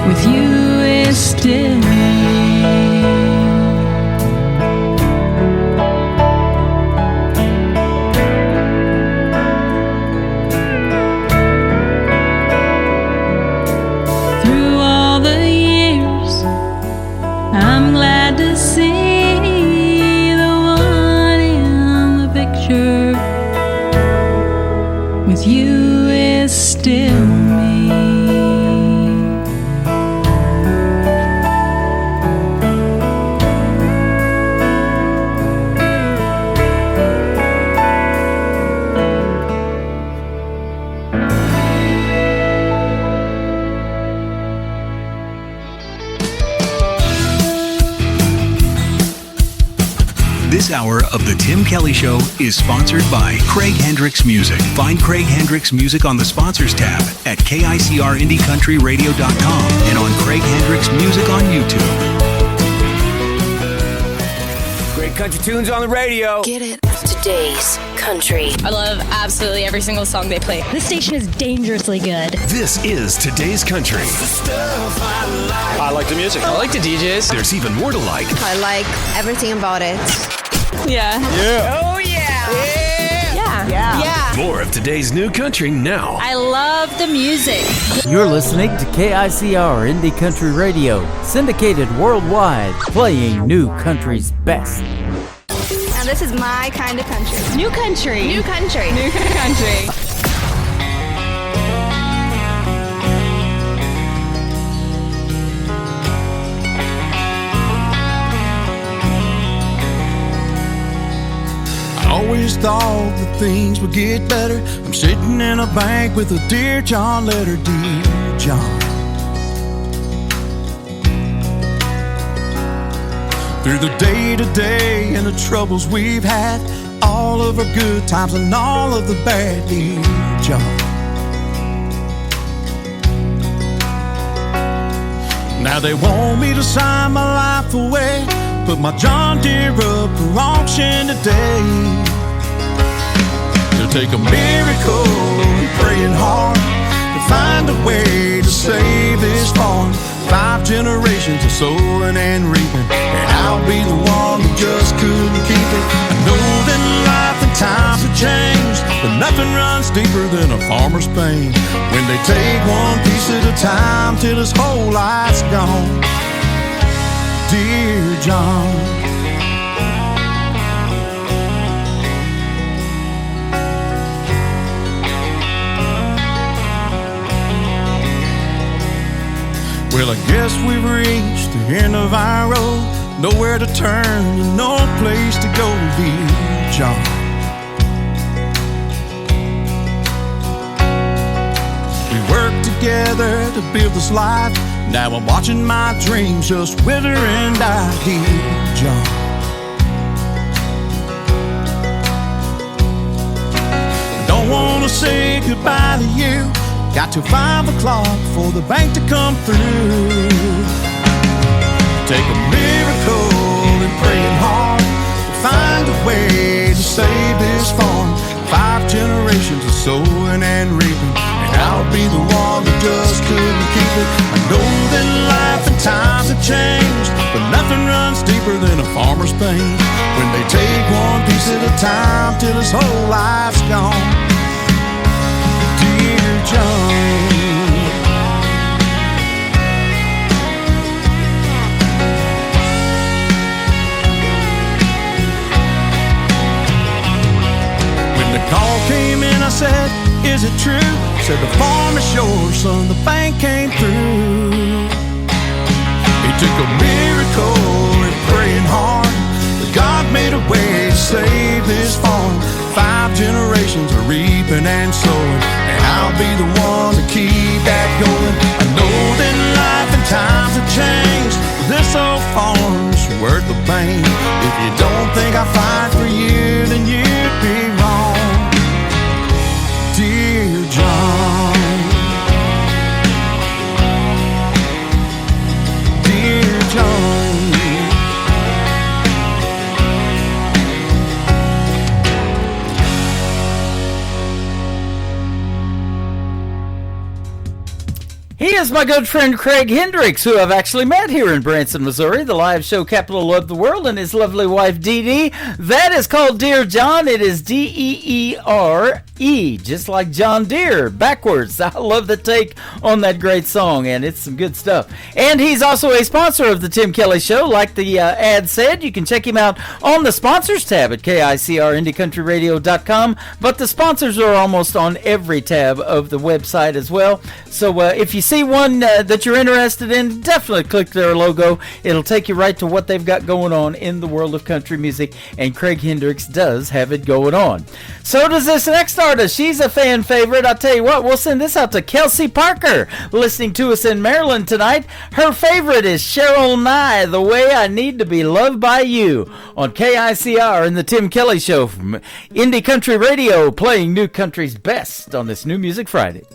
with you is still me. Through all the years, I'm glad to see the one in the picture with you is still me. This hour of The Tim Kelly Show is sponsored by Craig Hendricks Music. Find Craig Hendricks Music on the Sponsors tab at KICRIndieCountryRadio.com and on Craig Hendricks Music on YouTube. Great country tunes on the radio. Get it. Today's country. I love absolutely every single song they play. This station is dangerously good. This is Today's Country. I like the music. I like the DJs. There's even more to like. I like everything about it. Yeah. Yeah. Oh, yeah. Yeah. More of today's new country now. I love the music. You're listening to KICR Indie Country Radio, syndicated worldwide, playing new country's best. Now this is my kind of country. New country. New country. New country. I always thought that things would get better. I'm sitting in a bank with a Dear John letter, Dear John. Through the day-to-day and the troubles we've had, all of our good times and all of the bad, Dear John. Now they want me to sign my life away, put my John Deere up for auction today. It'll take a miracle and praying hard to find a way to save this farm. 5 generations of sowing and reaping, and I'll be the one who just couldn't keep it. I know that life and times have changed, but nothing runs deeper than a farmer's pain when they take one piece at a time till his whole life's gone. Dear John. Well, I guess we've reached the end of our road. Nowhere to turn and no place to go, dear John. together to build this life. Now I'm watching my dreams just wither and die. Dear John, I don't want to say goodbye to you. Got till 5 o'clock for the bank to come through. Take a miracle and praying hard to find a way to save this farm. 5 generations of sowing and reaping, and I'll be the one that just couldn't keep it. I know that life and times have changed, but nothing runs deeper than a farmer's pain. When they take one piece at a time till his whole life's gone. Dear John, call came in, I said, is it true? Said the farm is yours, son, the bank came through. It took a miracle and praying hard, but God made a way to save this farm. 5 generations of reaping and sowing, and I'll be the one to keep that going. I know that life and times have changed, but this old farm's worth the pain. If you don't think I fight for you, then you'd be wrong. Dear John, dear John, he is my good friend Craig Hendricks, who I've actually met here in Branson, Missouri, the live show capital of the world, and his lovely wife Dee Dee. That is called Dear John. It is D-E-E-R-E, just like John Deere, backwards. I love the take on that great song, and it's some good stuff. And he's also a sponsor of the Tim Kelly Show. Like the ad said, you can check him out on the sponsors tab at KICRIndieCountryRadio.com, but the sponsors are almost on every tab of the website as well. So if you see one that you're interested in, definitely click their logo. It'll take you right to what they've got going on in the world of country music, and Craig Hendricks does have it going on. So does this next artist. She's a fan favorite. I'll tell you what, we'll send this out to Kelsey Parker, listening to us in Maryland tonight. Her favorite is Cheryl Nye, The Way I Need to Be Loved by You, on KICR and the Tim Kelly Show from Indie Country Radio, playing new country's best on this New Music Friday.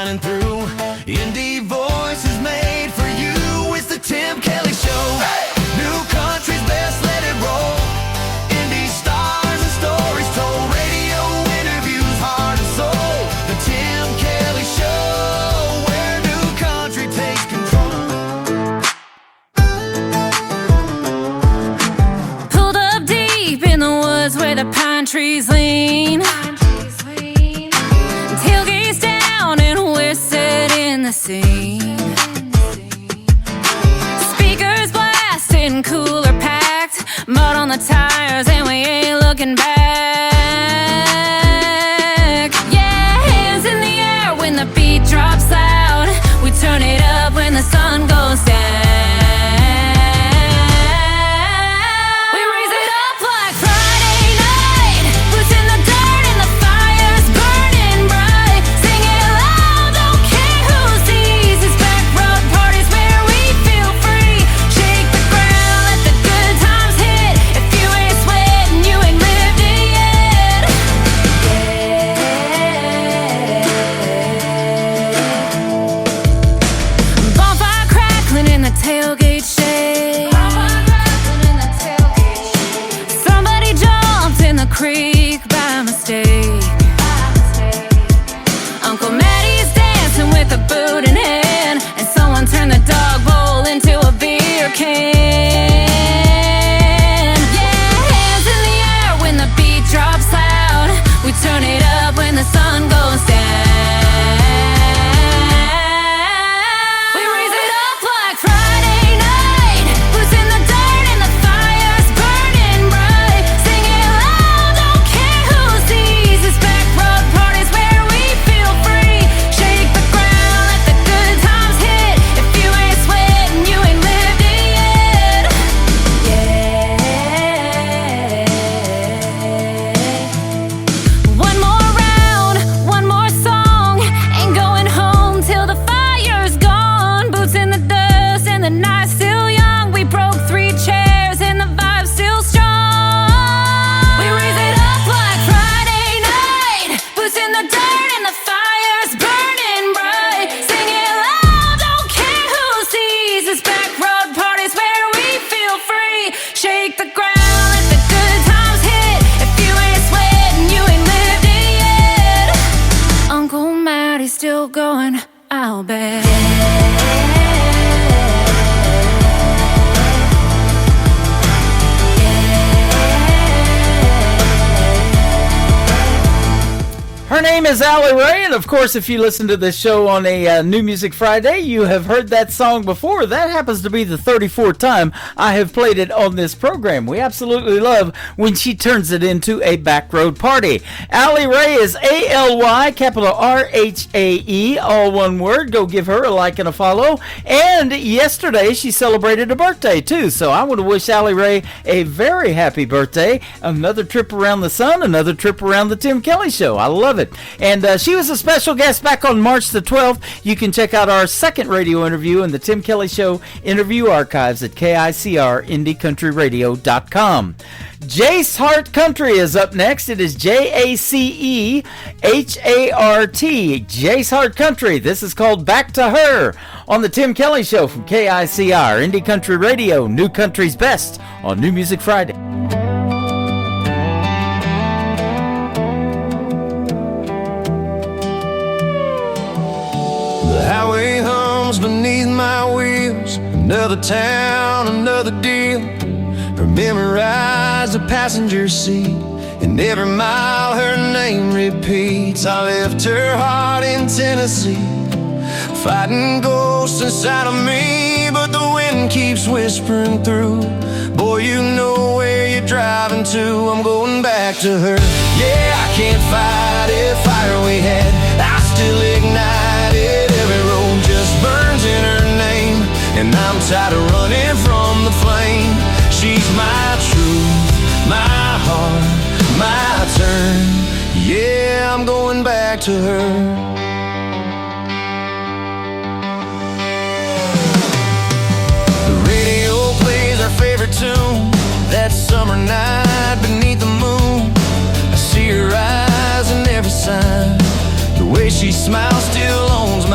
shining through. Indie voices made for you. It's the Tim Kelly Show. New country's best, let it roll. Indie stars and stories told. Radio interviews, heart and soul. The Tim Kelly Show, where new country takes control. Pulled up deep in the woods where the pine trees lean. Tailgates down and we're set in the scene. Speakers blasting, cooler packed, mud on the tires and we ain't looking back. Yeah, hands in the air when the beat drops loud. We turn it up when the sun goes down. We raise it up like Friday night. Boots in the dirt and the fire's burning bright. Sing it loud, don't care who sees. It's back road parties where we feel free. Shake the ground, let the good times hit. If you ain't sweating, you ain't lived it yet. Bonfire crackling in the tailgate shade. Somebody jumped in the creek by mistake. Uncle Mattie's dancing with a boot in hand, and someone turned the dog bowl into a beer can. Yeah, hands in the air when the beat drops loud. We turn it up when the sun goes down. We raise it up like Friday night. Boots in the dirt and the fire's burning bright. Sing it loud, don't care who sees. It's back road parties where we feel free. Shake the ground, let the good times hit. If you ain't sweating, you ain't lived it yet. One more round, one more song. Ain't going home till the fire's gone. Boots in the dust and the night's still young. We broke 3 chairs and the vibe's still strong. We raise it up like Friday night. Boots in the dirt and the fire's burning bright. Sing it loud, don't care who sees. It's back road parties where we feel free. Shake the ground, let the good times hit. If you ain't sweating, you ain't lived it yet. Uncle Mattie's still going, I'll bet. Her name is Allie Ray, and of course, if you listen to this show on a New Music Friday, you have heard that song before. That happens to be the 34th time I have played it on this program. We absolutely love when she turns it into a back road party. Allie Ray is A-L-Y, capital R-H-A-E, all one word. Go give her a like and a follow. And yesterday, she celebrated a birthday, too. So I want to wish Allie Ray a very happy birthday. Another trip around the sun, another trip around the Tim Kelly Show. I love it. And she was a special guest back on March the 12th. You can check out our second radio interview in the Tim Kelly Show interview archives at KICRIndieCountryRadio.com. Jace Hart Country is up next. It is Jacehart. Jace Hart Country. This is called Back to Her on the Tim Kelly Show from KICR Indie Country Radio, New Country's Best on New Music Friday. The highway hums beneath my wheels. Another town, another deal. Her memorize the passenger seat, and every mile her name repeats. I left her heart in Tennessee, fighting ghosts inside of me, but the wind keeps whispering through. Boy, you know where you're driving to. I'm going back to her. Yeah, I can't fight it. Fire we had, I still ignite it. Every road just burns in her name, and I'm tired of running from the flame. She's my truth, my heart, my turn. Yeah, I'm going back to her. Favorite tune, that summer night beneath the moon. I see her eyes in every sign. The way she smiles still owns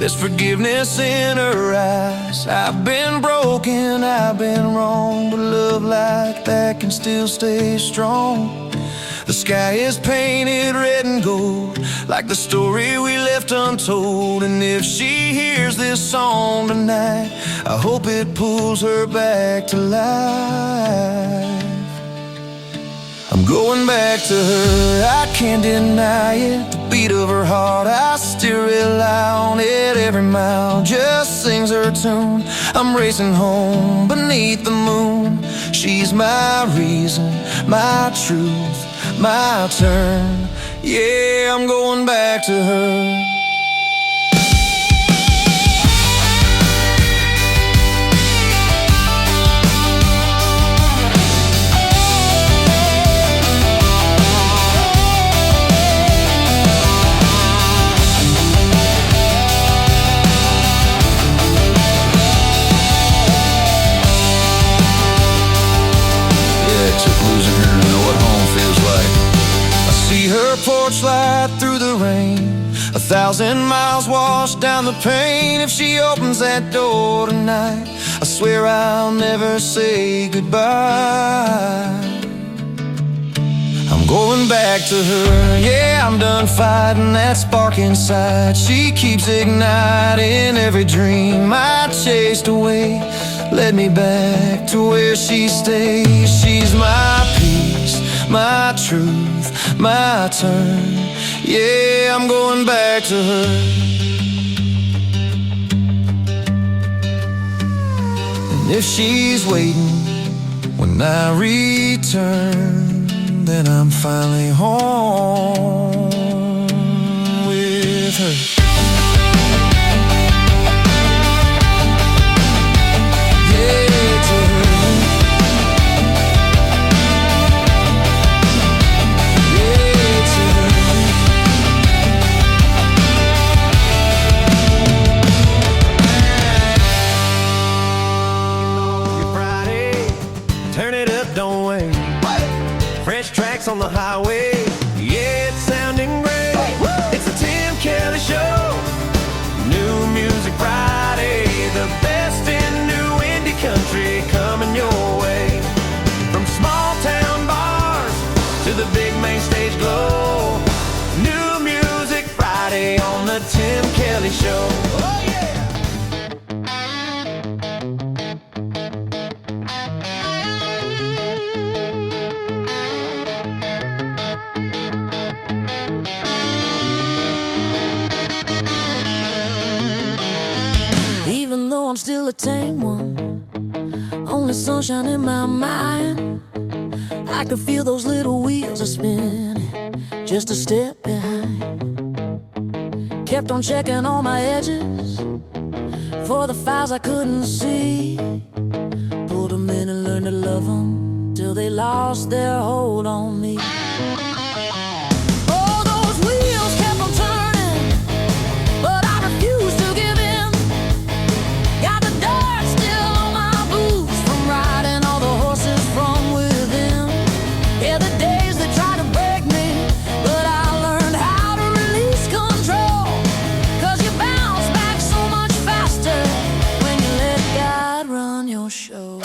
There's forgiveness in her eyes. I've been broken, I've been wrong, but love like that can still stay strong. The sky is painted red and gold, like the story we left untold. And if she hears this song tonight, I hope it pulls her back to life. I'm going back to her, I can't deny it. The beat of her heart, I still rely on it. Every mile just sings her tune. I'm racing home beneath the moon. She's my reason, my truth, my turn. Yeah, I'm going back to her. Losing her to know what home feels like. I see her porch light through the rain, 1,000 miles washed down the pain. If she opens that door tonight, I swear I'll never say goodbye. I'm going back to her, yeah, I'm done fighting that spark inside. She keeps igniting every dream I chased away. Led me back to where she stays. She's my peace, my truth, my turn. Yeah, I'm going back to her. And if she's waiting when I return, then I'm finally home with her. On the highway, yeah, it's sounding great. It's the Tim Kelly Show. New Music Friday, the best in new indie country coming your way. From small town bars to the big main stage glow. New Music Friday on the Tim Kelly Show. Oh yeah. Even though I'm still a tame one, only sunshine in my mind, I can feel those little wheels are spinning, just a step behind. Kept on checking all my edges for the files I couldn't see. Pulled them in and learned to love them till they lost their hold on me. Oh, those wheels kept on turning, but I refused to give in. Got the dirt still on my boots from riding all the horses from within. Yeah, the days they tried to break me, but I learned how to release control. 'Cause you bounce back so much faster when you let God run your show.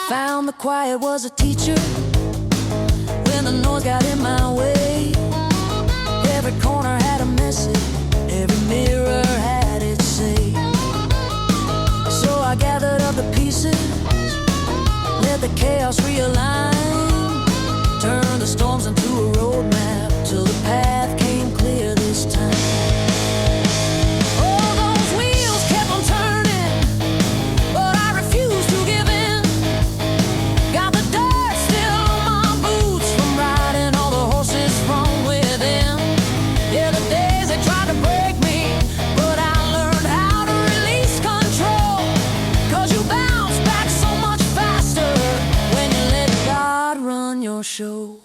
Found the quiet was a teacher when the noise got in my way. Every corner had a message, every mirror had its say. So I gathered up the pieces, let the chaos realign, turned the storms into a roadmap till the path came clear this time. Oh, those wheels kept on turning, but I refused to give in. Got the dirt still on my boots from riding all the horses from within. Yeah, the days they tried to break me, but I learned how to release control. 'Cause you bounce back so much faster when you let God run your show.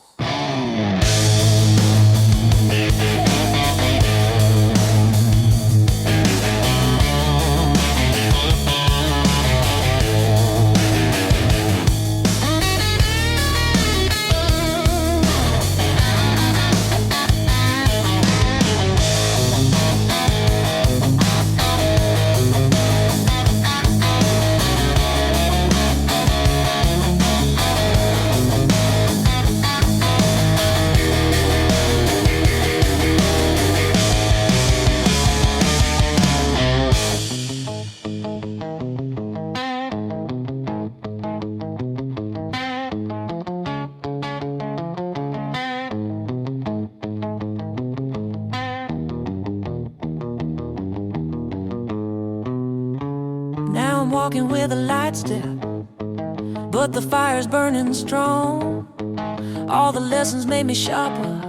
walking with a light step, but the fire's burning strong. All the lessons made me sharper,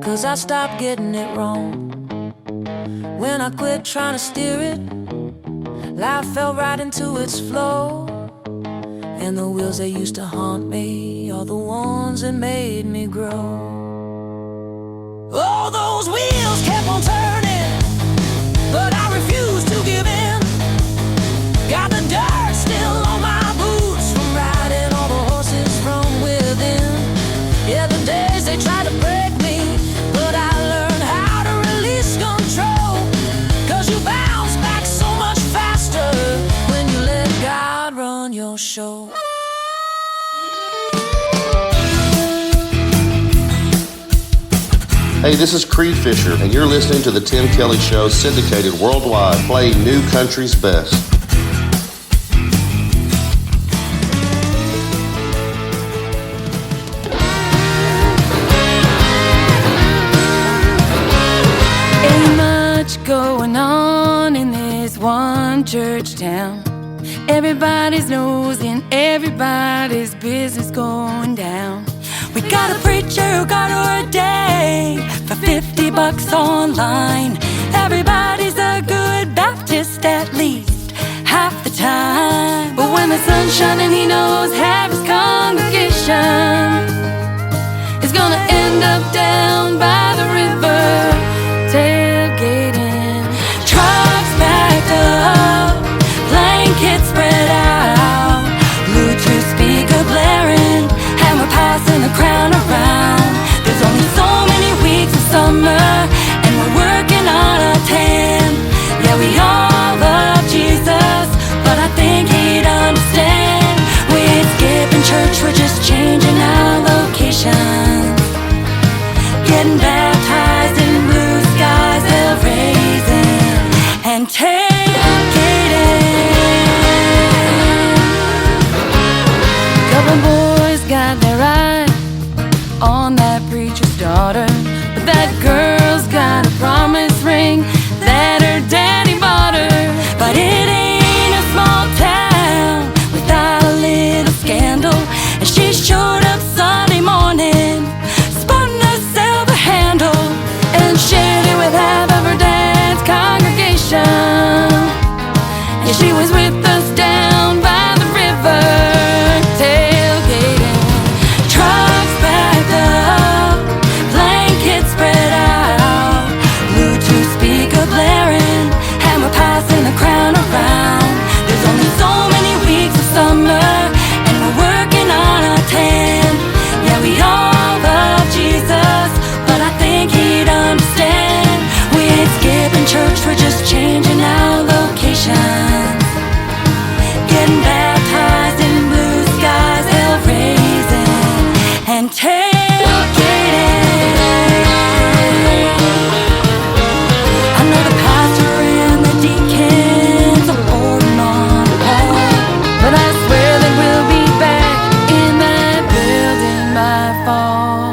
'cause I stopped getting it wrong. When I quit trying to steer it, life fell right into its flow. And the wheels that used to haunt me are the ones that made me grow. Oh, those wheels kept on turning, but I refused to give in. Got the dirt still on my boots from riding all the horses from within. Yeah, the days they tried to break me, but I learned how to release control. 'Cause you bounce back so much faster when you let God run your show. Hey, this is Creed Fisher, and you're listening to The Tim Kelly Show, syndicated worldwide, playing new country's best. Ain't much going on in this one church town. Everybody's nosy and everybody's business going down. We got a preacher who got ordained for $50 online. Everybody's a good Baptist at least half the time. But when the sun's shining, he knows half his congregation is gonna end up down by the river, tailgating. Trucks backed up, blankets spread out, Bluetooth speaker blaring, and we're passing the crown around. There's only so many weeks of summer, and we're working on a 10. Yeah, we all love Jesus, but I think he'd understand. We ain't skipping church, we're just changing our location. Getting baptized in blue skies, they're raising and tailgating. Couple boys got their eye on that preacher's daughter, but that girl's got a promise ring that her daddy bought her. But it ain't a small town without a little scandal, and she showed up Sunday morning, spun herself a handle, and shared it with half of her dad's congregation. Yeah, she was with us down by the river, tailgating. Trucks backed up, blankets spread out, Bluetooth speaker blaring, and we're passing the crown around. There's only so many weeks of summer, and we're working on a 10. Yeah, we all love Jesus, but I think he'd understand. We ain't skipping church, we're just changing our location. Getting baptized in blue skies, hell raising and tailgating. I know the pastor and the deacons are boarding on the wall, but I swear that we'll be back in that building by fall.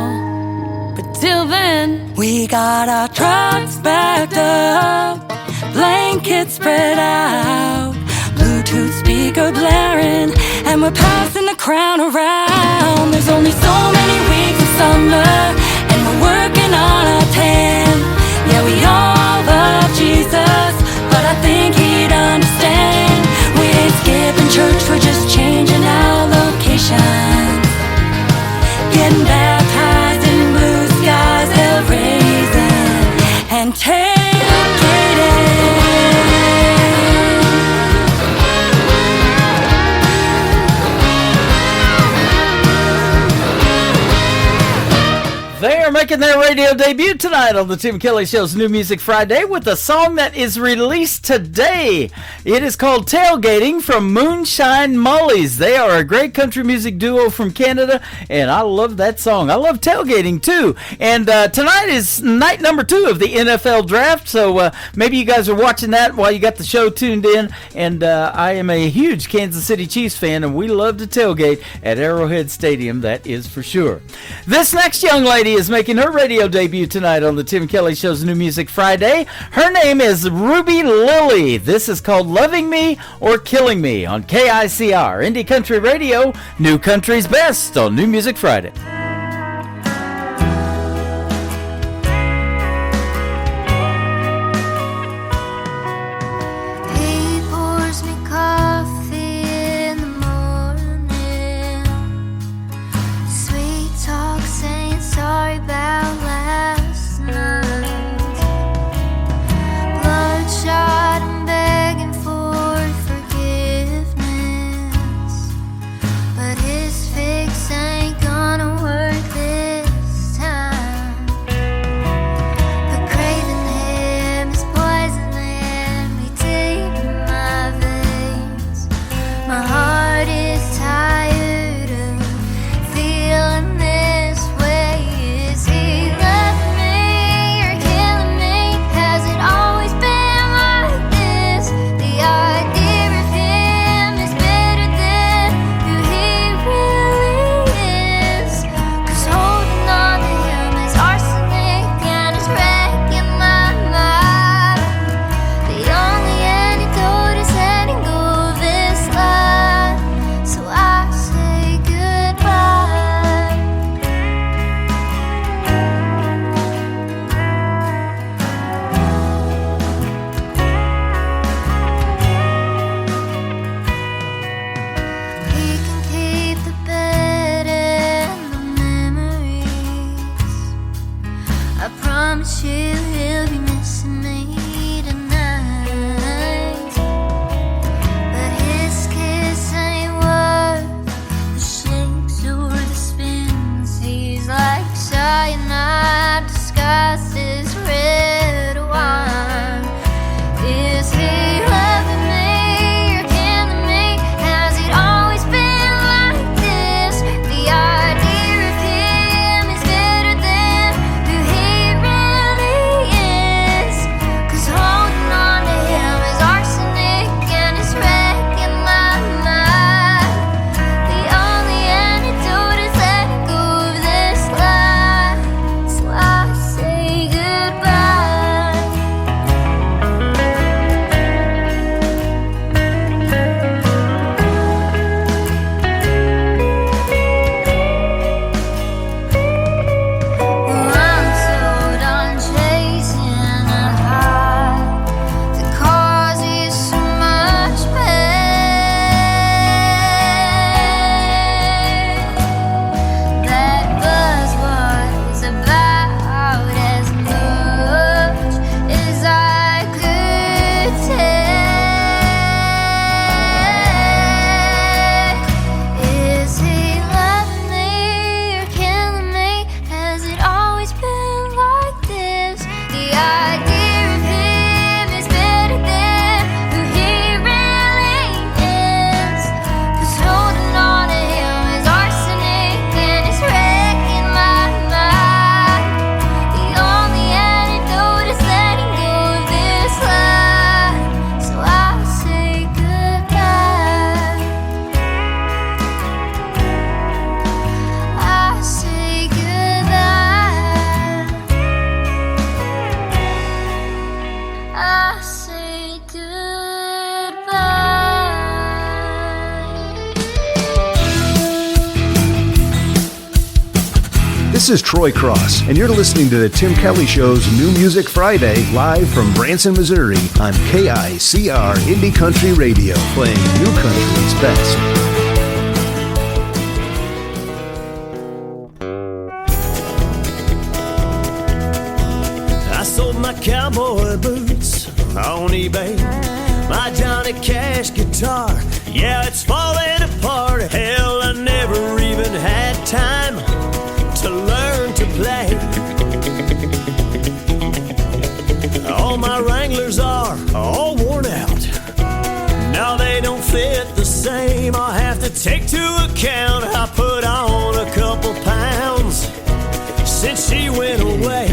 But till then, we got our trucks backed up, blankets spread out, Bluetooth speaker blaring, and we're passing the crown around. There's only so many weeks of summer, and we're working on a 10. Yeah, we all love Jesus, but I think he'd understand. We ain't skipping church, we're just changing our location. Getting baptized in blue skies, hell raising and tailgating. They are making their radio debut tonight on the Tim Kelly Show's New Music Friday with a song that is released today. It is called Tailgating from Moonshine Mullies. They are a great country music duo from Canada, and I love that song. I love tailgating too. And tonight is night number 2 of the NFL Draft, so maybe you guys are watching that while you got the show tuned in. And I am a huge Kansas City Chiefs fan, and we love to tailgate at Arrowhead Stadium, that is for sure. This next young lady is making making her radio debut tonight on the Tim Kelly Show's New Music Friday. Her name is Ruby Lily. This is called Loving Me or Killing Me on KICR, Indie Country Radio, New Country's Best on New Music Friday. He pours me coffee in the morning. Sweet talk saying sorry about last night. Bloodshot and begging for forgiveness. But his fix ain't gonna work this time. The craving him is poisoning me deep in my veins. My heart is tired of feeling this way. Is he loving me or killing me? Has it always been like this? The idea of him is better than who he really is. 'Cause holding on to him is arsenic and it's wrecking my mind. The only antidote is letting go of this life. So I say goodbye. He can keep the bed and the memories. I promise you he'll be missing me tonight. But his kiss ain't worth the shakes or the spins. He's like cyanide disguised as red wine. Is he loving me or killing me? Has it always been like this? The idea of him is better than who he really is. 'Cause holding on to him is arsenic and it's wrecking my mind. The only antidote is letting go of this life. So I say goodbye. Well, I'm so done chasing a high that causes so much pain. That buzz was about as much as I could take. Is he loving me or killing me? Has it always been like this? The idea of him is better than who he really is. 'Cause holding on to him is arsenic and it's wrecking my mind. The only antidote is letting go of this life. So I say goodbye. I say goodbye. I say goodbye. This is Troy Cross, and you're listening to the Tim Kelly Show's New Music Friday, live from Branson, Missouri, on KICR Indie Country Radio, playing New Country's best. I sold my cowboy boots on eBay. My Johnny Cash guitar, yeah, it's falling apart. Hell, I never even had time to learn to play. All my Wranglers are all worn out. Now they don't fit the same. I'll have to take to account I put on a couple pounds since she went away.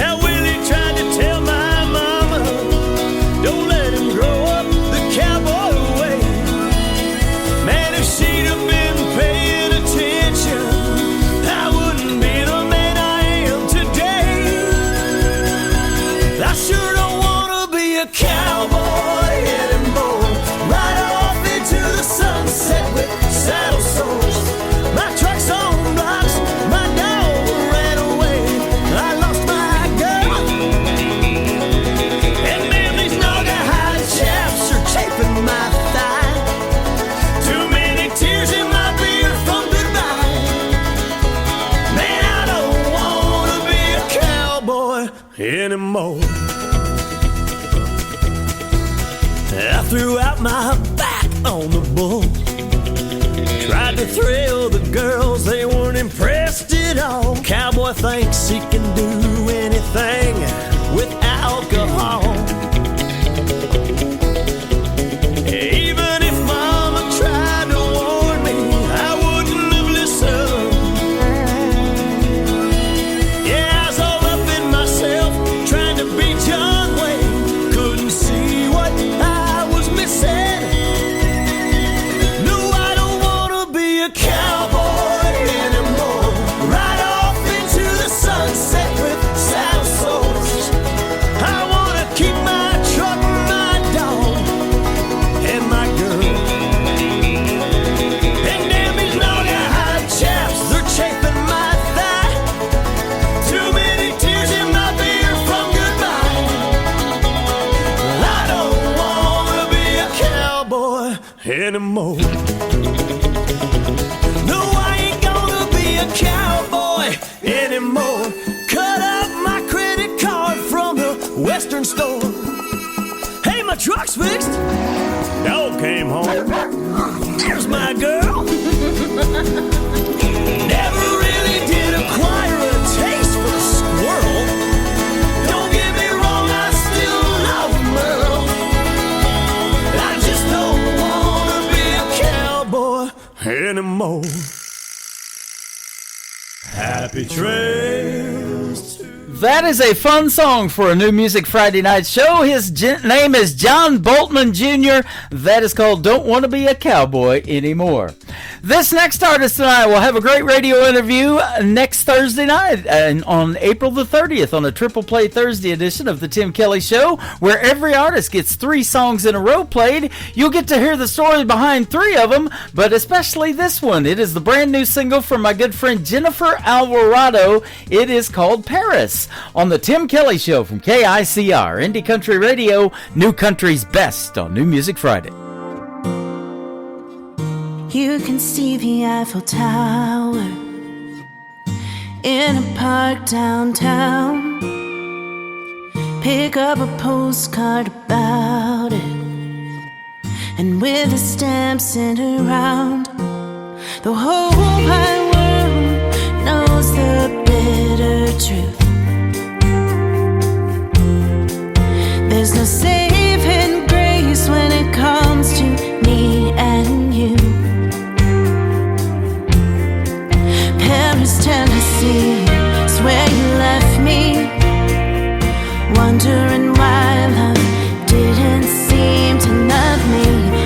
Now Willie tried to tell my mama, don't let him grow up the cowboy way. Man, if she'd have been paying attention, anymore. I threw out my back on the bull, tried to thrill the girls, they weren't impressed at all. Cowboy thinks he can do anything with alcohol. Even if mama tried to warn me, I wouldn't have listened. Yeah, I was all up in myself, trying to be John Wayne. Couldn't see what I was missing. No, I don't wanna be a cowboy anymore. Ride off into the sunset with saddle sores. I wanna keep my truck, my dog, and my girl. And damn these naughty hot chaps, they're chafing my thigh. Too many tears in my beer from goodbye. I don't wanna be a cowboy anymore. No, I ain't gonna be a cowboy anymore. Cut up my credit card from the Western store. Hey, my truck's fixed. Dog came home. Here's my girl. Never really did acquire a taste for the squirrel. Don't get me wrong, I still love Merle. I just don't wanna be a cowboy anymore. Happy trails. That is a fun song for a New Music Friday night show. His name is John Boltman Jr. That is called Don't Want to Be a Cowboy Anymore. This next artist tonight will have a great radio interview next Thursday night on April the 30th on a Triple Play Thursday edition of the Tim Kelly Show, where every artist gets 3 songs in a row played. You'll get to hear the story behind 3 of them, but especially this one. It is the brand new single from my good friend Jennifer Alvarado. It is called Paris on the Tim Kelly Show from KICR, Indie Country Radio, New Country's best on New Music Friday. You can see the Eiffel Tower in a park downtown. Pick up a postcard about it, and with the stamp sent around, the whole wide world knows the bitter truth. There's no saving grace when it comes to me and you. Paris, Tennessee is where you left me, wondering why love didn't seem to love me.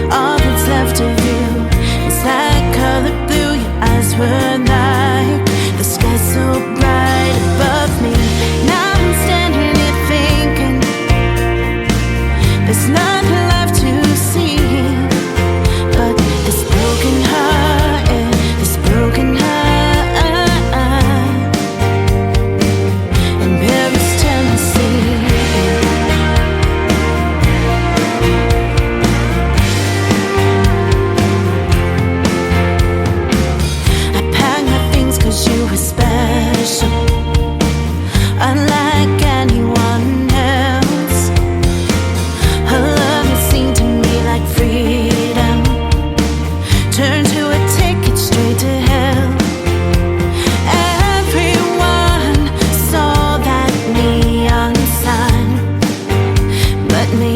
All that's left of you is that color blue. Your eyes were like the sky so bright above me. Now I'm standing here thinking there's nothing left to see but this broken heart, yeah, this broken heart. In Paris, Tennessee. I packed my things 'cause you were special, unlike anyone else. Her love had seemed to me like freedom, turned to a ticket straight to hell. Everyone saw that neon sign but me.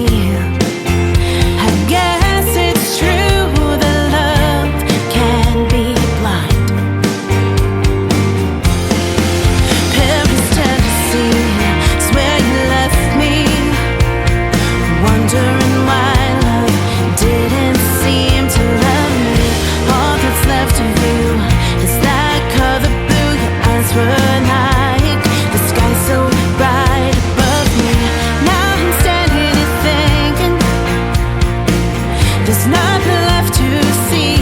I guess it's true that love can be blind. Paris, Tennessee is where you left me, wondering why love didn't seem to love me. All that's left of you is that color blue. Your eyes were like the sky so bright above me. Now I'm standing here thinking there's nothing left to see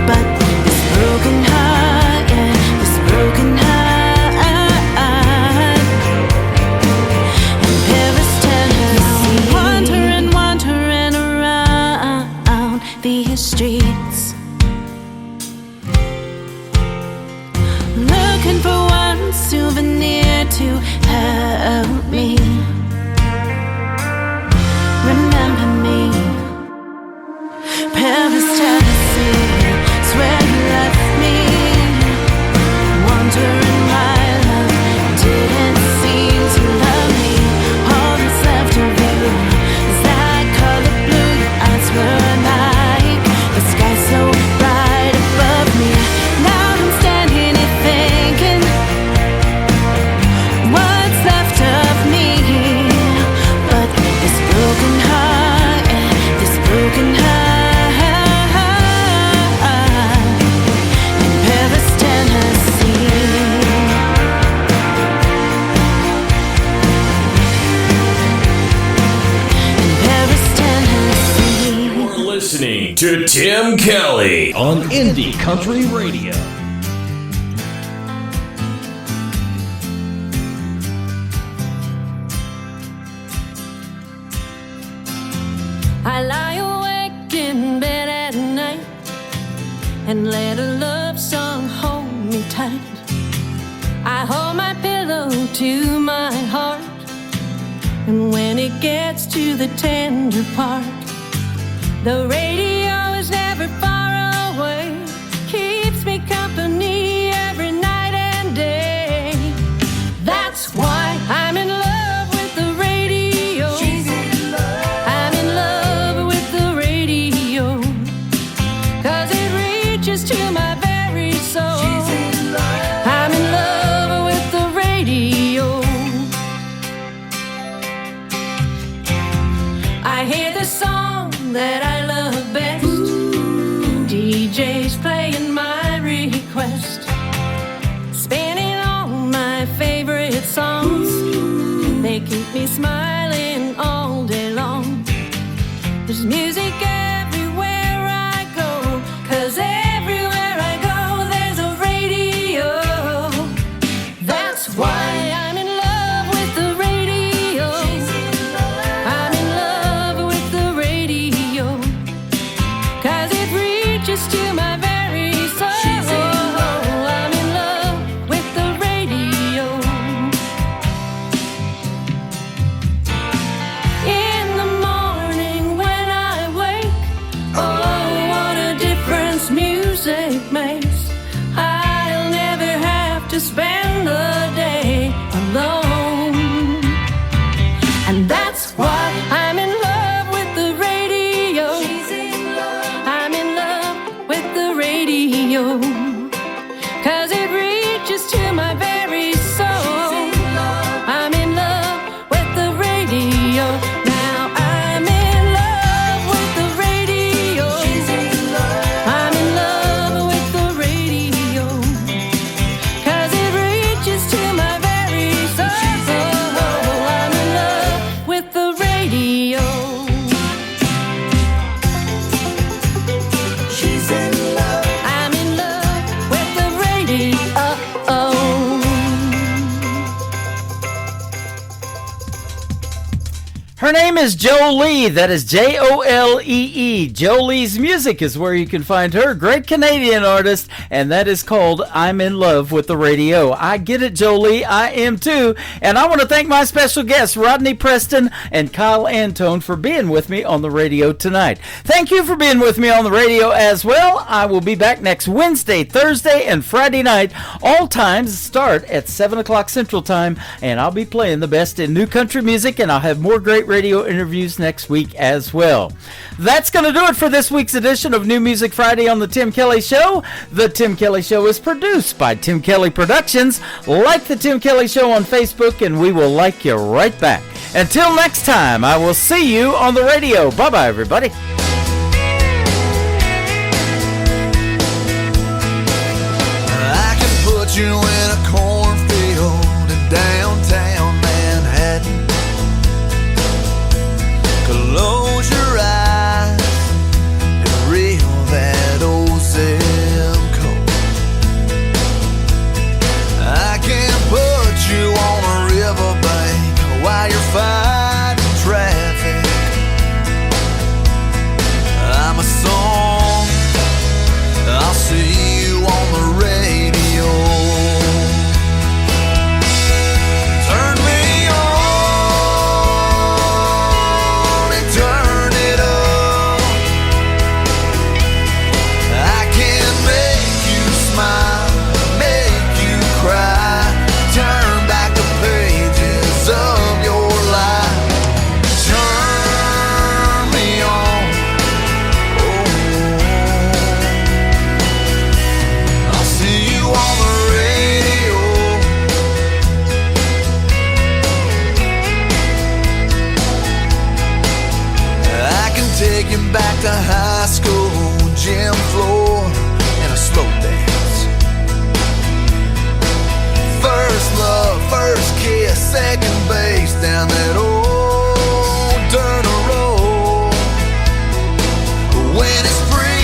but this broken heart, yeah, this broken heart. In Paris, Tennessee, wandering around these streets, looking for one souvenir to have me. Remember me. Paris, Tennessee, it's where you left me. Wondering why love didn't seem to love me. All that's left of you is that color blue your eyes were like. The sky so bright above me. Now I'm standing here thinking, what's left of me? But this broken heart, this broken heart. Listening to Tim Kelly on Indie Country Radio. I lie awake in bed at night and let a love song hold me tight. I hold my pillow to my heart, and when it gets to the tender part, the radio is never far away, keeps me company every night and day. That's why I'm in love with the radio. She's in love. I'm in love with the radio, 'cause it reaches to my very soul. She's in love. I'm in love with the radio. I hear the song that I love best. DJ's playing my request, spinning all my favorite songs. They keep me smiling all day long. There's music everywhere I go, 'cause everywhere I go there's a radio. That's why I'm in love with the radio. I'm in love with the radio, 'cause it reaches to my very soul. I'm in love with the radio. In the morning when I wake, oh, what a difference music makes. I'll never have to spend the day alone. And that's why I'm in love with the radio. I'm in love with the radio, 'cause it reaches to my very soul. I'm in love with the radio. Now I'm in love with the radio. I'm in love with the radio, 'cause it reaches to my very soul. I'm in love with the radio. She's in love. I'm in love with the radio. Her name is Jolie. That is Jolee. Jolie's Music is where you can find her. Great Canadian artist, and that is called I'm in Love with the Radio. I get it, Jolie. I am too. And I want to thank my special guests, Rodney Preston and Kyle Antone, for being with me on the radio tonight. Thank you for being with me on the radio as well. I will be back next Wednesday, Thursday, and Friday night. All times start at 7 o'clock Central Time, and I'll be playing the best in new country music, and I'll have more great radio interviews next week as well. That's going to do it for this week's edition of New Music Friday on The Tim Kelly Show. The Tim Kelly Show is produced by Tim Kelly Productions. Like The Tim Kelly Show on Facebook, and we will like you right back. Until next time, I will see you on the radio. Bye-bye, everybody. I can put you in a cornfield in downtown Manhattan. Close your eyes and reel that old zip code. I can put you on a riverbank while you're fighting traffic. I'm a song, I'll see you on the radio. Taking back to high school, gym floor, and a slow dance. First love, first kiss, second base down that old dirt road. When it's free.